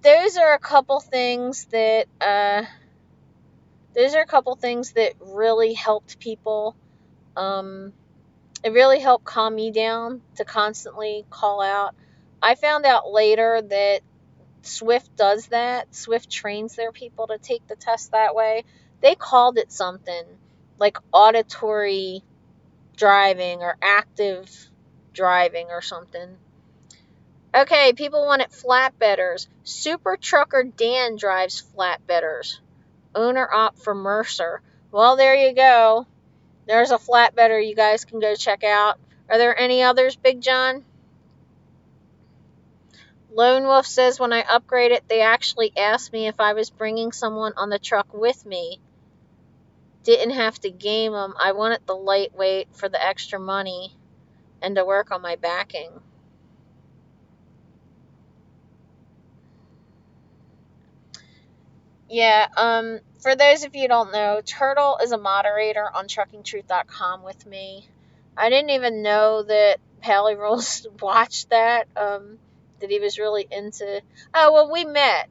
those are a couple things that really helped people. It really helped calm me down to constantly call out. I found out later that Swift does that. Swift trains their people to take the test that way. They called it something like auditory driving or active driving or something. Okay, people want it flatbedders. Super Trucker Dan drives flatbedders. Owner op for Mercer. Well, there you go. There's a flatbedder you guys can go check out. Are there any others, Big John? Lone Wolf says when I upgrade it, they actually asked me if I was bringing someone on the truck with me. Didn't have to game them. I wanted the lightweight for the extra money and to work on my backing. Yeah, for those of you who don't know, Turtle is a moderator on truckingtruth.com with me. I didn't even know that Pally Rolls watched that, that he was really into... Oh, well, we met.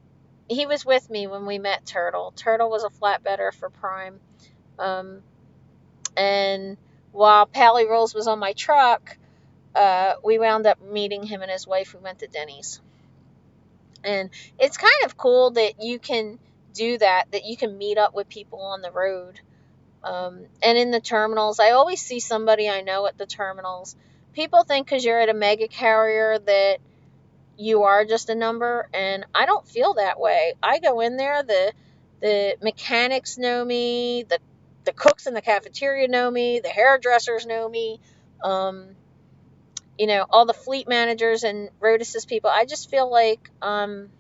He was with me when we met Turtle. Turtle was a flatbedder for Prime. And while Pally Rolls was on my truck, we wound up meeting him and his wife. We went to Denny's. And it's kind of cool that you can do that you can meet up with people on the road. And in the terminals, I always see somebody I know at the terminals. People think because you're at a mega carrier that you are just a number, and I don't feel that way. I go in there, the mechanics know me, the cooks in the cafeteria know me, the hairdressers know me, all the fleet managers and road assist people. I just feel like I'm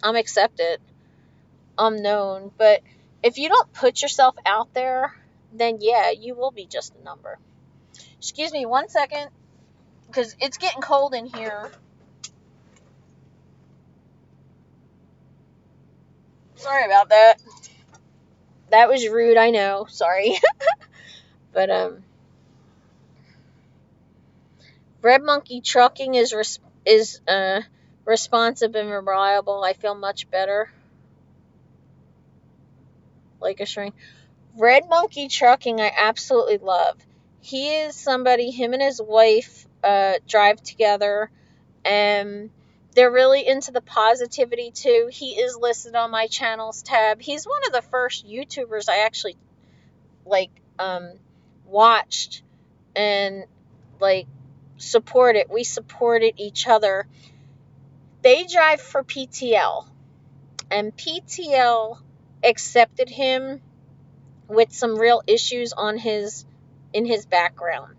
accepted. I'm known. But if you don't put yourself out there, then yeah, you will be just a number. Excuse me 1 second, because it's getting cold in here. Sorry about that. That was rude, I know. Sorry. But Red Monkey Trucking is responsive and reliable. I feel much better. Like a shrink. Red Monkey Trucking, I absolutely love. He is somebody, him and his wife drive together, and they're really into the positivity too. He is listed on my channels tab. He's one of the first YouTubers I actually watched and supported. We supported each other. They drive for PTL, and PTL accepted him with some real issues in his background.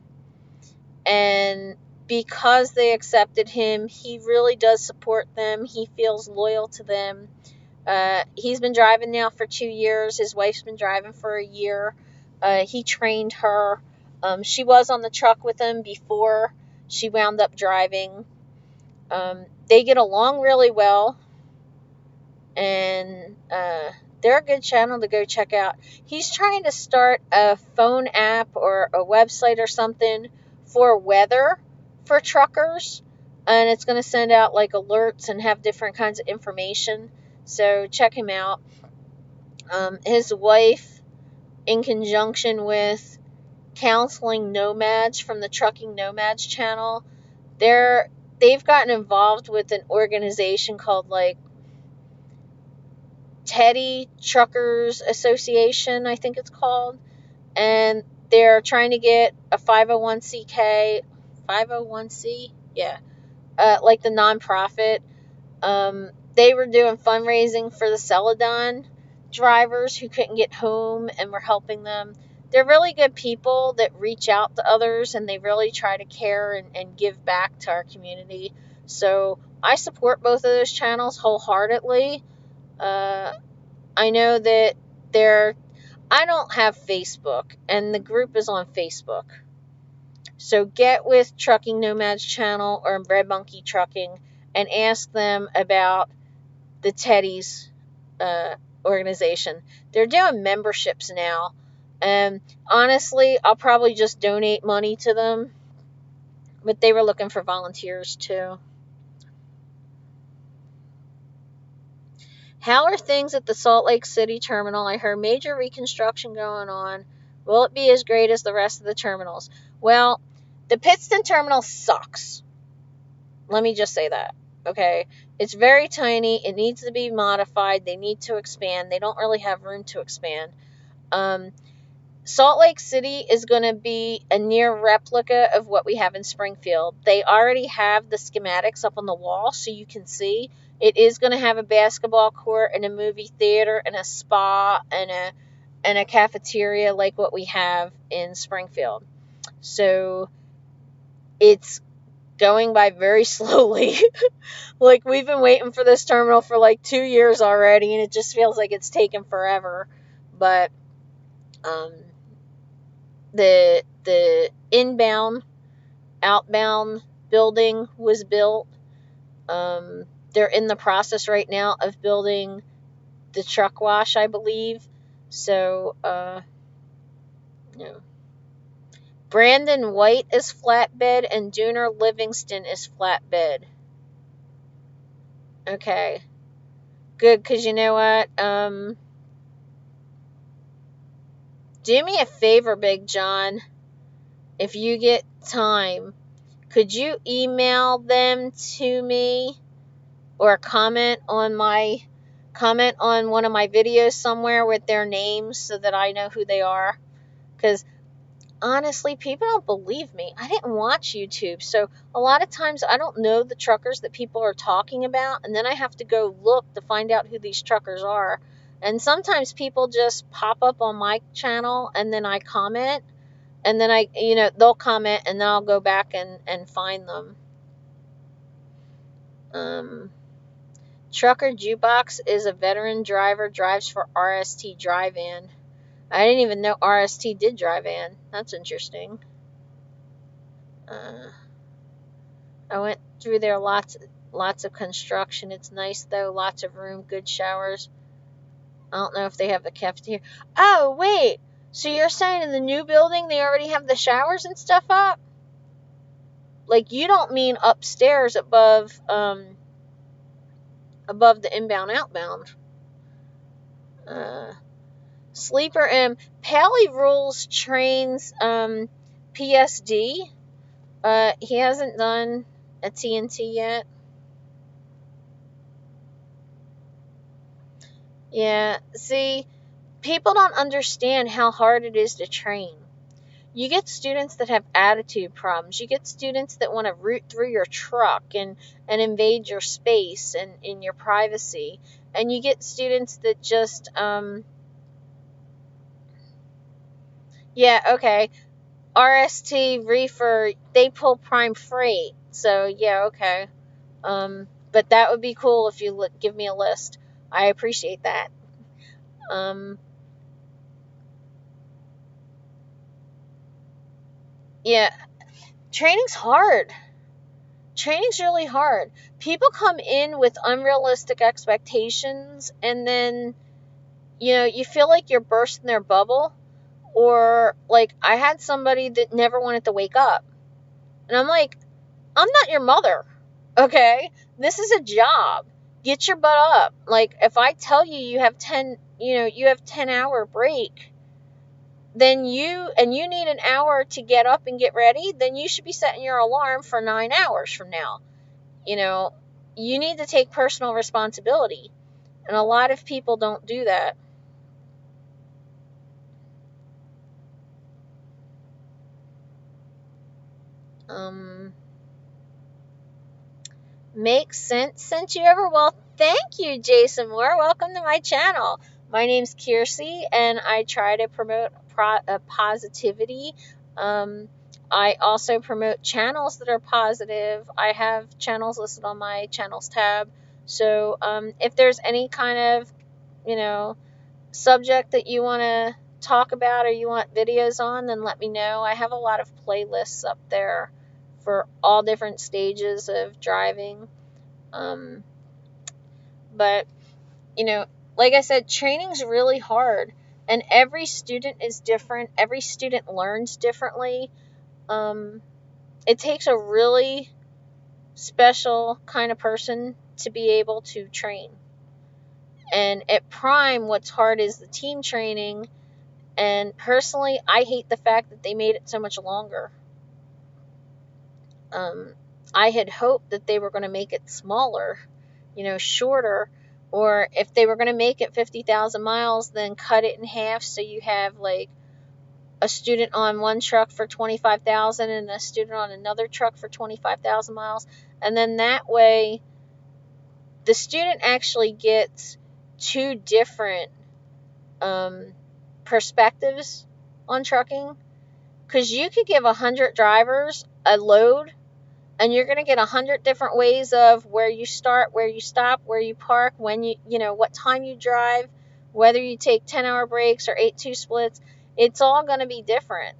And because they accepted him, he really does support them. He feels loyal to them. He's been driving now for 2 years. His wife's been driving for a year. He trained her. She was on the truck with him before she wound up driving. They get along really well. And they're a good channel to go check out. He's trying to start a phone app or a website or something for weather for truckers, and it's going to send out alerts and have different kinds of information. So check him out. His wife, in conjunction with Counseling Nomads from the Trucking Nomads channel, they've gotten involved with an organization called Teddy Truckers Association, I think it's called, and they're trying to get a 501c, yeah, like the nonprofit. They were doing fundraising for the Celadon drivers who couldn't get home, and we're helping them. They're really good people that reach out to others, and they really try to care and give back to our community. So I support both of those channels wholeheartedly. I know that I don't have Facebook, and the group is on Facebook. So get with Trucking Nomads channel or Red Monkey Trucking and ask them about the Teddy's organization. They're doing memberships now. And honestly, I'll probably just donate money to them. But they were looking for volunteers too. How are things at the Salt Lake City terminal? I heard major reconstruction going on. Will it be as great as the rest of the terminals? Well, the Pittston terminal sucks. Let me just say that. Okay. It's very tiny. It needs to be modified. They need to expand. They don't really have room to expand. Salt Lake City is going to be a near replica of what we have in Springfield. They already have the schematics up on the wall so you can see. It is going to have a basketball court and a movie theater and a spa and a cafeteria like what we have in Springfield. So it's going by very slowly. Like, we've been waiting for this terminal for like 2 years already, and it just feels like it's taken forever. But the inbound outbound building was built. They're in the process right now of building the truck wash, I believe. So Brandon White is flatbed and Dooner Livingston is flatbed. Okay, good, because you know what? Do me a favor, Big John. If you get time, could you email them to me or comment on one of my videos somewhere with their names so that I know who they are? Because honestly, people don't believe me. I didn't watch YouTube, so a lot of times I don't know the truckers that people are talking about, and then I have to go look to find out who these truckers are. And sometimes people just pop up on my channel, and then I comment, and then they'll comment, and then I'll go back and find them. Trucker Jukebox is a veteran driver, drives for RST Drive-In. I didn't even know RST did drive-in. That's interesting. I went through there, lots of construction. It's nice though, lots of room, good showers. I don't know if they have the cafeteria. Oh, wait. So you're saying in the new building they already have the showers and stuff up? Like, you don't mean upstairs above the inbound outbound. Sleeper M. Pally Rules trains PSD. He hasn't done a TNT yet. Yeah, see, people don't understand how hard it is to train. You get students that have attitude problems. You get students that want to root through your truck and invade your space and in your privacy. And you get students that just, yeah, okay, RST, reefer, they pull prime freight. So, yeah, okay. But that would be cool if you give me a list. I appreciate that. Yeah, training's hard. Training's really hard. People come in with unrealistic expectations, and then, you feel like you're bursting their bubble. Or, like, I had somebody that never wanted to wake up. And I'm like, I'm not your mother, okay? This is a job. Get your butt up. Like, if I tell you you have 10-hour break, then you need an hour to get up and get ready, then you should be setting your alarm for 9 hours from now. You need to take personal responsibility. And a lot of people don't do that. Makes sense since you ever. Well, thank you, Jason Moore. Welcome to my channel. My name's Kearsey, and I try to promote positivity. I also promote channels that are positive. I have channels listed on my channels tab. So if there's any kind of, subject that you want to talk about or you want videos on, then let me know. I have a lot of playlists up there for all different stages of driving. But, like I said, training's really hard. And every student is different. Every student learns differently. It takes a really special kind of person to be able to train. And at Prime, what's hard is the team training. And personally, I hate the fact that they made it so much longer. I had hoped that they were going to make it smaller, shorter, or if they were going to make it 50,000 miles, then cut it in half so you have like a student on one truck for 25,000 and a student on another truck for 25,000 miles. And then that way the student actually gets two different perspectives on trucking, because you could give 100 drivers a load and you're going to get 100 different ways of where you start, where you stop, where you park, when what time you drive, whether you take 10-hour breaks or 8-2 splits. It's all going to be different.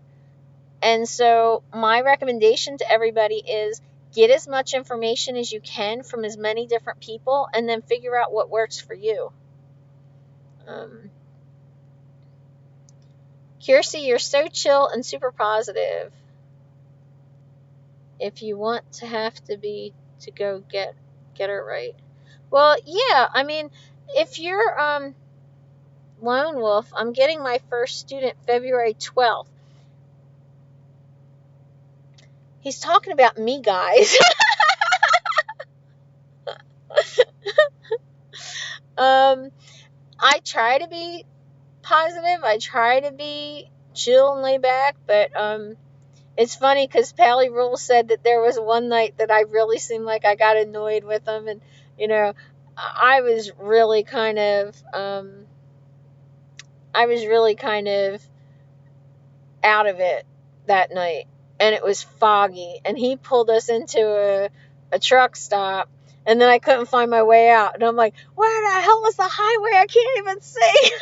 And so my recommendation to everybody is get as much information as you can from as many different people and then figure out what works for you. Kearsey, you're so chill and super positive. If you want to have to be to go get her right. Well, yeah, I mean, if you're Lone Wolf, I'm getting my first student February 12th. He's talking about me, guys. I try to be positive. I try to be chill and lay back, but it's funny because Pally Rule said that there was one night that I really seemed like I got annoyed with him, and I was really kind of out of it that night, and it was foggy, and he pulled us into a truck stop, and then I couldn't find my way out, and I'm like, where the hell is the highway? I can't even see.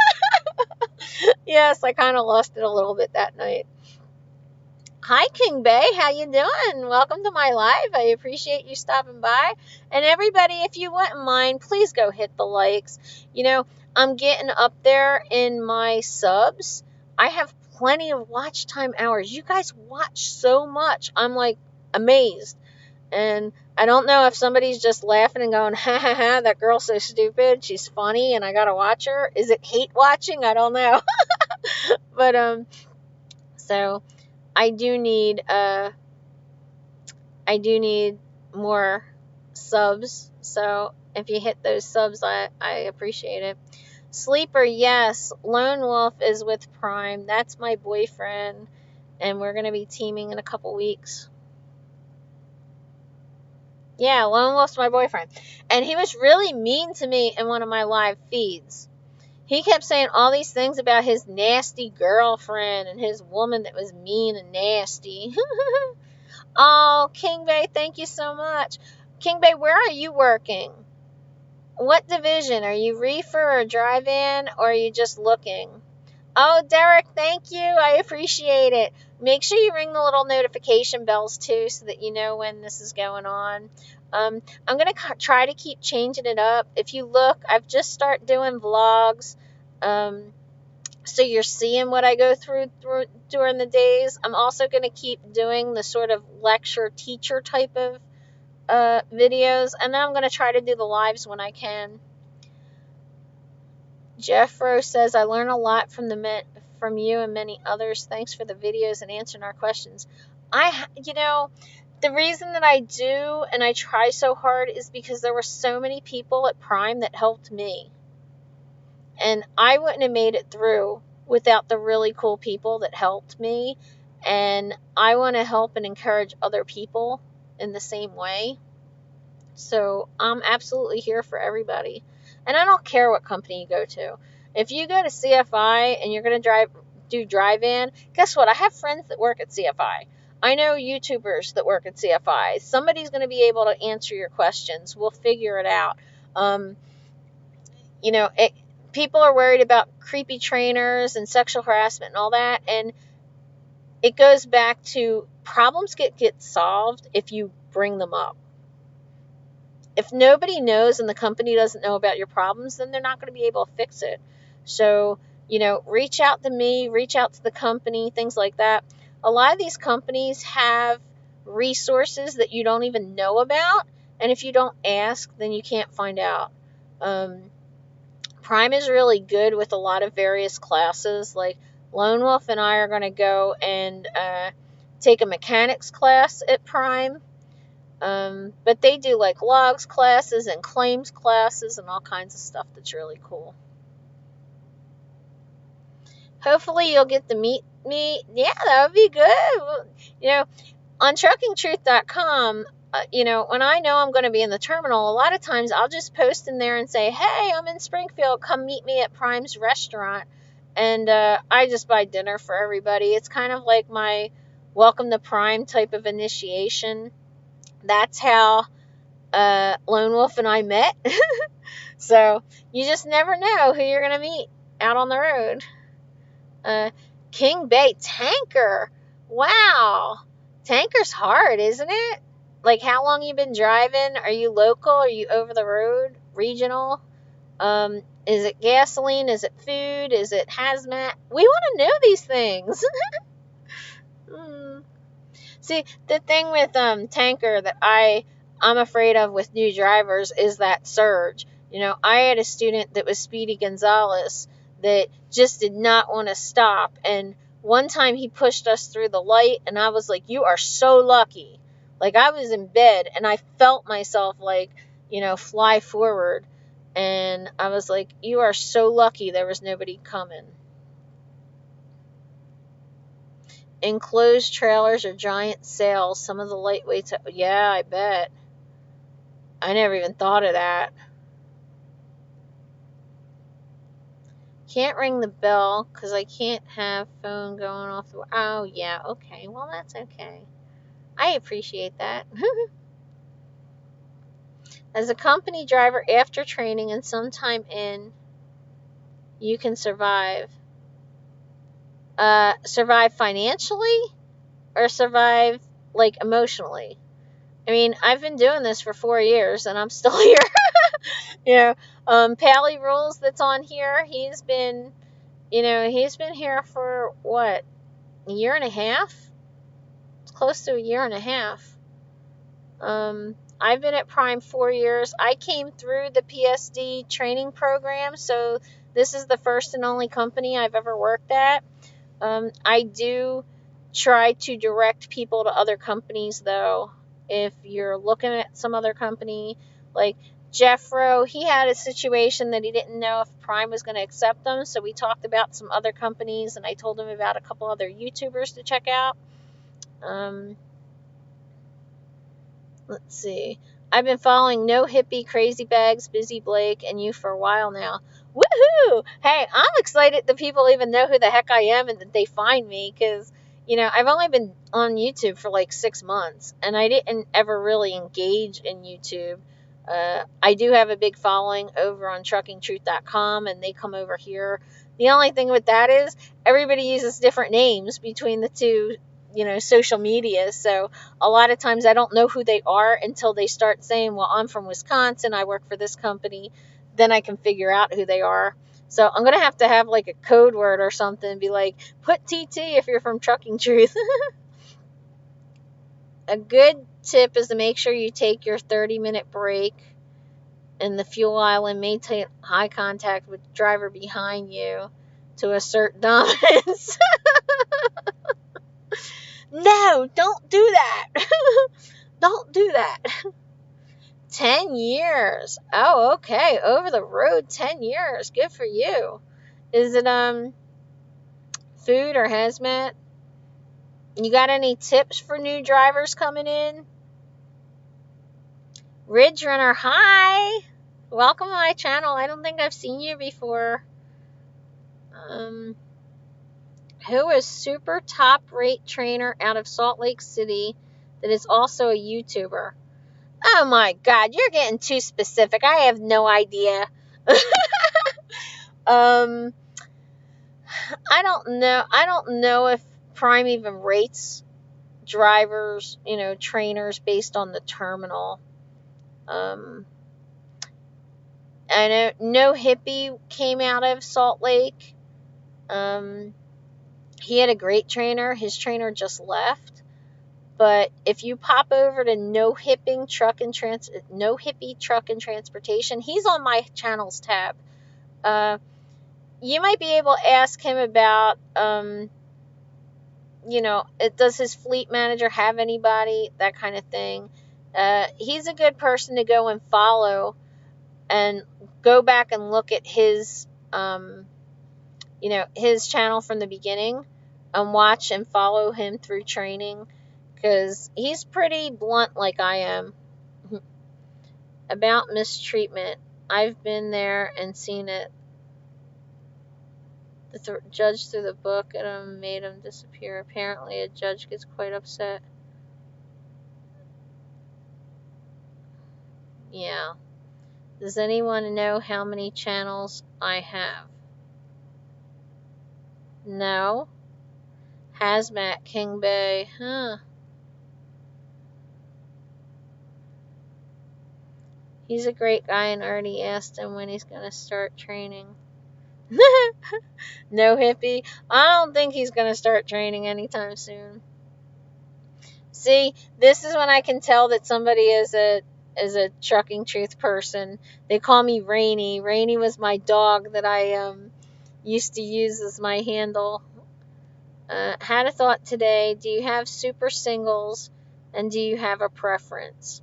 Yes, I kind of lost it a little bit that night. Hi, King Bay. How you doing? Welcome to my live. I appreciate you stopping by. And everybody, if you wouldn't mind, please go hit the likes. I'm getting up there in my subs. I have plenty of watch time hours. You guys watch so much. I'm like amazed. And I don't know if somebody's just laughing and going, ha ha ha, that girl's so stupid. She's funny and I gotta watch her. Is it hate watching? I don't know. But so I do need more subs. So if you hit those subs, I appreciate it. Sleeper, yes. Lone Wolf is with Prime. That's my boyfriend, and we're gonna be teaming in a couple weeks. Yeah, Lone Wolf's my boyfriend, and he was really mean to me in one of my live feeds. He kept saying all these things about his nasty girlfriend and his woman that was mean and nasty. Oh, King Bay, thank you so much. King Bay, where are you working? What division? Are you reefer or drive-in, or are you just looking? Oh, Derek, thank you. I appreciate it. Make sure you ring the little notification bells, too, so that you know when this is going on. I'm going to try to keep changing it up. If you look, I've just started doing vlogs. So you're seeing what I go through during the days. I'm also going to keep doing the sort of lecture teacher type of videos. And then I'm going to try to do the lives when I can. Jeffro says, I learn a lot from you and many others. Thanks for the videos and answering our questions. The reason that I do and I try so hard is because there were so many people at Prime that helped me. And I wouldn't have made it through without the really cool people that helped me. And I want to help and encourage other people in the same way. So I'm absolutely here for everybody. And I don't care what company you go to. If you go to CFI and you're going to do drive-in, guess what? I have friends that work at CFI. I know YouTubers that work at CFI. Somebody's going to be able to answer your questions. We'll figure it out. People are worried about creepy trainers and sexual harassment and all that. And it goes back to problems get solved if you bring them up. If nobody knows and the company doesn't know about your problems, then they're not going to be able to fix it. So, reach out to me, reach out to the company, things like that. A lot of these companies have resources that you don't even know about. And if you don't ask, then you can't find out. Prime is really good with a lot of various classes. Like Lone Wolf and I are going to go and take a mechanics class at Prime. But they do like logs classes and claims classes and all kinds of stuff that's really cool. Hopefully you'll get to meet me. Yeah, that would be good. You know, on truckingtruth.com, when I know I'm going to be in the terminal, a lot of times I'll just post in there and say, hey, I'm in Springfield. Come meet me at Prime's restaurant. And I just buy dinner for everybody. It's kind of like my welcome to Prime type of initiation. That's how Lone Wolf and I met. So you just never know who you're going to meet out on the road. King Bay Tanker. Wow. Tanker's hard, isn't it? Like, how long you been driving? Are you local? Are you over the road? Regional? Is it gasoline? Is it food? Is it hazmat? We want to know these things. See, the thing with Tanker that I'm afraid of with new drivers is that surge. I had a student that was Speedy Gonzalez that just did not want to stop. And one time he pushed us through the light, and I was like, you are so lucky. Like, I was in bed, and I felt myself, like, fly forward. And I was like, you are so lucky there was nobody coming. Enclosed trailers or giant sails. Some of the lightweights. Yeah, I bet. I never even thought of that. Can't ring the bell because I can't have phone going off the... Oh, yeah, okay. Well, that's okay. I appreciate that. As a company driver, after training and some time in, you can survive. Survive financially or survive, like, emotionally? I mean, I've been doing this for 4 years and I'm still here. Pally Rules that's on here, he's been here for what, a year and a half? It's close to a year and a half. I've been at Prime 4 years. I came through the PSD training program, so this is the first and only company I've ever worked at. I do try to direct people to other companies, though. If you're looking at some other company, like Jeffro, he had a situation that he didn't know if Prime was going to accept him, so we talked about some other companies, and I told him about a couple other YouTubers to check out. Let's see. I've been following No Hippie, Crazy Bags, Busy Blake, and you for a while now. Woohoo! Hey, I'm excited that people even know who the heck I am and that they find me, because, I've only been on YouTube for like 6 months, and I didn't ever really engage in YouTube. I do have a big following over on truckingtruth.com, and they come over here. The only thing with that is everybody uses different names between the two, social media. So a lot of times I don't know who they are until they start saying, well, I'm from Wisconsin, I work for this company. Then I can figure out who they are. So I'm going to have like a code word or something and be like, put TT if you're from Trucking Truth. A good tip is to make sure you take your 30-minute break in the fuel aisle and maintain eye contact with the driver behind you to assert dominance. No, don't do that. Don't do that. 10 years. Oh, okay. Over the road 10 years. Good for you. Is it food or hazmat? You got any tips for new drivers coming in? Ridge Runner, hi. Welcome to my channel. I don't think I've seen you before. Who is super top rate trainer out of Salt Lake City that is also a YouTuber? Oh my God, you're getting too specific. I have no idea. I don't know. I don't know if Prime even rates drivers, trainers based on the terminal. I know No Hippie came out of Salt Lake. He had a great trainer. His trainer just left. But if you pop over to No Hippie Truck and Transportation, he's on my channels tab. You might be able to ask him about, does his fleet manager have anybody, that kind of thing. He's a good person to go and follow and go back and look at his, his channel from the beginning and watch and follow him through training, because he's pretty blunt like I am. About mistreatment, I've been there and seen it. The judge threw the book at him, made him disappear. Apparently, a judge gets quite upset. Yeah. Does anyone know how many channels I have? No. Hazmat King Bay. Huh. He's a great guy and already asked him when he's going to start training. No hippie. I don't think he's going to start training anytime soon. See, this is when I can tell that somebody is a trucking truth person. They call me Rainy. Rainy was my dog that I used to use as my handle. Had a thought today. Do you have super singles, and do you have a preference?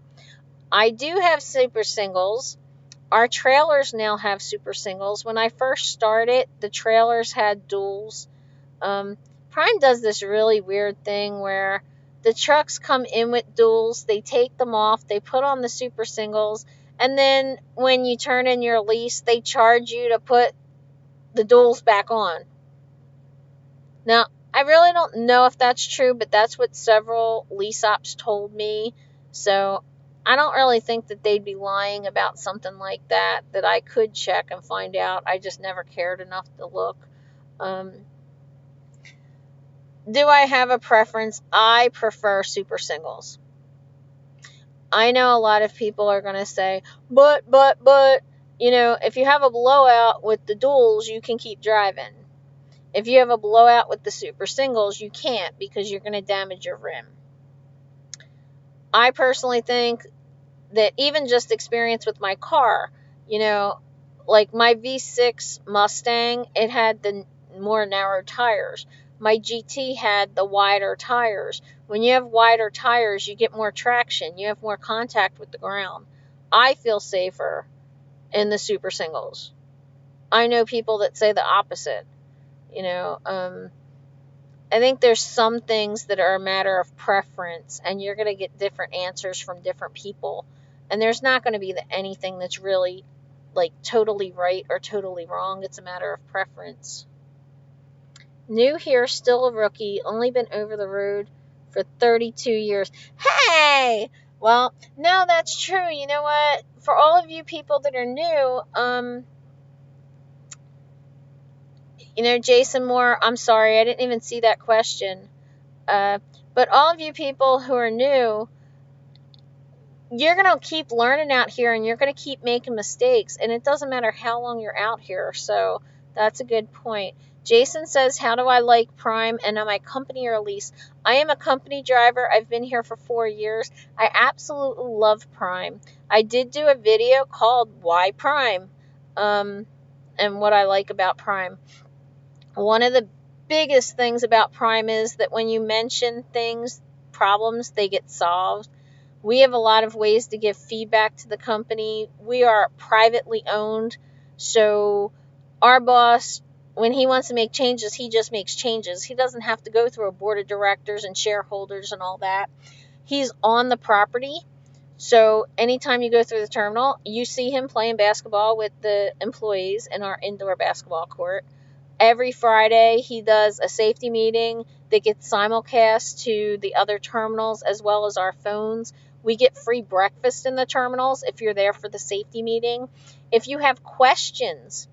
I do have super singles. Our trailers now have super singles. When I first started, the trailers had duals. Prime does this really weird thing where the trucks come in with duals, they take them off, they put on the super singles, and then when you turn in your lease, they charge you to put the duals back on. Now, I really don't know if that's true, but that's what several lease ops told me. So I don't really think that they'd be lying about something like that I could check and find out. I just never cared enough to look. Do I have a preference? I prefer super singles. I know a lot of people are going to say, but, if you have a blowout with the duals, you can keep driving. If you have a blowout with the super singles, you can't, because you're going to damage your rim. I personally think that even just experience with my car, like my V6 Mustang, it had the more narrow tires. My GT had the wider tires. When you have wider tires, you get more traction. You have more contact with the ground. I feel safer in the super singles. I know people that say the opposite. I think there's some things that are a matter of preference, and you're going to get different answers from different people. And there's not going to be anything that's really like totally right or totally wrong. It's a matter of preference. New here, still a rookie, only been over the road for 32 years. Hey! Well, no, that's true. You know what? For all of you people that are new, Jason Moore, I'm sorry, I didn't even see that question. But all of you people who are new, you're going to keep learning out here, and you're going to keep making mistakes, and it doesn't matter how long you're out here. So that's a good point. Jason says, how do I like Prime, and am I company or lease? I am a company driver. I've been here for 4 years. I absolutely love Prime. I did do a video called Why Prime, and what I like about Prime. One of the biggest things about Prime is that when you mention problems, they get solved. We have a lot of ways to give feedback to the company. We are privately owned, so our boss, when he wants to make changes, he just makes changes. He doesn't have to go through a board of directors and shareholders and all that. He's on the property, so anytime you go through the terminal, you see him playing basketball with the employees in our indoor basketball court. Every Friday, he does a safety meeting that gets simulcast to the other terminals as well as our phones. We get free breakfast in the terminals if you're there for the safety meeting. If you have questions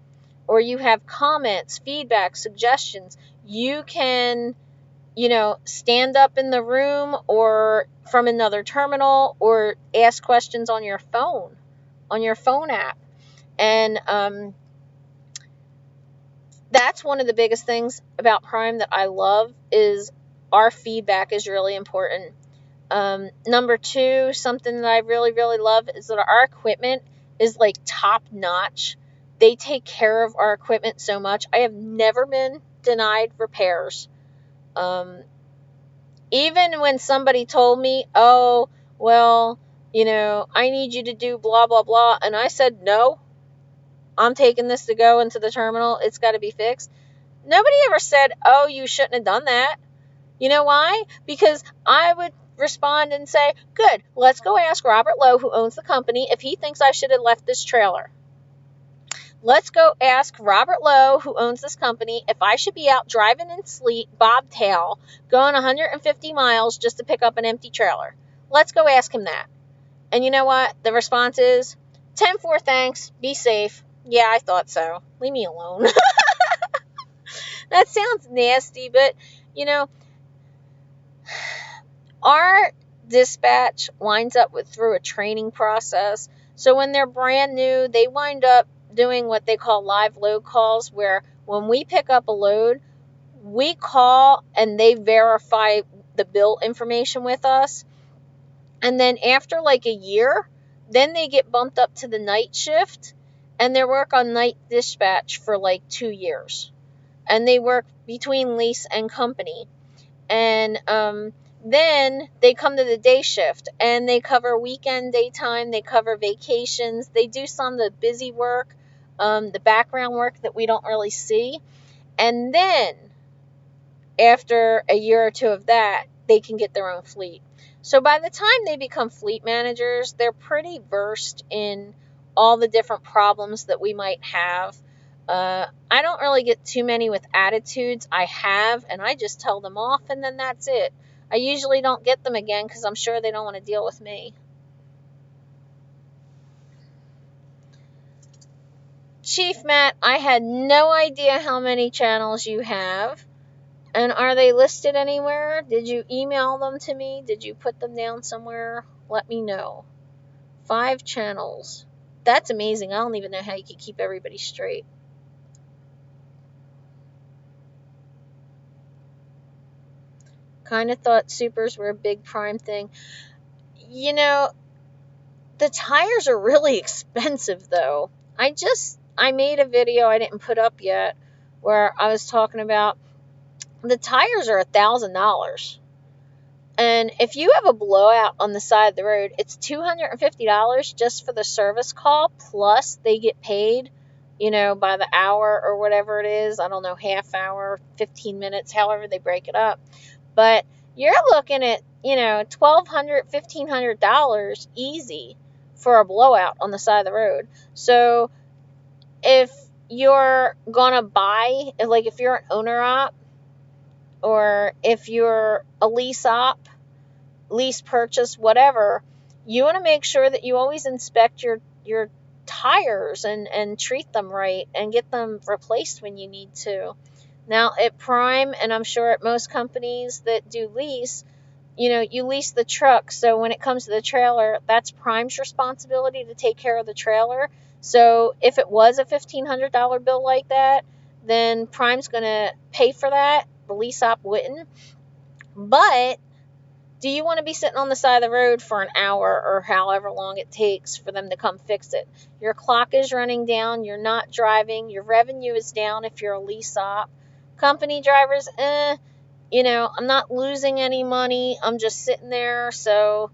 or you have comments, feedback, suggestions, you can, stand up in the room or from another terminal or ask questions on your phone app. And, that's one of the biggest things about Prime that I love, is our feedback is really important. Number 2, something that I really, really love is that our equipment is like top notch. They take care of our equipment so much. I have never been denied repairs. Even when somebody told me, oh, well, I need you to do blah, blah, blah. And I said, no, I'm taking this to go into the terminal. It's got to be fixed. Nobody ever said, oh, you shouldn't have done that. You know why? Because I would respond and say, good, let's go ask Robert Lowe, who owns the company, if he thinks I should have left this trailer. Let's go ask Robert Lowe, who owns this company, if I should be out driving in sleet, bobtail, going 150 miles just to pick up an empty trailer. Let's go ask him that. And you know what? The response is, 10-4, thanks, be safe. Yeah, I thought so. Leave me alone. That sounds nasty, but, our dispatch winds up through a training process. So when they're brand new, they wind up doing what they call live load calls, where when we pick up a load, we call and they verify the bill information with us. And then after like a year, then they get bumped up to the night shift and they work on night dispatch for like 2 years. And they work between lease and company. And then they come to the day shift and they cover weekend, daytime, they cover vacations, they do some of the busy work, the background work that we don't really see. And then after a year or two of that, they can get their own fleet. So by the time they become fleet managers, they're pretty versed in all the different problems that we might have. I don't really get too many with attitudes. I have, and I just tell them off, and then that's it. I usually don't get them again because I'm sure they don't want to deal with me. Chief Matt, I had no idea how many channels you have. And are they listed anywhere? Did you email them to me? Did you put them down somewhere? Let me know. 5 channels. That's amazing. I don't even know how you could keep everybody straight. Kind of thought supers were a big prime thing. The tires are really expensive though. I made a video I didn't put up yet where I was talking about the tires are $1,000. And if you have a blowout on the side of the road, it's $250 just for the service call, plus they get paid, by the hour or whatever it is. I don't know, half hour, 15 minutes, however they break it up. But you're looking at, $1,200, $1,500 easy for a blowout on the side of the road. So if you're going to buy, like if you're an owner op, or if you're a lease op, lease purchase, whatever, you want to make sure that you always inspect your tires and treat them right and get them replaced when you need to. Now at Prime, and I'm sure at most companies that do lease, you lease the truck. So when it comes to the trailer, that's Prime's responsibility to take care of the trailer. So if it was a $1,500 bill like that, then Prime's going to pay for that. The lease op wouldn't. But do you want to be sitting on the side of the road for an hour or however long it takes for them to come fix it? Your clock is running down. You're not driving. Your revenue is down if you're a lease op. Company drivers, I'm not losing any money. I'm just sitting there. So,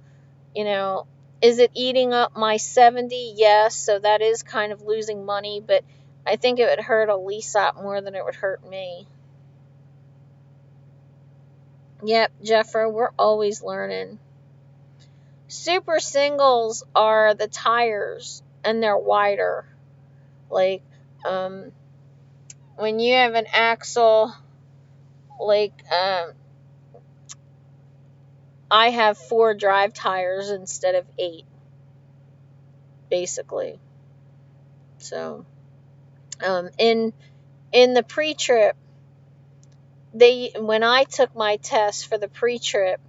is it eating up my 70? Yes. So that is kind of losing money. But I think it would hurt a lease op more than it would hurt me. Yep, Jeffro, we're always learning. Super singles are the tires, and they're wider. Like, when you have an axle, like, I have 4 drive tires instead of 8, basically. So, in the pre-trip, when I took my test for the pre-trip,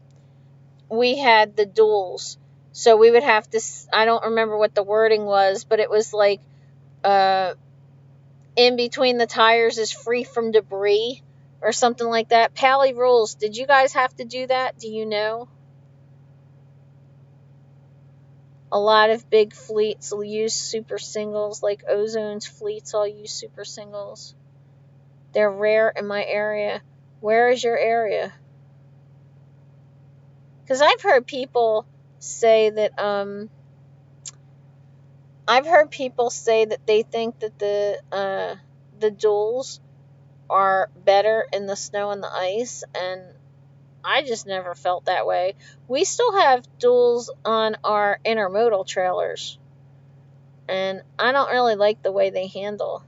we had the duals. So we would have to, I don't remember what the wording was, but it was like, in between the tires is free from debris or something like that. Pally rules. Did you guys have to do that? Do you know? A lot of big fleets will use super singles, like Ozone's fleets all use super singles. They're rare in my area. Where is your area? Because I've heard people say that I've heard people say that they think that the duals are better in the snow and the ice, and I just never felt that way. We still have duals on our intermodal trailers, and I don't really like the way they handle.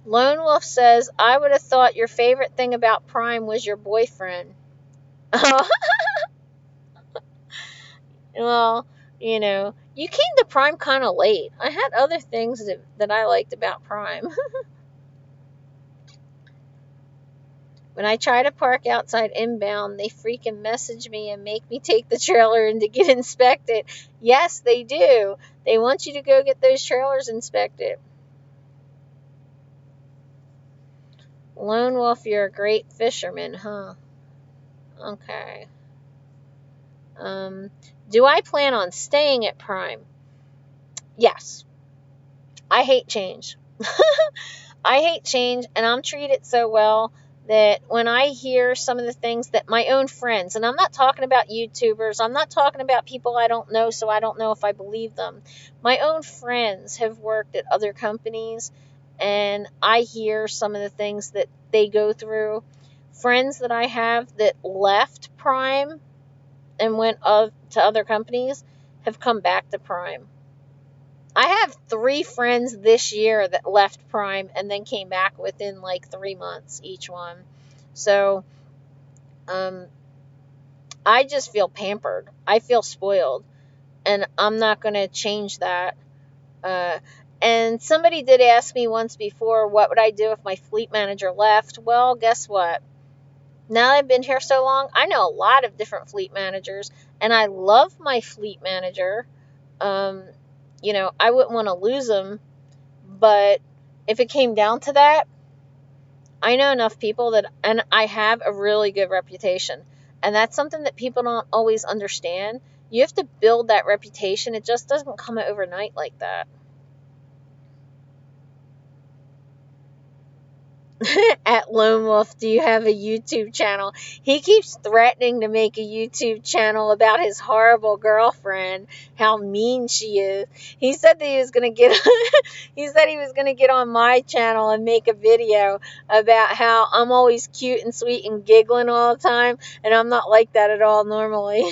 Lone Wolf says, I would have thought your favorite thing about Prime was your boyfriend. Well, you came to Prime kind of late. I had other things that I liked about Prime. When I try to park outside inbound, they freaking message me and make me take the trailer in to get inspected. Yes, they do. They want you to go get those trailers inspected. Lone Wolf, you're a great fisherman, huh? Okay. Do I plan on staying at Prime? Yes. I hate change. I hate change, and I'm treated so well that when I hear some of the things that my own friends, and I'm not talking about YouTubers, I'm not talking about people I don't know, so I don't know if I believe them. My own friends have worked at other companies, and I hear some of the things that they go through. Friends that I have that left Prime and went to other companies have come back to Prime. I have 3 friends this year that left Prime and then came back within like 3 months each one. So, I just feel pampered. I feel spoiled, and I'm not going to change that. Uh, and somebody did ask me once before, what would I do if my fleet manager left? Well, guess what? Now that I've been here so long, I know a lot of different fleet managers, and I love my fleet manager. I wouldn't want to lose him, but if it came down to that, I know enough people and I have a really good reputation. And that's something that people don't always understand. You have to build that reputation. It just doesn't come overnight like that. At Lone Wolf, do you have a YouTube channel? He keeps threatening to make a YouTube channel about his horrible girlfriend, how mean she is. He said that he was going to get he said he was going to get on my channel and make a video about how I'm always cute and sweet and giggling all the time, and I'm not like that at all normally.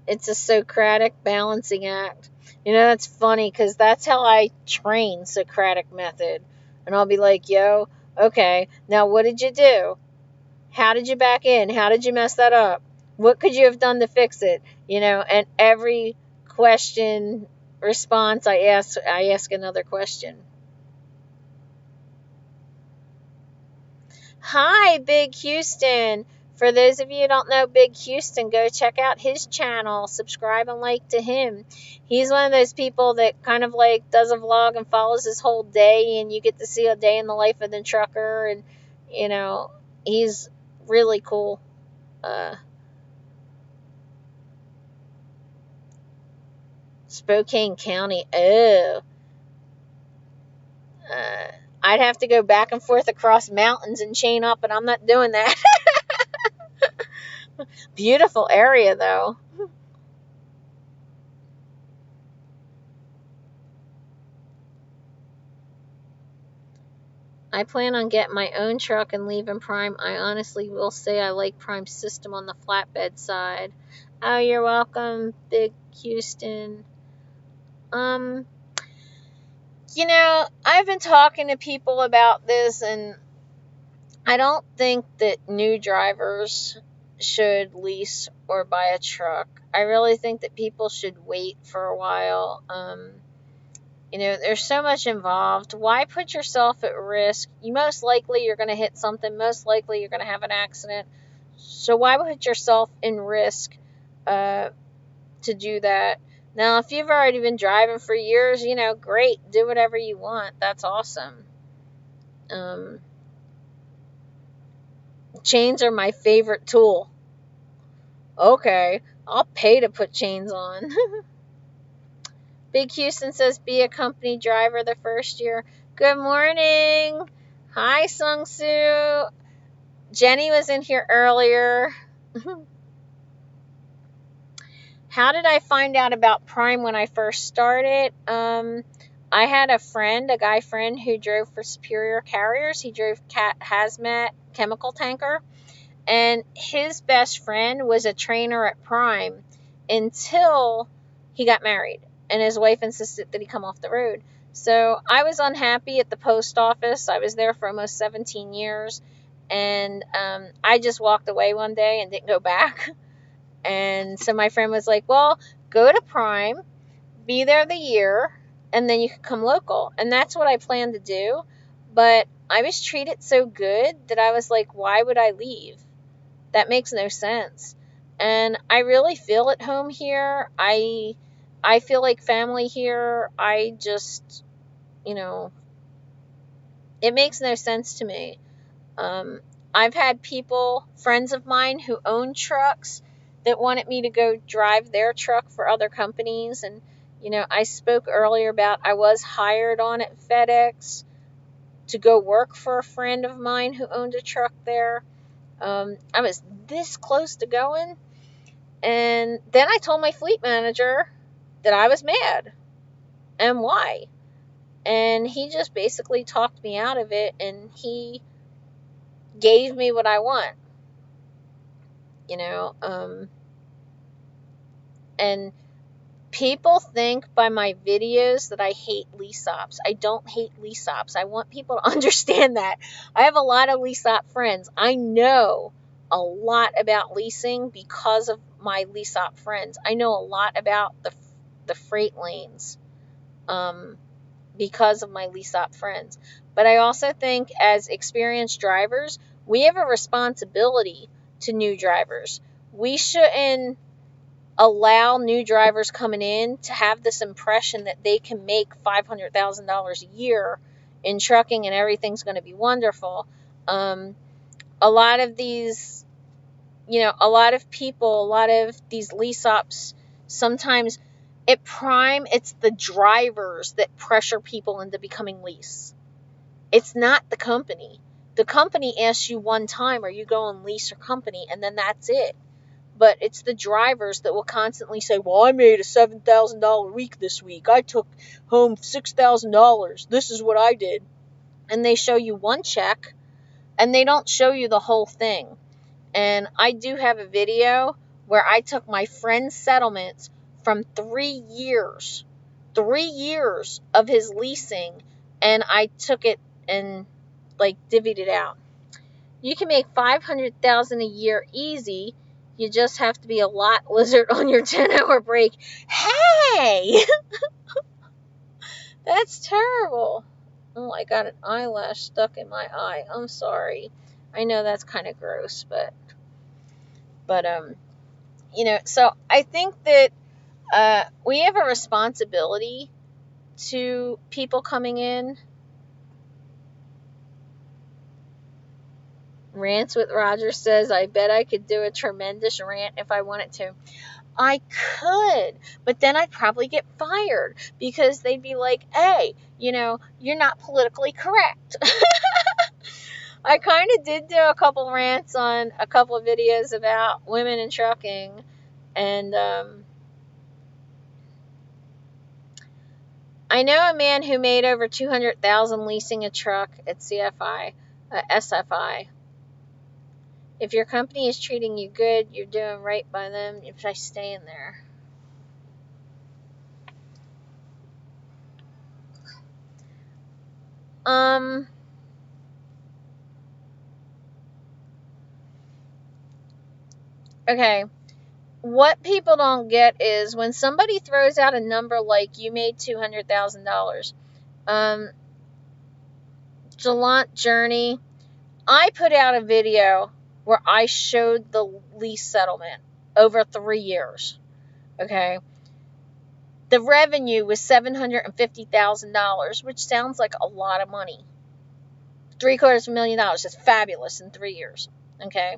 It's a Socratic balancing act. That's funny because that's how I train Socratic method. And I'll be like, yo, okay, now what did you do? How did you back in? How did you mess that up? What could you have done to fix it? And every question response I ask another question. Hi, Big Houston. For those of you who don't know Big Houston, go check out his channel. Subscribe and like to him. He's one of those people that kind of like does a vlog and follows his whole day, and you get to see a day in the life of the trucker, and he's really cool. Spokane County. Oh. I'd have to go back and forth across mountains and chain up, and I'm not doing that. Beautiful area, though. I plan on getting my own truck and leaving Prime. I honestly will say I like Prime's system on the flatbed side. Oh, you're welcome, Big Houston. I've been talking to people about this, and I don't think that new drivers should lease or buy a truck. I really think that people should wait for a while. There's so much involved. Why put yourself at risk? Most likely you're going to hit something. Most likely you're going to have an accident. So why put yourself in risk to do that? Now, if you've already been driving for years, great. Do whatever you want. That's awesome. Chains are my favorite tool. Okay, I'll pay to put chains on. Big Houston says, be a company driver the first year. Good morning. Hi, Sung Soo. Jenny was in here earlier. How did I find out about Prime when I first started? I had a guy friend who drove for Superior Carriers. He drove hazmat chemical tanker. And his best friend was a trainer at Prime until he got married. And his wife insisted that he come off the road. So I was unhappy at the post office. I was there for almost 17 years. And I just walked away one day and didn't go back. And so my friend was like, well, go to Prime, be there the year, and then you can come local. And that's what I planned to do. But I was treated so good that I was like, why would I leave? That makes no sense. And I really feel at home here. I feel like family here. I just, it makes no sense to me. I've had people, friends of mine who own trucks, that wanted me to go drive their truck for other companies. And, I spoke earlier about I was hired on at FedEx to go work for a friend of mine who owned a truck there. I was this close to going. And then I told my fleet manager that I was mad and why. And he just basically talked me out of it, and he gave me what I want. And people think by my videos that I hate lease ops. I don't hate lease ops. I want people to understand that. I have a lot of lease op friends. I know a lot about leasing because of my lease op friends. I know a lot about the freight lanes because of my lease op friends. But I also think as experienced drivers, we have a responsibility to new drivers. We shouldn't allow new drivers coming in to have this impression that they can make $500,000 a year in trucking and everything's going to be wonderful. A lot of these, a lot of people, a lot of these lease ops, sometimes at Prime, it's the drivers that pressure people into becoming lease. It's not the company. The company asks you one time, are you going lease or company? And then that's it. But it's the drivers that will constantly say, well, I made a $7,000 week this week. I took home $6,000. This is what I did. And they show you one check, and they don't show you the whole thing. And I do have a video where I took my friend's settlements from 3 years of his leasing, and I took it and divvied it out. You can make $500,000 a year easy. You just have to be a lot lizard on your 10-hour break. Hey! That's terrible. Oh, I got an eyelash stuck in my eye. I'm sorry. I know that's kind of gross, but so I think that we have a responsibility to people coming in. Rants with Roger says, I bet I could do a tremendous rant if I wanted to. I could, but then I'd probably get fired because they'd be like, hey, you're not politically correct. I kind of did do a couple rants on a couple of videos about women in trucking, and I know a man who made over $200,000 leasing a truck at SFI. If your company is treating you good, you're doing right by them. You try staying there. Okay. What people don't get is when somebody throws out a number like you made $200,000. Jalant Journey, I put out a video where I showed the lease settlement over 3 years. Okay. The revenue was $750,000, which sounds like a lot of money. $750,000 is fabulous in 3 years. Okay.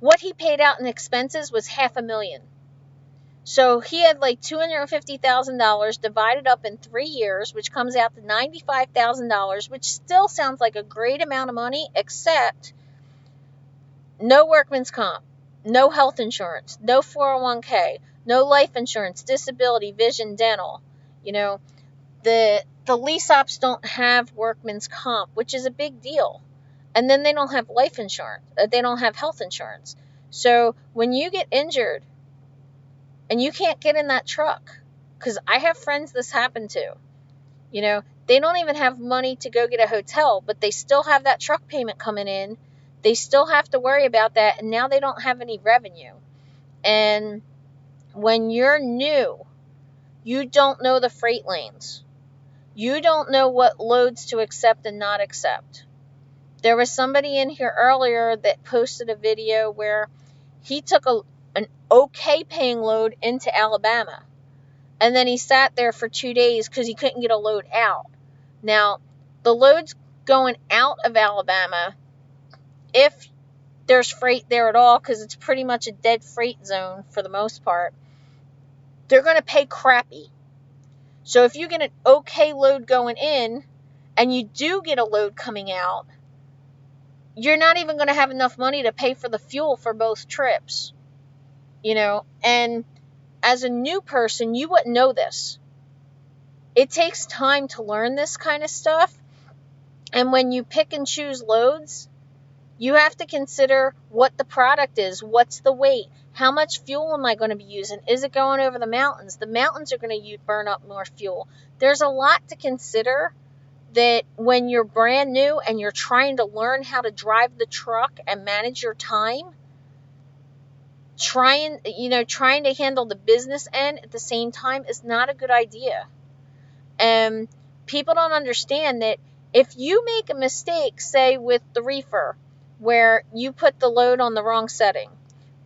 What he paid out in expenses was $500,000. So he had $250,000 divided up in 3 years, which comes out to $95,000, which still sounds like a great amount of money, except no workman's comp, no health insurance, no 401k, no life insurance, disability, vision, dental. You know, the lease ops don't have workman's comp, which is a big deal. And then they don't have life insurance. They don't have health insurance. So when you get injured and you can't get in that truck, because I have friends this happened to, you know, they don't even have money to go get a hotel, but they still have that truck payment coming in. They still have to worry about that, and now they don't have any revenue. And when you're new, you don't know the freight lanes. You don't know what loads to accept and not accept. There was somebody in here earlier that posted a video where he took an okay paying load into Alabama. And then he sat there for 2 days because he couldn't get a load out. Now, the loads going out of Alabama, if there's freight there at all, because it's pretty much a dead freight zone for the most part, they're going to pay crappy. So if you get an okay load going in and you do get a load coming out, you're not even going to have enough money to pay for the fuel for both trips. You know, and as a new person, you wouldn't know this. It takes time to learn this kind of stuff. And when you pick and choose loads, you have to consider what the product is, what's the weight, how much fuel am I going to be using, is it going over the mountains? The mountains are going to burn up more fuel. There's a lot to consider that when you're brand new and you're trying to learn how to drive the truck and manage your time, trying to handle the business end at the same time is not a good idea. And people don't understand that if you make a mistake, say with the reefer, where you put the load on the wrong setting,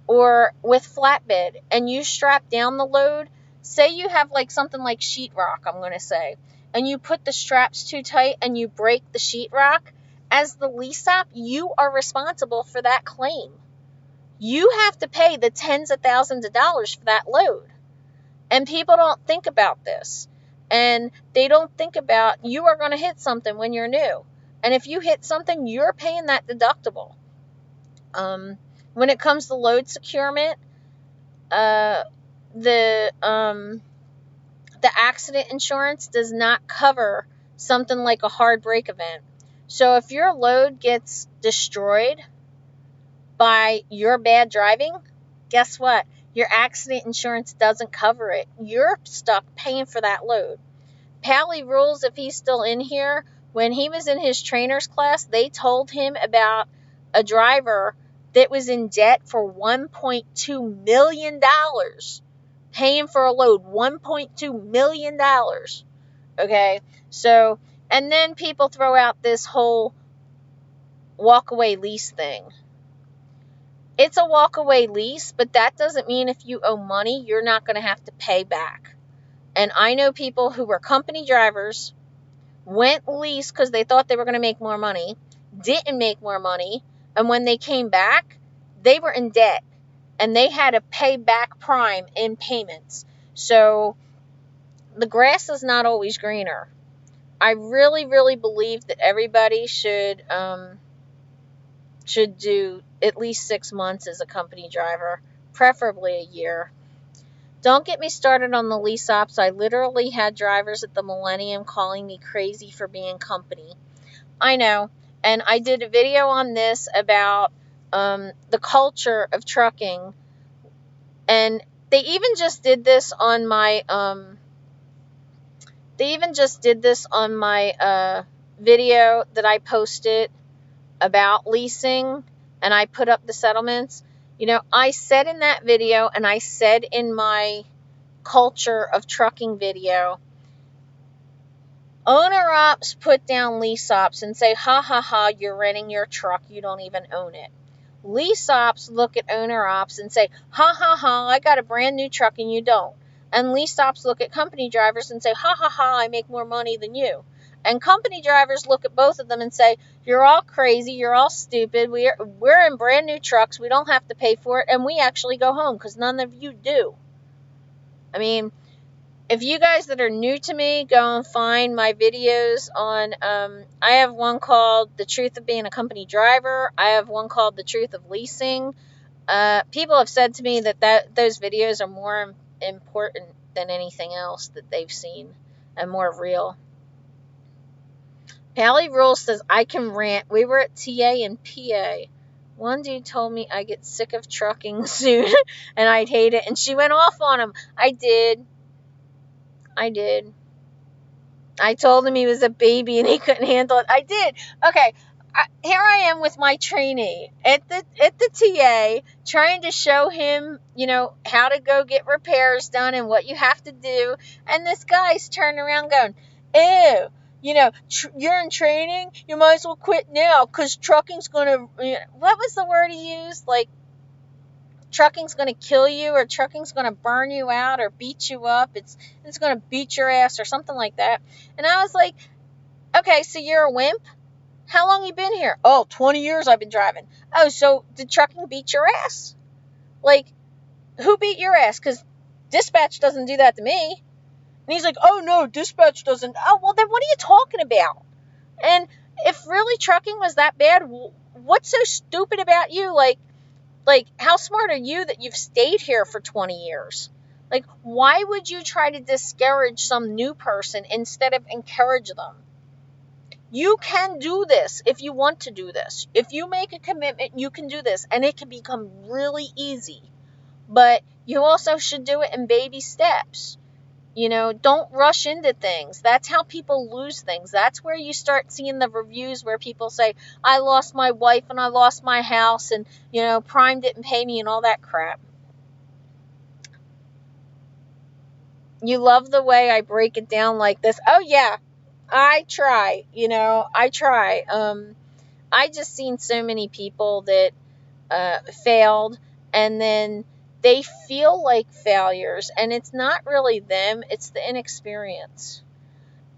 or with flatbed and you strap down the load, say you have like something like sheetrock, I'm going to say, and you put the straps too tight and you break the sheetrock, as the lease op, you are responsible for that claim. You have to pay the tens of thousands of dollars for that load. And people don't think about this. And they don't think about you are going to hit something when you're new. And if you hit something, you're paying that deductible. When it comes to load securement, the accident insurance does not cover something like a hard brake event. So if your load gets destroyed by your bad driving, guess what? Your accident insurance doesn't cover it. You're stuck paying for that load. Pally Rules, if he's still in here, when he was in his trainer's class, they told him about a driver that was in debt for $1.2 million. Paying for a load, $1.2 million. Okay? So, and then people throw out this whole walk-away lease thing. It's a walk-away lease, but that doesn't mean if you owe money, you're not going to have to pay back. And I know people who were company drivers, went lease because they thought they were going to make more money, didn't make more money, and when they came back, they were in debt, and they had to pay back prime in payments. So the grass is not always greener. I really, really believe that everybody should do at least 6 months as a company driver, preferably a year. Don't get me started on the lease ops. I literally had drivers at the Millennium calling me crazy for being company. I know. And I did a video on this about the culture of trucking. And they even just did this on my video that I posted about leasing, and I put up the settlements. You know, I said in that video, and I said in my culture of trucking video, owner ops put down lease ops and say, ha ha ha, you're renting your truck, you don't even own it. Lease ops look at owner ops and say, ha ha ha, I got a brand new truck and you don't. And lease ops look at company drivers and say, ha ha ha, I make more money than you. And company drivers look at both of them and say, you're all crazy, you're all stupid, we're in brand new trucks, we don't have to pay for it, and we actually go home because none of you do. I mean, if you guys that are new to me, go and find my videos on, I have one called The Truth of Being a Company Driver. I have one called The Truth of Leasing. People have said to me that those videos are more important than anything else that they've seen and more real. Pally Rule says, I can rant. We were at TA in PA. One dude told me I get sick of trucking soon and I'd hate it. And she went off on him. I did. I told him he was a baby and he couldn't handle it. I did. Okay. Here I am with my trainee at the TA trying to show him, how to go get repairs done and what you have to do. And this guy's turning around going, ew, you're in training. You might as well quit now because trucking's going to, what was the word he used? Like, trucking's going to kill you, or trucking's going to burn you out or beat you up. It's going to beat your ass or something like that. And I was like, okay, so you're a wimp? How long you been here? Oh, 20 years I've been driving. Oh, so did trucking beat your ass? Like, who beat your ass? Because dispatch doesn't do that to me. And he's like, oh, no, dispatch doesn't. Oh, well, then what are you talking about? And if really trucking was that bad, what's so stupid about you? Like, how smart are you that you've stayed here for 20 years? Like, why would you try to discourage some new person instead of encourage them? You can do this if you want to do this. If you make a commitment, you can do this. And it can become really easy. But you also should do it in baby steps. Don't rush into things. That's how people lose things. That's where you start seeing the reviews where people say, I lost my wife and I lost my house and, Prime didn't pay me and all that crap. You love the way I break it down like this. Oh, yeah, I try. I try. I just seen so many people that failed, and then they feel like failures, and it's not really them, it's the inexperience.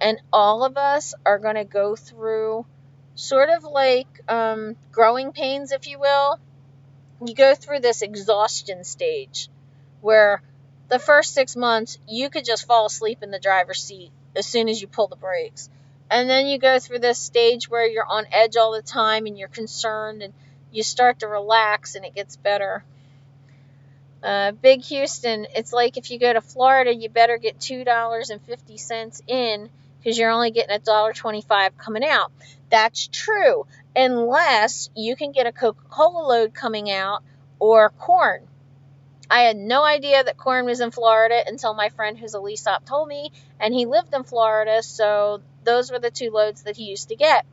And all of us are going to go through sort of like growing pains, if you will. You go through this exhaustion stage where the first 6 months you could just fall asleep in the driver's seat as soon as you pull the brakes. And then you go through this stage where you're on edge all the time and you're concerned, and you start to relax and it gets better. Big Houston, it's like if you go to Florida, you better get $2.50 in because you're only getting $1.25 coming out. That's true, unless you can get a Coca-Cola load coming out or corn. I had no idea that corn was in Florida until my friend who's a lease op told me, and he lived in Florida, so those were the two loads that he used to get.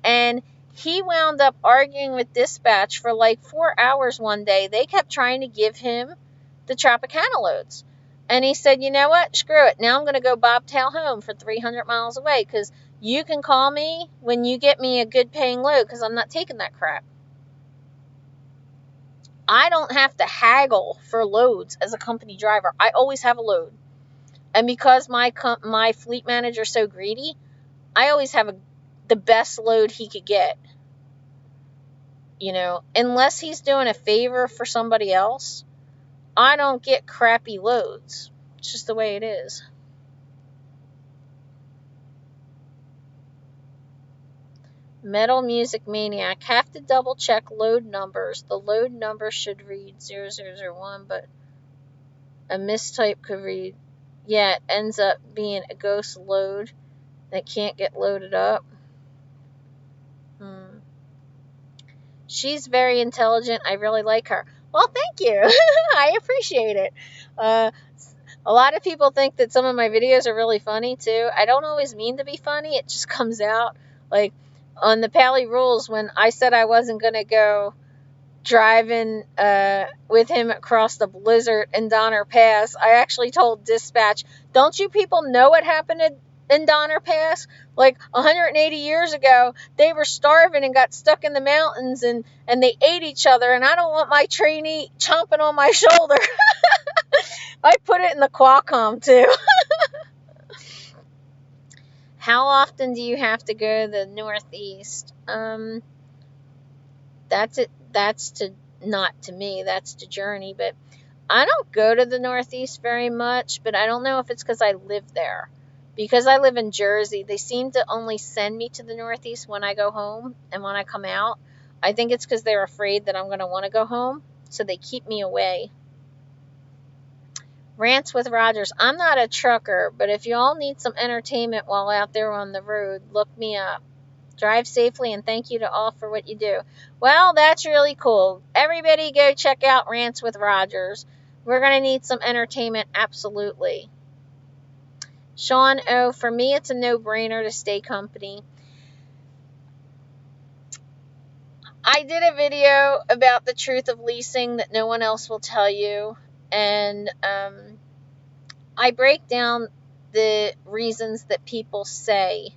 And he wound up arguing with dispatch for like 4 hours one day. They kept trying to give him the Tropicana loads. And he said, you know what? Screw it. Now I'm going to go bobtail home for 300 miles away because you can call me when you get me a good paying load because I'm not taking that crap. I don't have to haggle for loads as a company driver. I always have a load. And because my fleet manager's so greedy, I always have the best load he could get. Unless he's doing a favor for somebody else, I don't get crappy loads. It's just the way it is. Metal Music Maniac. Have to double check load numbers. The load number should read 0001, but a mistype could read, yeah, it ends up being a ghost load that can't get loaded up. She's very intelligent. I really like her. Well, thank you. I appreciate it. A lot of people think that some of my videos are really funny, too. I don't always mean to be funny. It just comes out. Like, on the Pally Rules, when I said I wasn't going to go driving with him across the blizzard in Donner Pass, I actually told dispatch, don't you people know what happened in Donner Pass? Like 180 years ago, they were starving and got stuck in the mountains and they ate each other, and I don't want my trainee chomping on my shoulder. I put it in the Qualcomm too. How often do you have to go to the Northeast? That's it. That's to, not to me, that's to Journey, but I don't go to the Northeast very much, but I don't know if it's because I live there. Because I live in Jersey, they seem to only send me to the Northeast when I go home and when I come out. I think it's because they're afraid that I'm going to want to go home, so they keep me away. Rants with Rogers. I'm not a trucker, but if you all need some entertainment while out there on the road, look me up. Drive safely, and thank you to all for what you do. Well, that's really cool. Everybody go check out Rants with Rogers. We're going to need some entertainment, absolutely. Sean O, for me, it's a no-brainer to stay company. I did a video about the truth of leasing that no one else will tell you, and I break down the reasons that people say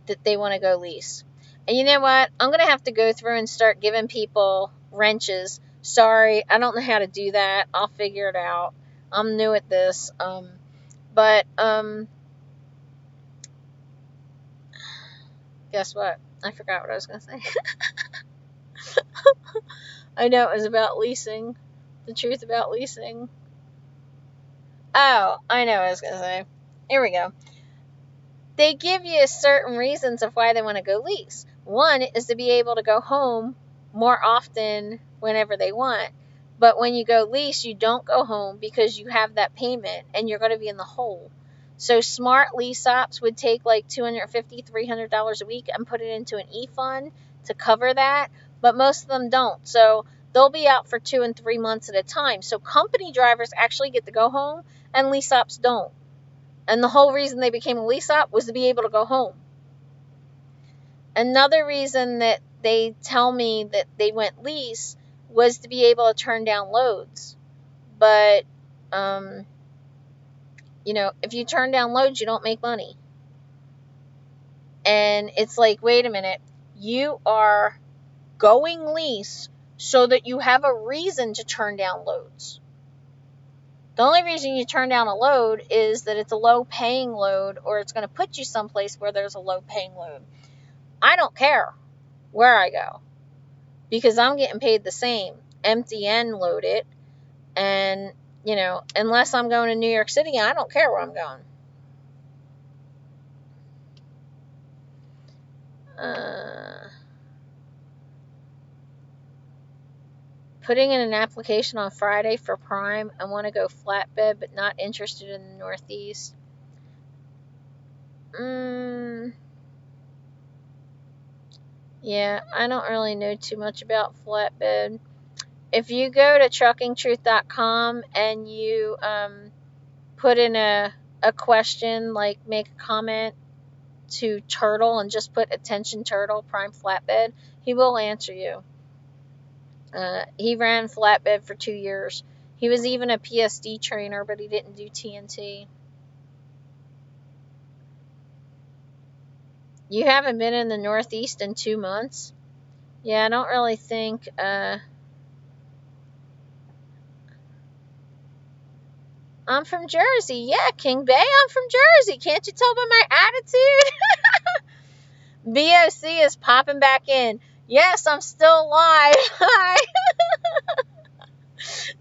that they want to go lease. And you know what? I'm going to have to go through and start giving people wrenches. Sorry, I don't know how to do that. I'll figure it out. I'm new at this. But guess what? I forgot what I was going to say. I know it was about leasing. The truth about leasing. Oh, I know what I was going to say. Here we go. They give you certain reasons of why they want to go lease. One is to be able to go home more often whenever they want. But when you go lease, you don't go home because you have that payment and you're going to be in the hole. So smart lease ops would take like $250, $300 a week and put it into an e-fund to cover that. But most of them don't. So they'll be out for 2 and 3 months at a time. So company drivers actually get to go home and lease ops don't. And the whole reason they became a lease op was to be able to go home. Another reason that they tell me that they went lease was to be able to turn down loads. But, if you turn down loads, you don't make money. And it's like, wait a minute, you are going lease so that you have a reason to turn down loads. The only reason you turn down a load is that it's a low-paying load or it's going to put you someplace where there's a low-paying load. I don't care where I go because I'm getting paid the same, empty and loaded. And, unless I'm going to New York City, I don't care where I'm going. Putting in an application on Friday for Prime. I want to go flatbed, but not interested in the Northeast. Yeah, I don't really know too much about flatbed. If you go to truckingtruth.com and you put in a question, like make a comment to Turtle and just put attention Turtle Prime Flatbed, he will answer you. He ran flatbed for 2 years. He was even a PSD trainer, but he didn't do TNT. You haven't been in the Northeast in 2 months? Yeah, I don't really think... I'm from Jersey. Yeah, King Bay, I'm from Jersey. Can't you tell by my attitude? BOC is popping back in. Yes, I'm still live. Hi.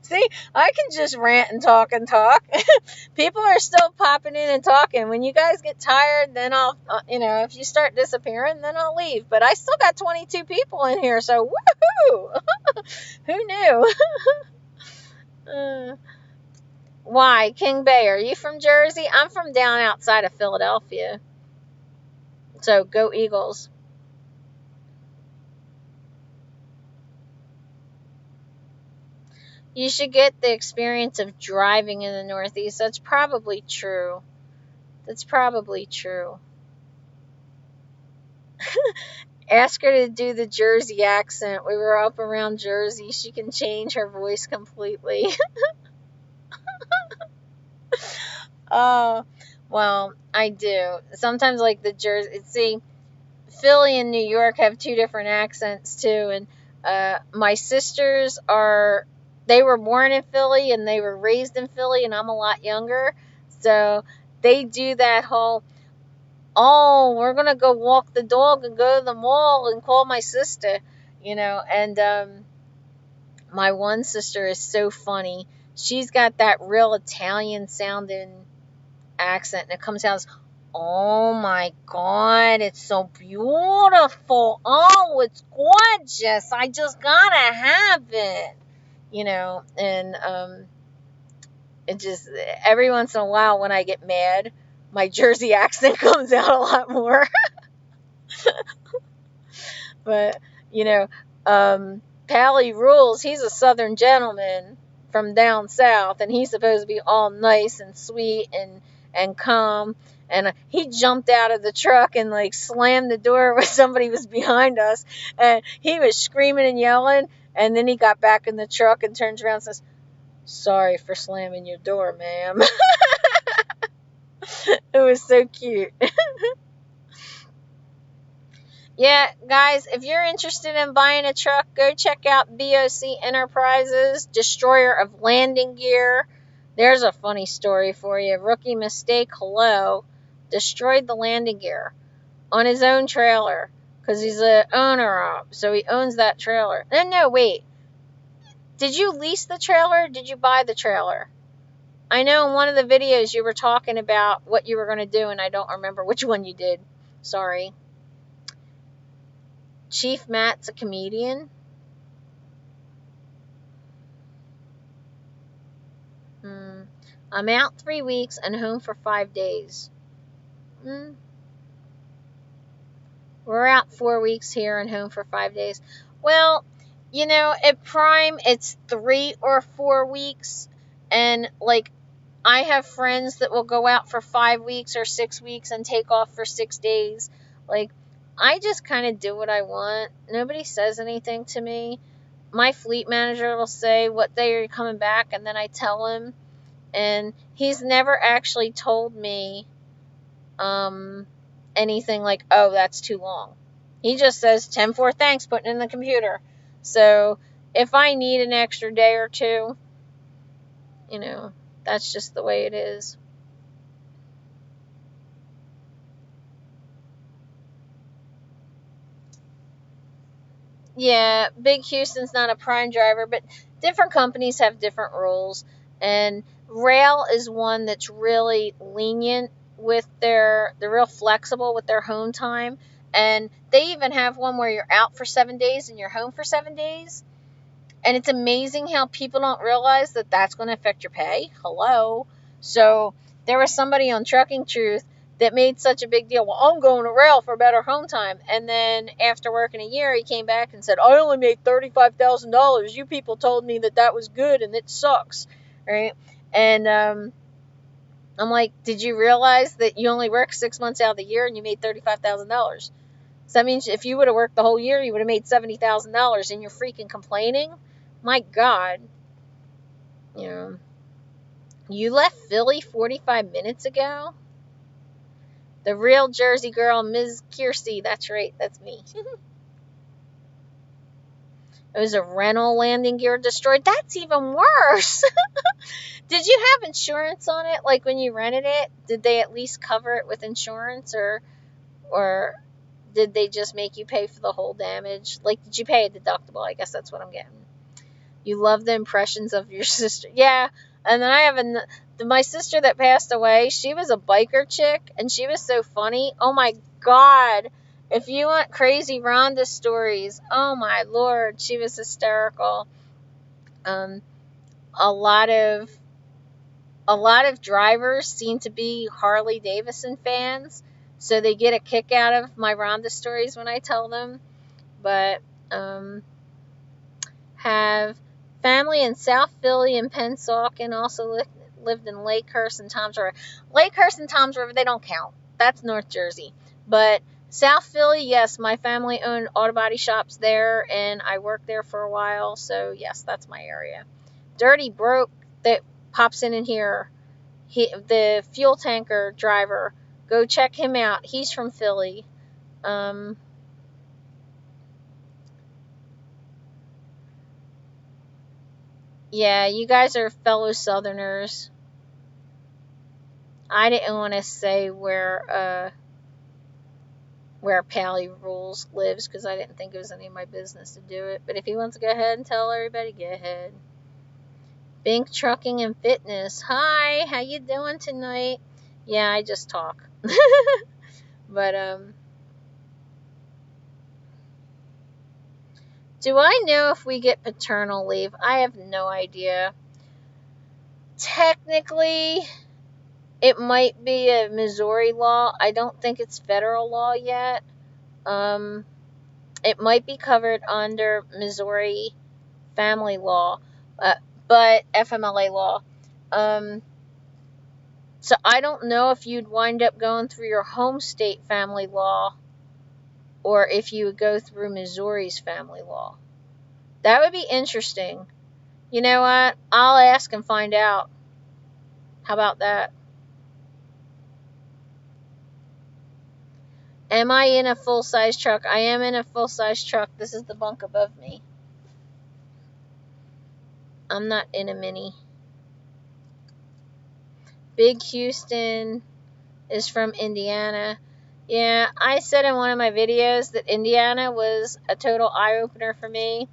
See, I can just rant and talk and talk. People are still popping in and talking. When you guys get tired, then I'll, if you start disappearing, then I'll leave. But I still got 22 people in here, so woohoo! Who knew? Why? King Bay, are you from Jersey? I'm from down outside of Philadelphia. So go Eagles. You should get the experience of driving in the Northeast. That's probably true. Ask her to do the Jersey accent. We were up around Jersey. She can change her voice completely. Oh, well, I do. Sometimes, like the Jersey. See, Philly and New York have 2 different accents too. And my sisters they were born in Philly and they were raised in Philly, and I'm a lot younger. So they do that whole, oh, we're going to go walk the dog and go to the mall and call my sister, and My one sister is so funny. She's got that real Italian sounding accent, and it comes out as, "Oh my God, it's so beautiful. Oh, it's gorgeous. I just gotta have it." And it just, every once in a while when I get mad, my Jersey accent comes out a lot more. But, you know, Pally Rules, he's a southern gentleman from down south, and he's supposed to be all nice and sweet and calm. And he jumped out of the truck and like slammed the door when somebody was behind us, and he was screaming and yelling. And then he got back in the truck and turns around and says, "Sorry for slamming your door, ma'am." It was so cute. Yeah, guys, if you're interested in buying a truck, go check out BOC Enterprises, Destroyer of Landing Gear. There's a funny story for you. Rookie mistake, hello, destroyed the landing gear on his own trailer because he's a owner op, so he owns that trailer. No, wait. Did you lease the trailer? Or did you buy the trailer? I know in one of the videos you were talking about what you were going to do, and I don't remember which one you did. Sorry. Chief Matt's a comedian. I'm out 3 weeks and home for 5 days. We're out 4 weeks here and home for 5 days. Well, at Prime, it's 3 or 4 weeks. And, like, I have friends that will go out for 5 weeks or 6 weeks and take off for 6 days. Like, I just kind of do what I want. Nobody says anything to me. My fleet manager will say, "What day are you coming back?" And then I tell him. And he's never actually told me anything like, "Oh, that's too long." He just says 10-4, thanks, putting it in the computer. So if I need an extra day or two, that's just the way it is. Yeah, Big Houston's not a prime driver, but different companies have different rules. And Rail is one that's really lenient with they're real flexible with their home time. And they even have one where you're out for 7 days and you're home for 7 days. And it's amazing how people don't realize that that's going to affect your pay. Hello. So there was somebody on Trucking Truth that made such a big deal. "Well, I'm going to Rail for better home time." And then after working a year, he came back and said, "I only made $35,000. You people told me that was good, and it sucks." Right? And I'm like, "Did you realize that you only work 6 months out of the year and you made $35,000? So that means if you would have worked the whole year, you would have made $70,000, and you're freaking complaining? My God." You left Philly 45 minutes ago? The real Jersey girl, Ms. Kearsey. That's right, that's me. It was a rental landing gear destroyed. That's even worse. Did you have insurance on it? Like when you rented it, did they at least cover it with insurance, or did they just make you pay for the whole damage? Like, did you pay a deductible? I guess that's what I'm getting. You love the impressions of your sister. Yeah, and then I have my sister that passed away. She was a biker chick, and she was so funny. Oh my God. If you want crazy Rhonda stories, oh my Lord, she was hysterical. Um, a lot of drivers seem to be Harley Davidson fans, so they get a kick out of my Rhonda stories when I tell them. But have family in South Philly and Pennsauken, also lived in Lakehurst and Toms River. Lakehurst and Toms River, they don't count. That's North Jersey. But South Philly, yes, my family owned auto body shops there, and I worked there for a while. So, yes, that's my area. Dirty Broke that pops in here, the fuel tanker driver, go check him out. He's from Philly. Yeah, you guys are fellow Southerners. I didn't want to say where where Pally Rules lives, because I didn't think it was any of my business to do it. But if he wants to go ahead and tell everybody, go ahead. Bink Trucking and Fitness. Hi, how you doing tonight? Yeah, I just talk. But do I know if we get paternal leave? I have no idea. Technically, it might be a Missouri law. I don't think it's federal law yet. It might be covered under Missouri family law, but FMLA law. So I don't know if you'd wind up going through your home state family law or if you would go through Missouri's family law. That would be interesting. You know what? I'll ask and find out. How about that? Am I in a full-size truck? I am in a full-size truck. This is the bunk above me. I'm not in a mini. Big Houston is from Indiana. Yeah, I said in one of my videos that Indiana was a total eye-opener for me.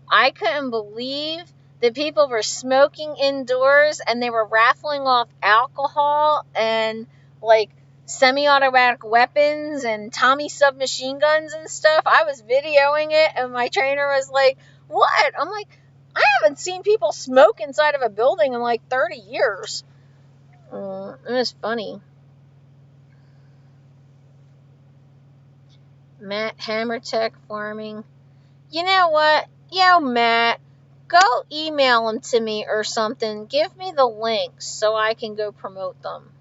I couldn't believe that people were smoking indoors and they were raffling off alcohol and like semi-automatic weapons and Tommy submachine guns and stuff. I was videoing it and my trainer was like, "What?" I'm like, "I haven't seen people smoke inside of a building in like 30 years." It was funny. Matt Hammertech Farming. You know what? Yo, Matt, go email them to me or something. Give me the links so I can go promote them.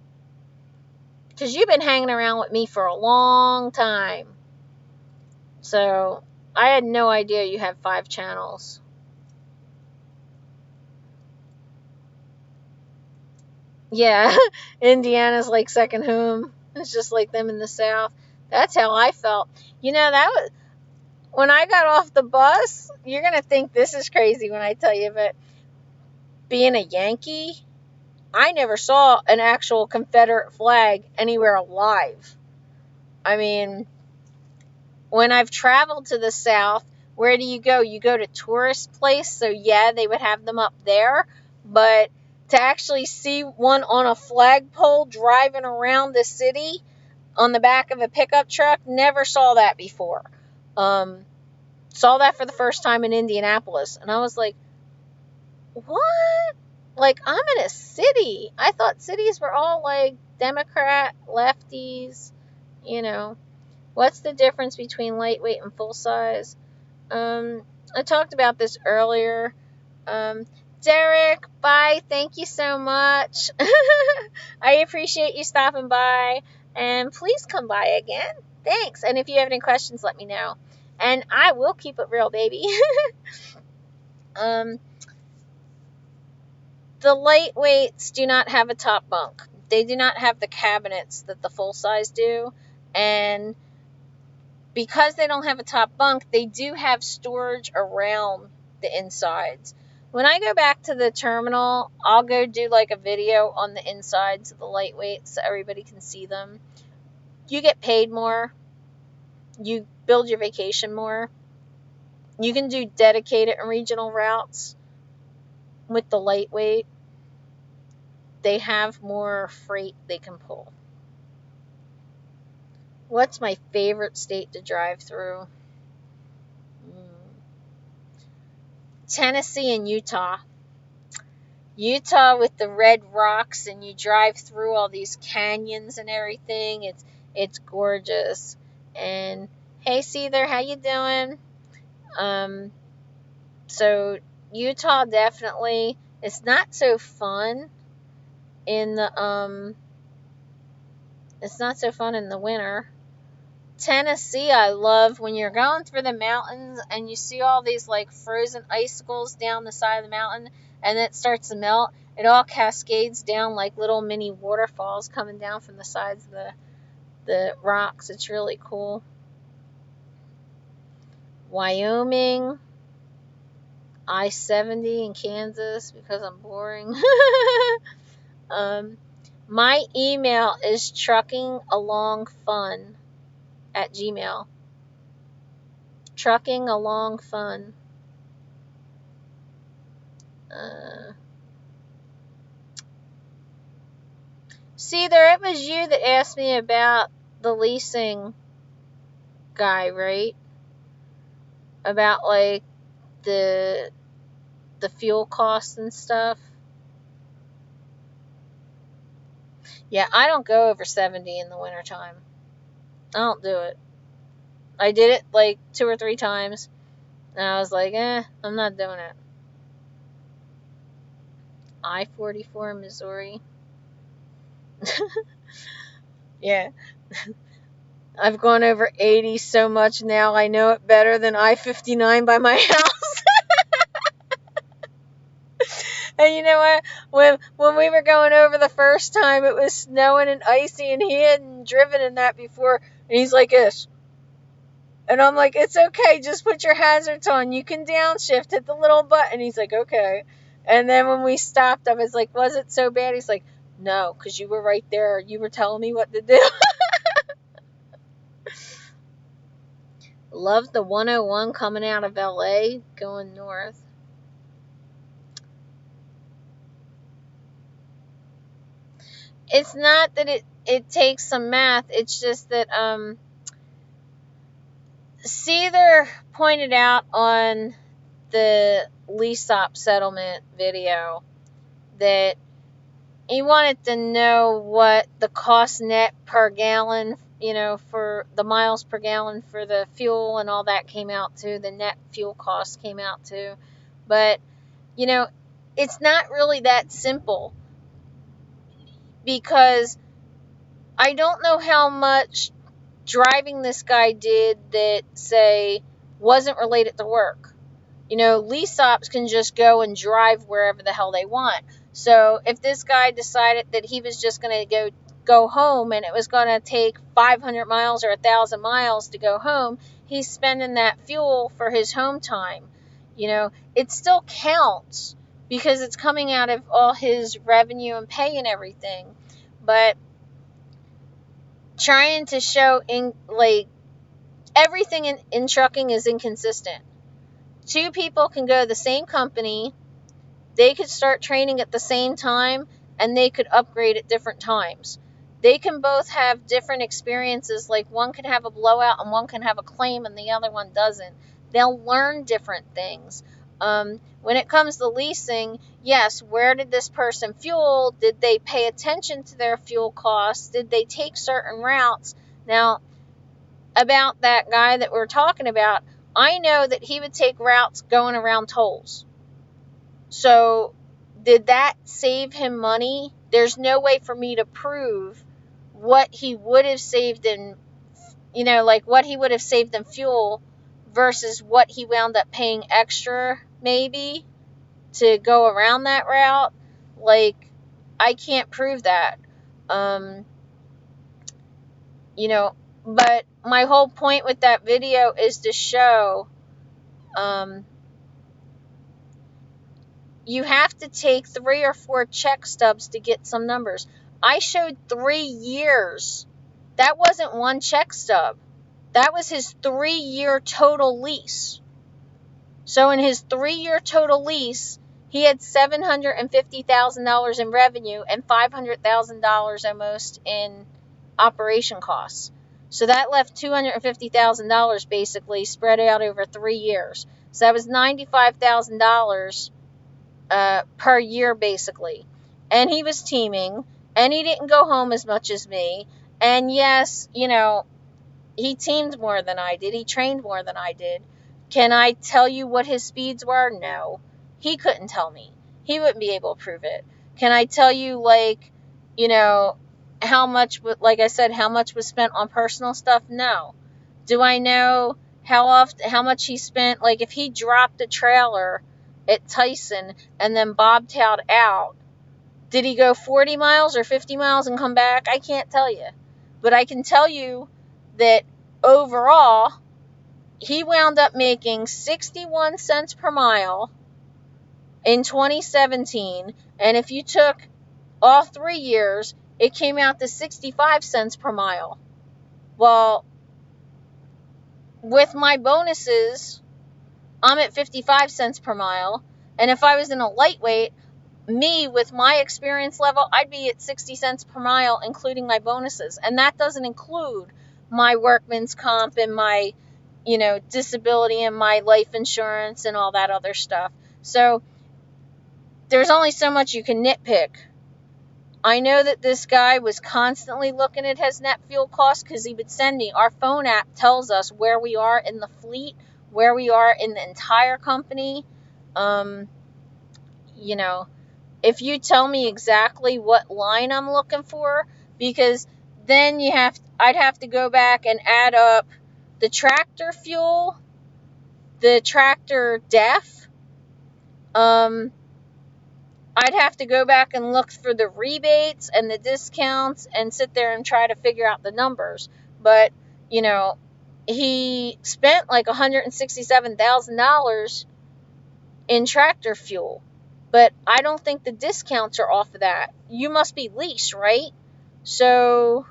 Because you've been hanging around with me for a long time. So, I had no idea you have 5 channels. Yeah, Indiana's like second home. It's just like them in the South. That's how I felt. You know, that was when I got off the bus. You're going to think this is crazy when I tell you, but being a Yankee, I never saw an actual Confederate flag anywhere alive. I mean, when I've traveled to the South, where do you go? You go to tourist place, so yeah, they would have them up there, but to actually see one on a flagpole driving around the city on the back of a pickup truck, never saw that before. Saw that for the first time in Indianapolis, and I was like, what? Like, I'm in a city. I thought cities were all like Democrat, lefties, you know. What's the difference between lightweight and full size? I talked about this earlier. Derek, bye. Thank you so much. I appreciate you stopping by. And please come by again. Thanks. And if you have any questions, let me know. And I will keep it real, baby. The lightweights do not have a top bunk. They do not have the cabinets that the full size do. And because they don't have a top bunk, they do have storage around the insides. When I go back to the terminal, I'll go do like a video on the insides of the lightweights so everybody can see them. You get paid more. You build your vacation more. You can do dedicated and regional routes with the lightweight. They have more freight they can pull. What's my favorite state to drive through? Tennessee and Utah. Utah with the red rocks, and you drive through all these canyons and everything. It's gorgeous. And hey, Seether, how you doing? So Utah definitely. It's not so fun in the It's not so fun in the winter. Tennessee, I love when you're going through the mountains and you see all these like frozen icicles down the side of the mountain, and it starts to melt. It all cascades down like little mini waterfalls coming down from the sides of the rocks. It's really cool. Wyoming, I-70 in Kansas because I'm boring. My email is truckingalongfun at Gmail. Trucking along fun. See, there, it was you that asked me about the leasing guy, right? About like the fuel costs and stuff. Yeah, I don't go over 70 in the wintertime. I don't do it. I did it like 2 or 3 times, and I was like, I'm not doing it. I-44 Missouri. Yeah. I've gone over 80 so much now, I know it better than I-59 by my house. And you know what? When we were going over the first time, it was snowing and icy, and he hadn't driven in that before. And he's like, "Ish." And I'm like, "It's okay. Just put your hazards on. You can downshift. Hit the little button." He's like, "Okay." And then when we stopped, I was like, "Was it so bad?" He's like, "No, because you were right there. You were telling me what to do." Love the 101 coming out of LA going north. It's not that it takes some math. It's just that Seether pointed out on the lease op settlement video that he wanted to know what the cost net per gallon, for the miles per gallon for the fuel and all that came out to. The net fuel cost came out to. But, it's not really that simple, because I don't know how much driving this guy did that, say, wasn't related to work. Lease ops can just go and drive wherever the hell they want. So if this guy decided that he was just going to go home, and it was going to take 500 miles or 1,000 miles to go home, he's spending that fuel for his home time. It still counts because it's coming out of all his revenue and pay and everything. But trying to show everything in trucking is inconsistent. 2 people can go to the same company, they could start training at the same time, and they could upgrade at different times. They can both have different experiences, like one can have a blowout and one can have a claim and the other one doesn't. They'll learn different things. When it comes to leasing, yes, where did this person fuel? Did they pay attention to their fuel costs? Did they take certain routes? Now, about that guy that we're talking about, I know that he would take routes going around tolls. So, did that save him money? There's no way for me to prove what he would have saved in, what he would have saved in fuel versus what he wound up paying extra, maybe, to go around that route. I can't prove that. But my whole point with that video is to show, you have to take 3 or 4 check stubs to get some numbers. I showed 3 years. That wasn't one check stub. That was his 3-year total lease. So in his 3-year total lease, he had $750,000 in revenue and $500,000 almost in operation costs. So that left $250,000 basically spread out over 3 years. So that was $95,000 per year basically. And he was teaming, and he didn't go home as much as me. And yes, he teamed more than I did. He trained more than I did. Can I tell you what his speeds were? No. He couldn't tell me. He wouldn't be able to prove it. Can I tell you, how much, like I said, how much was spent on personal stuff? No. Do I know how much he spent? Like, if he dropped a trailer at Tyson and then bobtailed out, did he go 40 miles or 50 miles and come back? I can't tell you. But I can tell you that overall, he wound up making 61 cents per mile in 2017. And if you took all 3 years, it came out to 65 cents per mile. Well, with my bonuses, I'm at 55 cents per mile. And if I was in a lightweight, me with my experience level, I'd be at 60 cents per mile, including my bonuses. And that doesn't include my workman's comp and my, disability and my life insurance and all that other stuff. So there's only so much you can nitpick. I know that this guy was constantly looking at his net fuel costs because he would send me, our phone app tells us where we are in the fleet, where we are in the entire company. You know, if you tell me exactly what line I'm looking for, because then I'd have to go back and add up the tractor fuel, the tractor def. I'd have to go back and look for the rebates and the discounts and sit there and try to figure out the numbers. But, he spent like $167,000 in tractor fuel. But I don't think the discounts are off of that. You must be leased, right? So,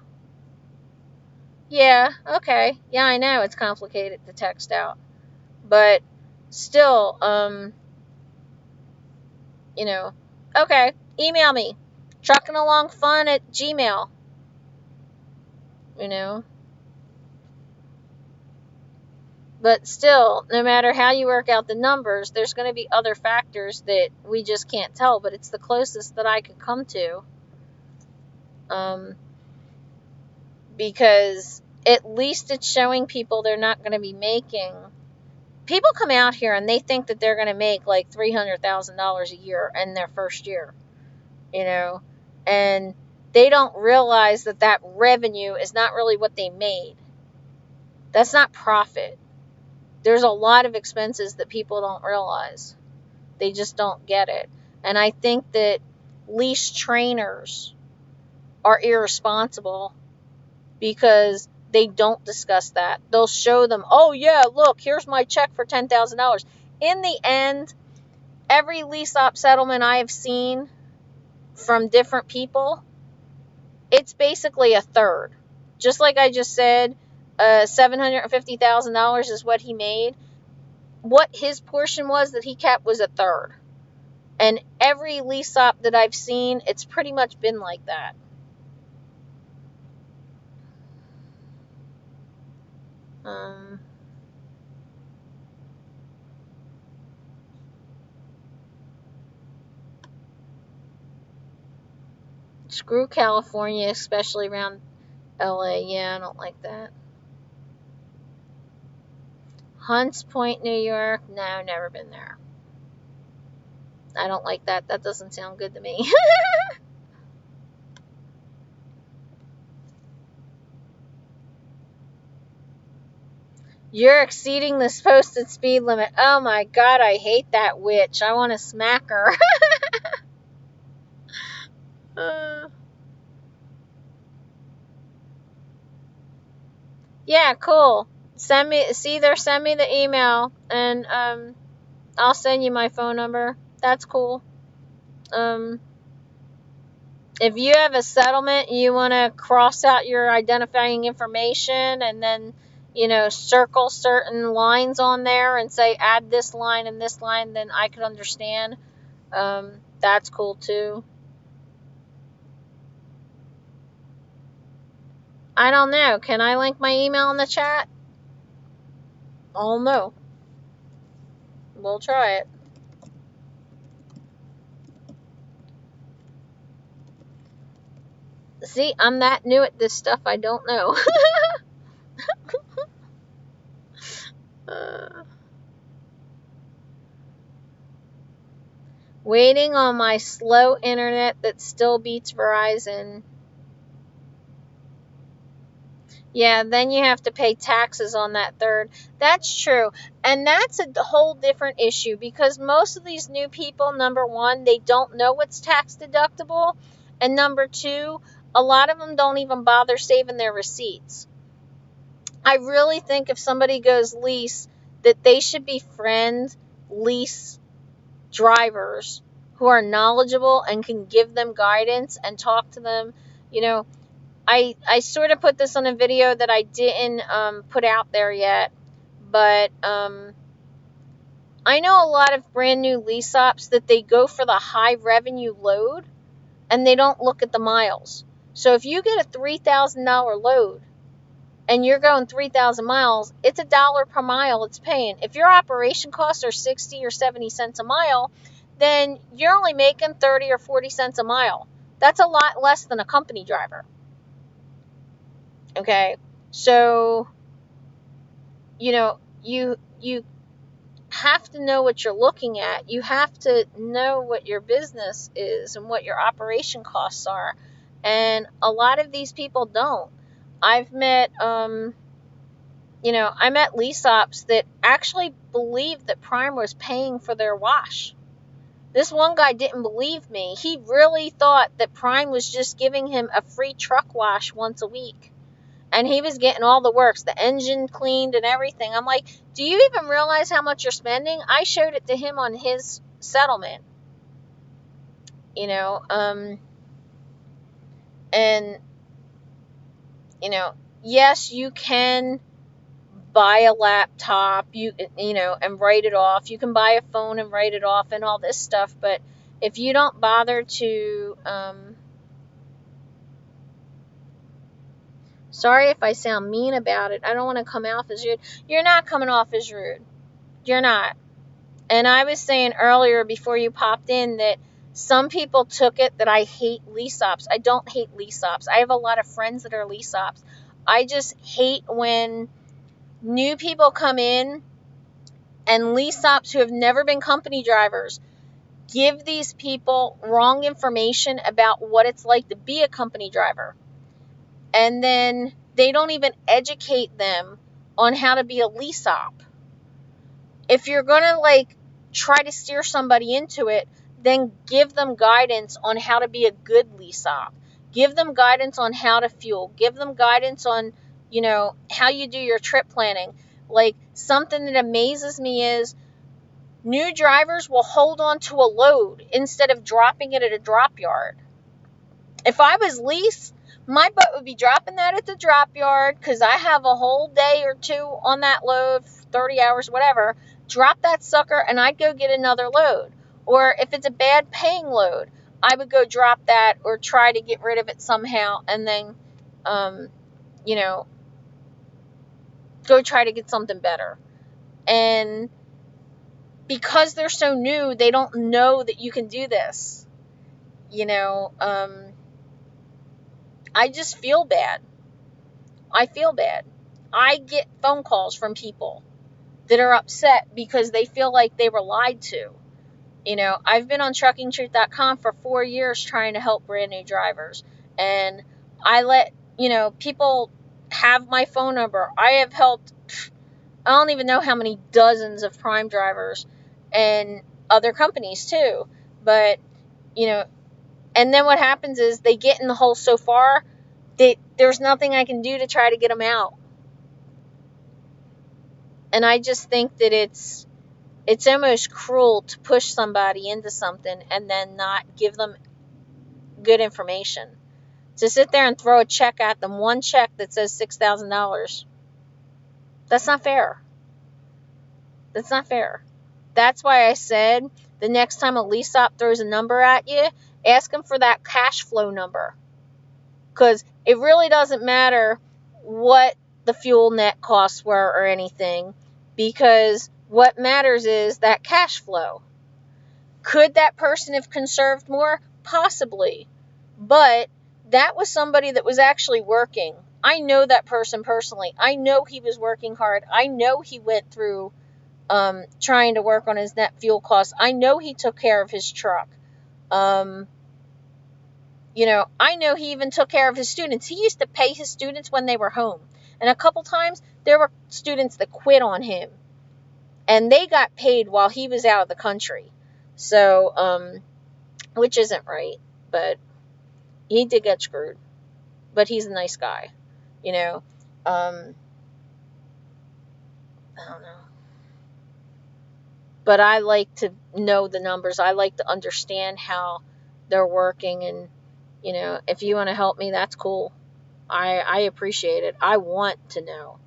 yeah, okay. Yeah, I know it's complicated to text out. But still, okay, email me. truckingalongfun@gmail. But still, no matter how you work out the numbers, there's going to be other factors that we just can't tell, but it's the closest that I could come to. Because at least it's showing people they're not going to be making. People come out here and they think that they're going to make like $300,000 a year in their first year, and they don't realize that revenue is not really what they made. That's not profit. There's a lot of expenses that people don't realize. They just don't get it. And I think that lease trainers are irresponsible because they don't discuss that. They'll show them, oh yeah, look, here's my check for $10,000. In the end, every lease op settlement I have seen from different people, it's basically a third. Just like I just said, $750,000 is what he made. What his portion was that he kept was a third. And every lease op that I've seen, it's pretty much been like that. Screw California, especially around LA. Yeah, I don't like that. Hunts Point, New York. No, never been there. I don't like that. That doesn't sound good to me. You're exceeding the posted speed limit. Oh my god, I hate that witch. I want to smack her. Yeah, cool. Send me the email and I'll send you my phone number. That's cool. If you have a settlement, you want to cross out your identifying information and then, circle certain lines on there and say add this line and this line, then I could understand. That's cool too. I don't know. Can I link my email in the chat? Oh no. We'll try it. See, I'm that new at this stuff, I don't know. Waiting on my slow internet that still beats Verizon. Yeah, then you have to pay taxes on that third. That's true. And that's a whole different issue because most of these new people, number one, they don't know what's tax deductible. And number two, a lot of them don't even bother saving their receipts. I really think if somebody goes lease, that they should befriend lease drivers who are knowledgeable and can give them guidance and talk to them. I sort of put this on a video that I didn't put out there yet, but I know a lot of brand new lease ops that they go for the high revenue load and they don't look at the miles. So if you get a $3,000 load and you're going 3,000 miles, it's $1 per mile it's paying. If your operation costs are 60 or 70 cents a mile, then you're only making 30 or 40 cents a mile. That's a lot less than a company driver. Okay? So, you have to know what you're looking at. You have to know what your business is and what your operation costs are. And a lot of these people don't. I've met I met lease ops that actually believed that Prime was paying for their wash. This one guy didn't believe me. He really thought that Prime was just giving him a free truck wash once a week. And he was getting all the works, the engine cleaned and everything. I'm like, do you even realize how much you're spending? I showed it to him on his settlement. And yes, you can buy a laptop, and write it off. You can buy a phone and write it off and all this stuff, but if you don't bother to, sorry if I sound mean about it. I don't want to come off as rude. You're not coming off as rude. You're not. And I was saying earlier before you popped in that some people took it that I hate lease ops. I don't hate lease ops. I have a lot of friends that are lease ops. I just hate when new people come in and lease ops who have never been company drivers give these people wrong information about what it's like to be a company driver. And then they don't even educate them on how to be a lease op. If you're going to try to steer somebody into it, then give them guidance on how to be a good lease op. Give them guidance on how to fuel. Give them guidance on, how you do your trip planning. Something that amazes me is new drivers will hold on to a load instead of dropping it at a drop yard. If I was lease, my butt would be dropping that at the drop yard because I have a whole day or two on that load, 30 hours, whatever. Drop that sucker and I'd go get another load. Or if it's a bad paying load, I would go drop that or try to get rid of it somehow and then, go try to get something better. And because they're so new, they don't know that you can do this. I just feel bad. I feel bad. I get phone calls from people that are upset because they feel like they were lied to. I've been on truckingtruth.com for 4 years trying to help brand new drivers. And I let, people have my phone number. I have helped, I don't even know how many dozens of Prime drivers and other companies too. But, and then what happens is they get in the hole so far that there's nothing I can do to try to get them out. And I just think that it's almost cruel to push somebody into something and then not give them good information. To sit there and throw a check at them, one check that says $6,000, that's not fair. That's not fair. That's why I said the next time a lease op throws a number at you, ask them for that cash flow number. Because it really doesn't matter what the fuel net costs were or anything, because what matters is that cash flow. Could that person have conserved more? Possibly. But that was somebody that was actually working. I know that person personally. I know he was working hard. I know he went through trying to work on his net fuel costs. I know he took care of his truck. I know he even took care of his students. He used to pay his students when they were home. And a couple times, there were students that quit on him. And they got paid while he was out of the country. So, which isn't right. But he did get screwed. But he's a nice guy. I don't know. But I like to know the numbers. I like to understand how they're working. And, if you want to help me, that's cool. I appreciate it. I want to know.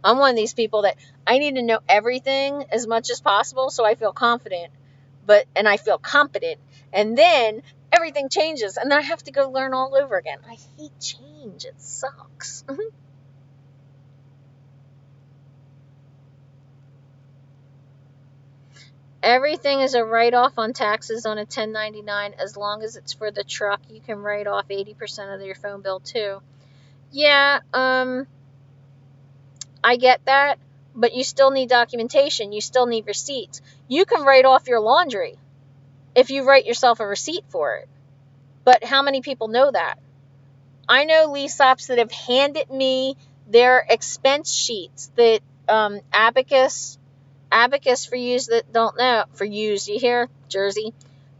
I'm one of these people that I need to know everything as much as possible so I feel confident, and I feel competent. And then everything changes and then I have to go learn all over again. I hate change. It sucks. Everything is a write-off on taxes on a 1099 as long as it's for the truck. You can write off 80% of your phone bill too. Yeah, I get that, but you still need documentation. You still need receipts. You can write off your laundry if you write yourself a receipt for it. But how many people know that? I know lease ops that have handed me their expense sheets that Abacus for you that don't know, you hear, Jersey?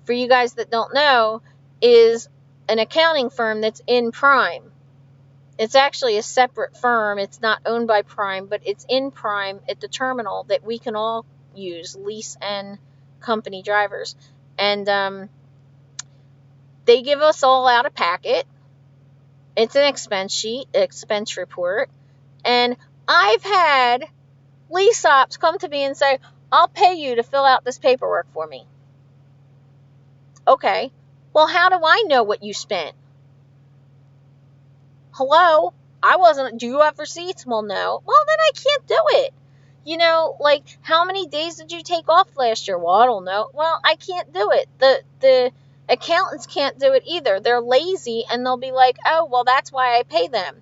For you guys that don't know, is an accounting firm that's in Prime. It's actually a separate firm. It's not owned by Prime, but it's in Prime at the terminal that we can all use, lease and company drivers. And they give us all out a packet. It's an expense sheet, expense report. And I've had lease ops come to me and say, I'll pay you to fill out this paperwork for me. Okay. Well, how do I know what you spent? Hello? I wasn't. Do you have receipts? Well, no. Well, then I can't do it. Like, how many days did you take off last year? Well, I don't know. Well, I can't do it. The accountants can't do it either. They're lazy and they'll be like, oh, well, that's why I pay them.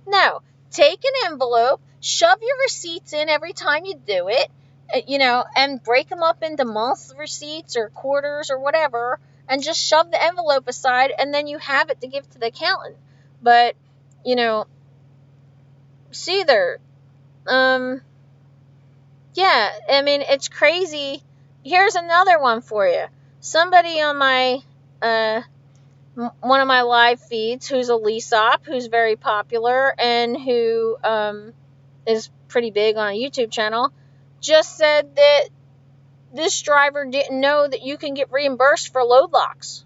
No. Take an envelope, shove your receipts in every time you do it, and break them up into month receipts or quarters or whatever, and just shove the envelope aside, and then you have it to give to the accountant. But, see there, yeah, I mean, it's crazy. Here's another one for you. Somebody on my, one of my live feeds who's a lease op, who's very popular, and who, is pretty big on a YouTube channel, just said that this driver didn't know that you can get reimbursed for load locks.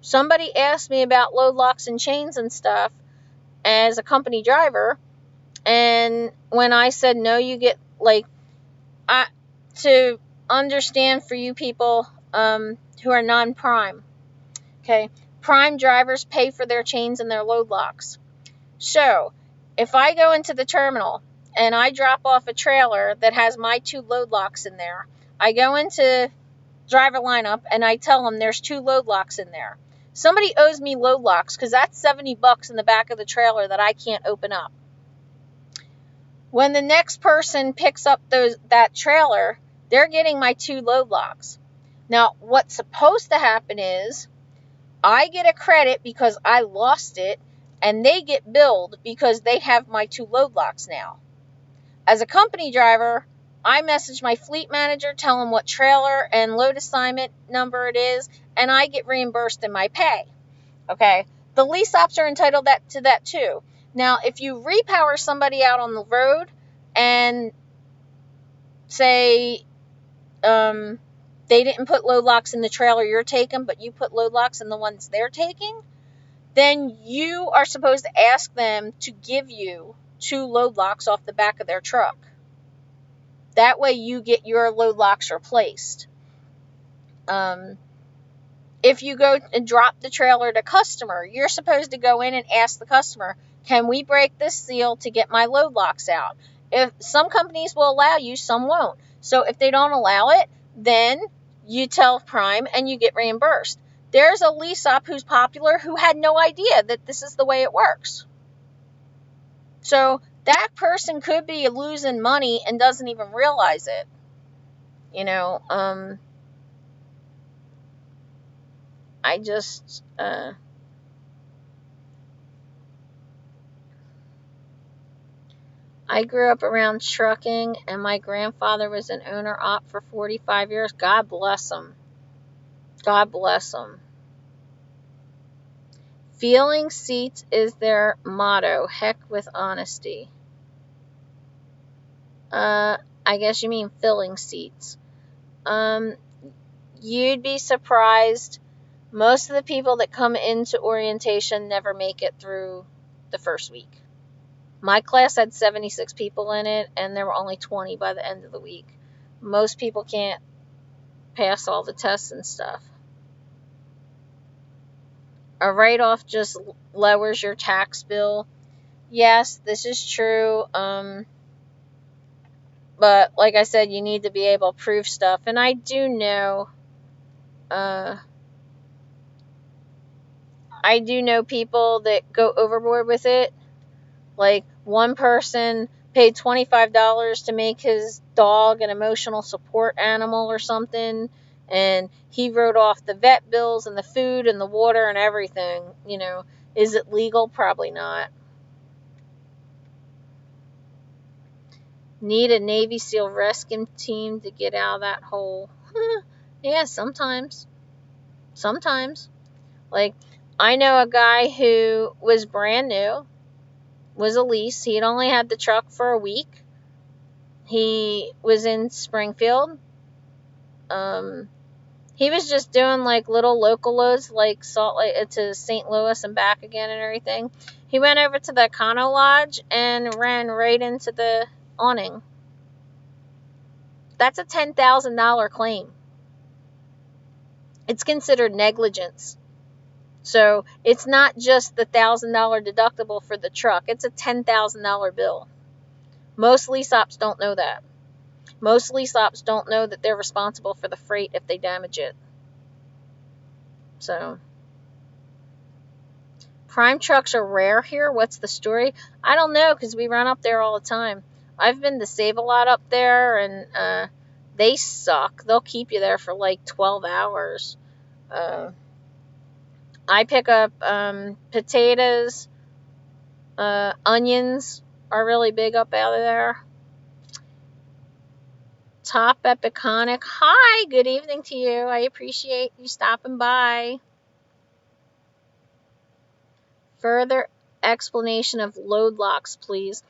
Somebody asked me about load locks and chains and stuff as a company driver, and when I said no, you get, like, to understand for you people who are non-prime, okay, prime drivers pay for their chains and their load locks. So if I go into the terminal and I drop off a trailer that has my 2 load locks in there, I go into driver lineup and I tell them there's 2 load locks in there. Somebody owes me load locks because that's $70 in the back of the trailer that I can't open up. When the next person picks up that trailer, they're getting my 2 load locks. Now, what's supposed to happen is I get a credit because I lost it, and they get billed because they have my 2 load locks now. As a company driver, I message my fleet manager, tell him what trailer and load assignment number it is, and I get reimbursed in my pay. Okay? The lease ops are entitled to that too. Now, if you repower somebody out on the road and say they didn't put load locks in the trailer you're taking, but you put load locks in the ones they're taking, then you are supposed to ask them to give you 2 load locks off the back of their truck. That way you get your load locks replaced. If you go and drop the trailer to customer, you're supposed to go in and ask the customer, can we break this seal to get my load locks out? If some companies will allow you, some won't. So if they don't allow it, then you tell Prime and you get reimbursed. There's a lease op who's popular who had no idea that this is the way it works. So that person could be losing money and doesn't even realize it. I just, I grew up around trucking, and my grandfather was an owner op for 45 years. God bless him. God bless him. Feeling seats is their motto. Heck with honesty. I guess you mean filling seats. You'd be surprised. Most of the people that come into orientation never make it through the first week. My class had 76 people in it, and there were only 20 by the end of the week. Most people can't pass all the tests and stuff. A write-off just lowers your tax bill. Yes, this is true. But like I said, you need to be able to prove stuff. And I do know, people that go overboard with it. Like, one person paid $25 to make his dog an emotional support animal or something, and he wrote off the vet bills and the food and the water and everything. Is it legal? Probably not. Need a Navy SEAL rescue team to get out of that hole. Yeah, sometimes. Sometimes. Like, I know a guy who was brand new, was a lease. He'd only had the truck for a week. He was in Springfield. He was just doing like little local loads, like Salt Lake to St. Louis and back again and everything. He went over to the Econo Lodge and ran right into the awning. That's a $10,000 claim. It's considered negligence. So it's not just the $1,000 deductible for the truck. It's a $10,000 bill. Most lease ops don't know that. Most lease ops don't know that they're responsible for the freight if they damage it. So, prime trucks are rare here. What's the story? I don't know, because we run up there all the time. I've been to Save-A-Lot up there, and they suck. They'll keep you there for like 12 hours. I pick up potatoes. Onions are really big up out of there. Top Epiconic. Hi, good evening to you. I appreciate you stopping by. Further explanation of load locks, please.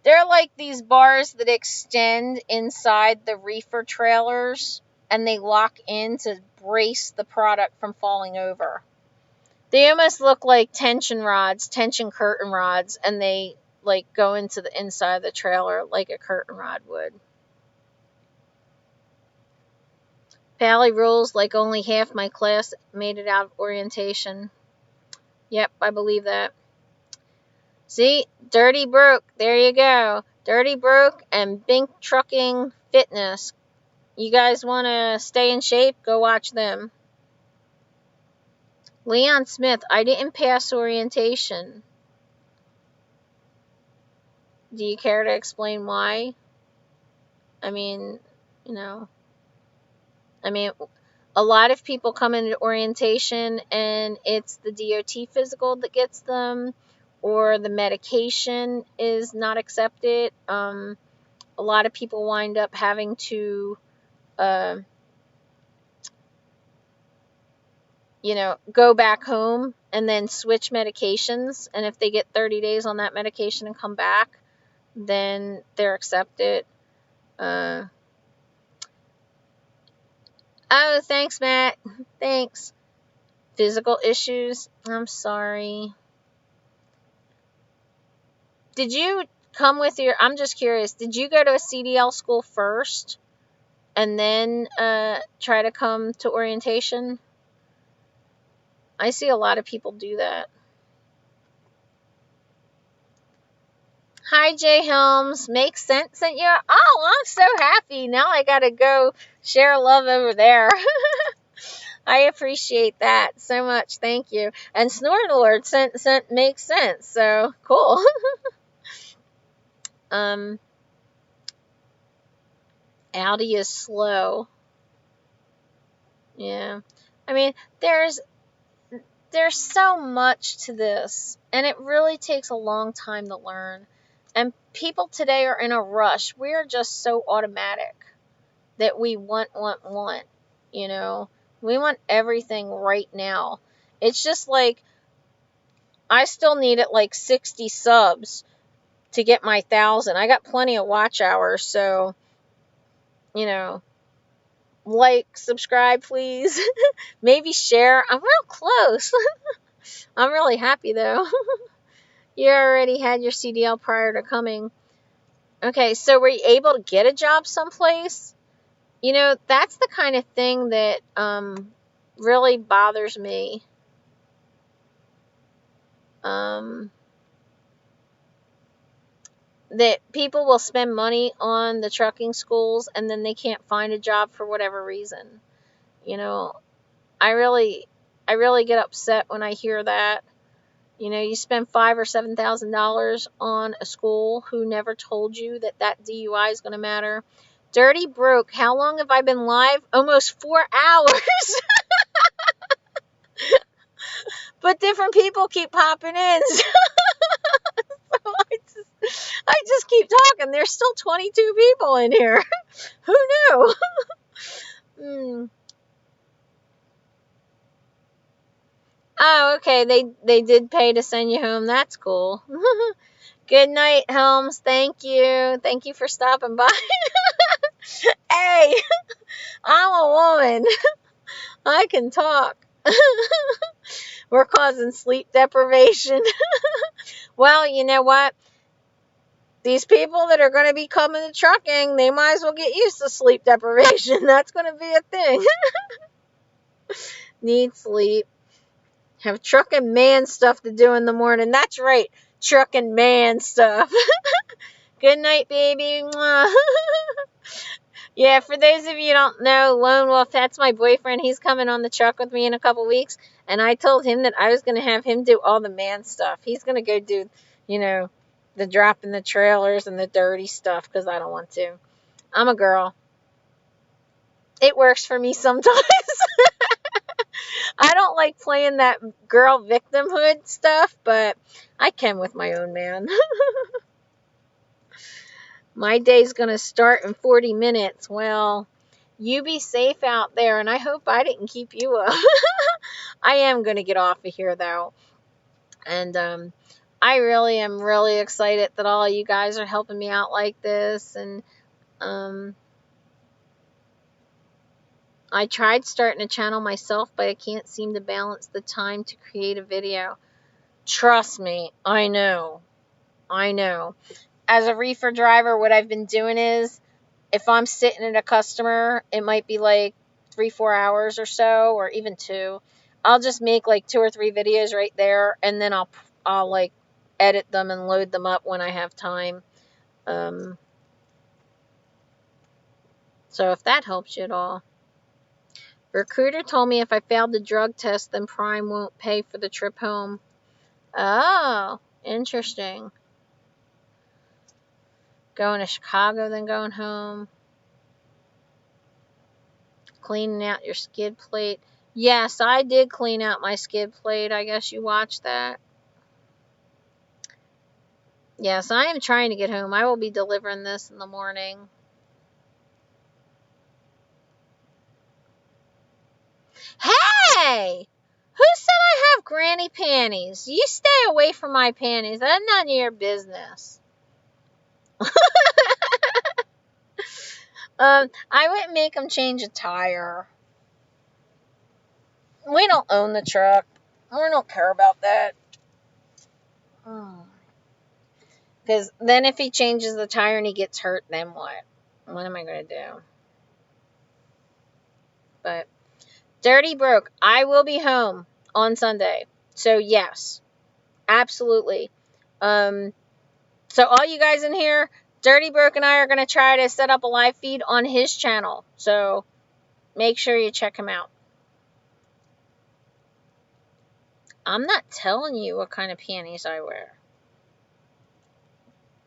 They're like these bars that extend inside the reefer trailers, and they lock in to brace the product from falling over. They almost look like tension curtain rods, and they like go into the inside of the trailer like a curtain rod would. Pally rules like only half my class made it out of orientation. Yep, I believe that. See, Dirty Broke, there you go. Dirty Broke and Bink Trucking Fitness. You guys want to stay in shape? Go watch them. Leon Smith, I didn't pass orientation. Do you care to explain why? I mean, a lot of people come into orientation and it's the DOT physical that gets them, or the medication is not accepted. A lot of people wind up having to, go back home and then switch medications. And if they get 30 days on that medication and come back, then they're accepted. Oh, thanks, Matt. Thanks. Physical issues. I'm sorry. Did you come with I'm just curious, did you go to a CDL school first and then try to come to orientation? I see a lot of people do that. Hi, Jay Helms. Makes sense that you're... Oh, I'm so happy. Now I gotta go share love over there. I appreciate that so much. Thank you. And Snorlord sent makes sense. So, cool. Audi is slow. Yeah. I mean, there's so much to this, and it really takes a long time to learn. And people today are in a rush. We're just so automatic that we want. We want everything right now. It's just like, I still need it like 60 subs to get my 1,000. I got plenty of watch hours, so, like, subscribe, please. Maybe share. I'm real close. I'm really happy, though. You already had your CDL prior to coming. Okay, so were you able to get a job someplace? You know, that's the kind of thing that really bothers me. That people will spend money on the trucking schools and then they can't find a job for whatever reason. You know, I really get upset when I hear that. You know, you spend $5,000 or $7,000 on a school who never told you that that DUI is going to matter. Dirty Broke, how long have I been live? Almost 4 hours. But different people keep popping in. So I just keep talking. There's still 22 people in here. Who knew? Hmm. Oh, okay. They did pay to send you home. That's cool. Good night, Helms. Thank you. Thank you for stopping by. Hey, I'm a woman. I can talk. We're causing sleep deprivation. Well, you know what? These people that are going to be coming to trucking, they might as well get used to sleep deprivation. That's going to be a thing. Need sleep. Have trucking man stuff to do in the morning. That's right. Trucking man stuff. Good night, baby. Yeah, for those of you who don't know, Lone Wolf, that's my boyfriend. He's coming on the truck with me in a couple weeks. And I told him that I was going to have him do all the man stuff. He's going to go do, you know, the dropping the trailers and the dirty stuff because I don't want to. I'm a girl. It works for me sometimes. I don't like playing that girl victimhood stuff, but I can with my own man. My day's going to start in 40 minutes. Well, you be safe out there, and I hope I didn't keep you up. I am going to get off of here, though. And I really am really excited that all of you guys are helping me out like this. And I tried starting a channel myself, but I can't seem to balance the time to create a video. Trust me, I know. As a reefer driver, what I've been doing is, if I'm sitting at a customer, it might be like 3-4 hours or so, or even 2. I'll just make like 2 or 3 videos right there, and then I'll like edit them and load them up when I have time. So if that helps you at all. Recruiter told me if I failed the drug test, then Prime won't pay for the trip home. Oh, interesting. Going to Chicago, then going home. Cleaning out your skid plate. Yes, I did clean out my skid plate. I guess you watched that. Yes, I am trying to get home. I will be delivering this in the morning. Hey! Who said I have granny panties? You stay away from my panties. That's none of your business. I wouldn't make them change a tire. We don't own the truck. We don't care about that. Because then if he changes the tire and he gets hurt, then what? What am I going to do? But Dirty Broke, I will be home on Sunday. So yes, absolutely. So all you guys in here, Dirty Broke and I are going to try to set up a live feed on his channel. So make sure you check him out. I'm not telling you what kind of panties I wear.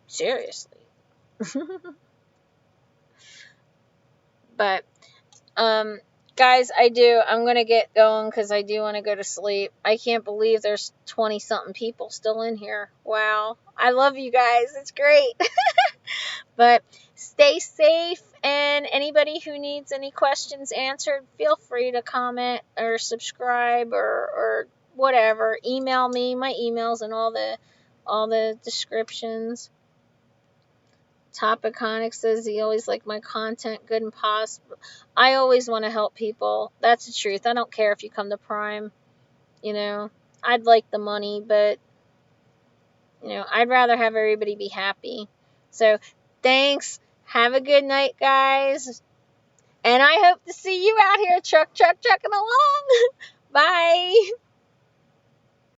Seriously. But, guys, I'm going to get going because I do want to go to sleep. I can't believe there's 20-something people still in here. Wow. I love you guys. It's great. But stay safe, and anybody who needs any questions answered, feel free to comment or subscribe or whatever. Email me. My email's in all the descriptions. Topiconic says he always liked my content, good and possible. I always want to help people. That's the truth. I don't care if you come to Prime. You know, I'd like the money, but I'd rather have everybody be happy. So, thanks. Have a good night, guys. And I hope to see you out here trucking along. Bye.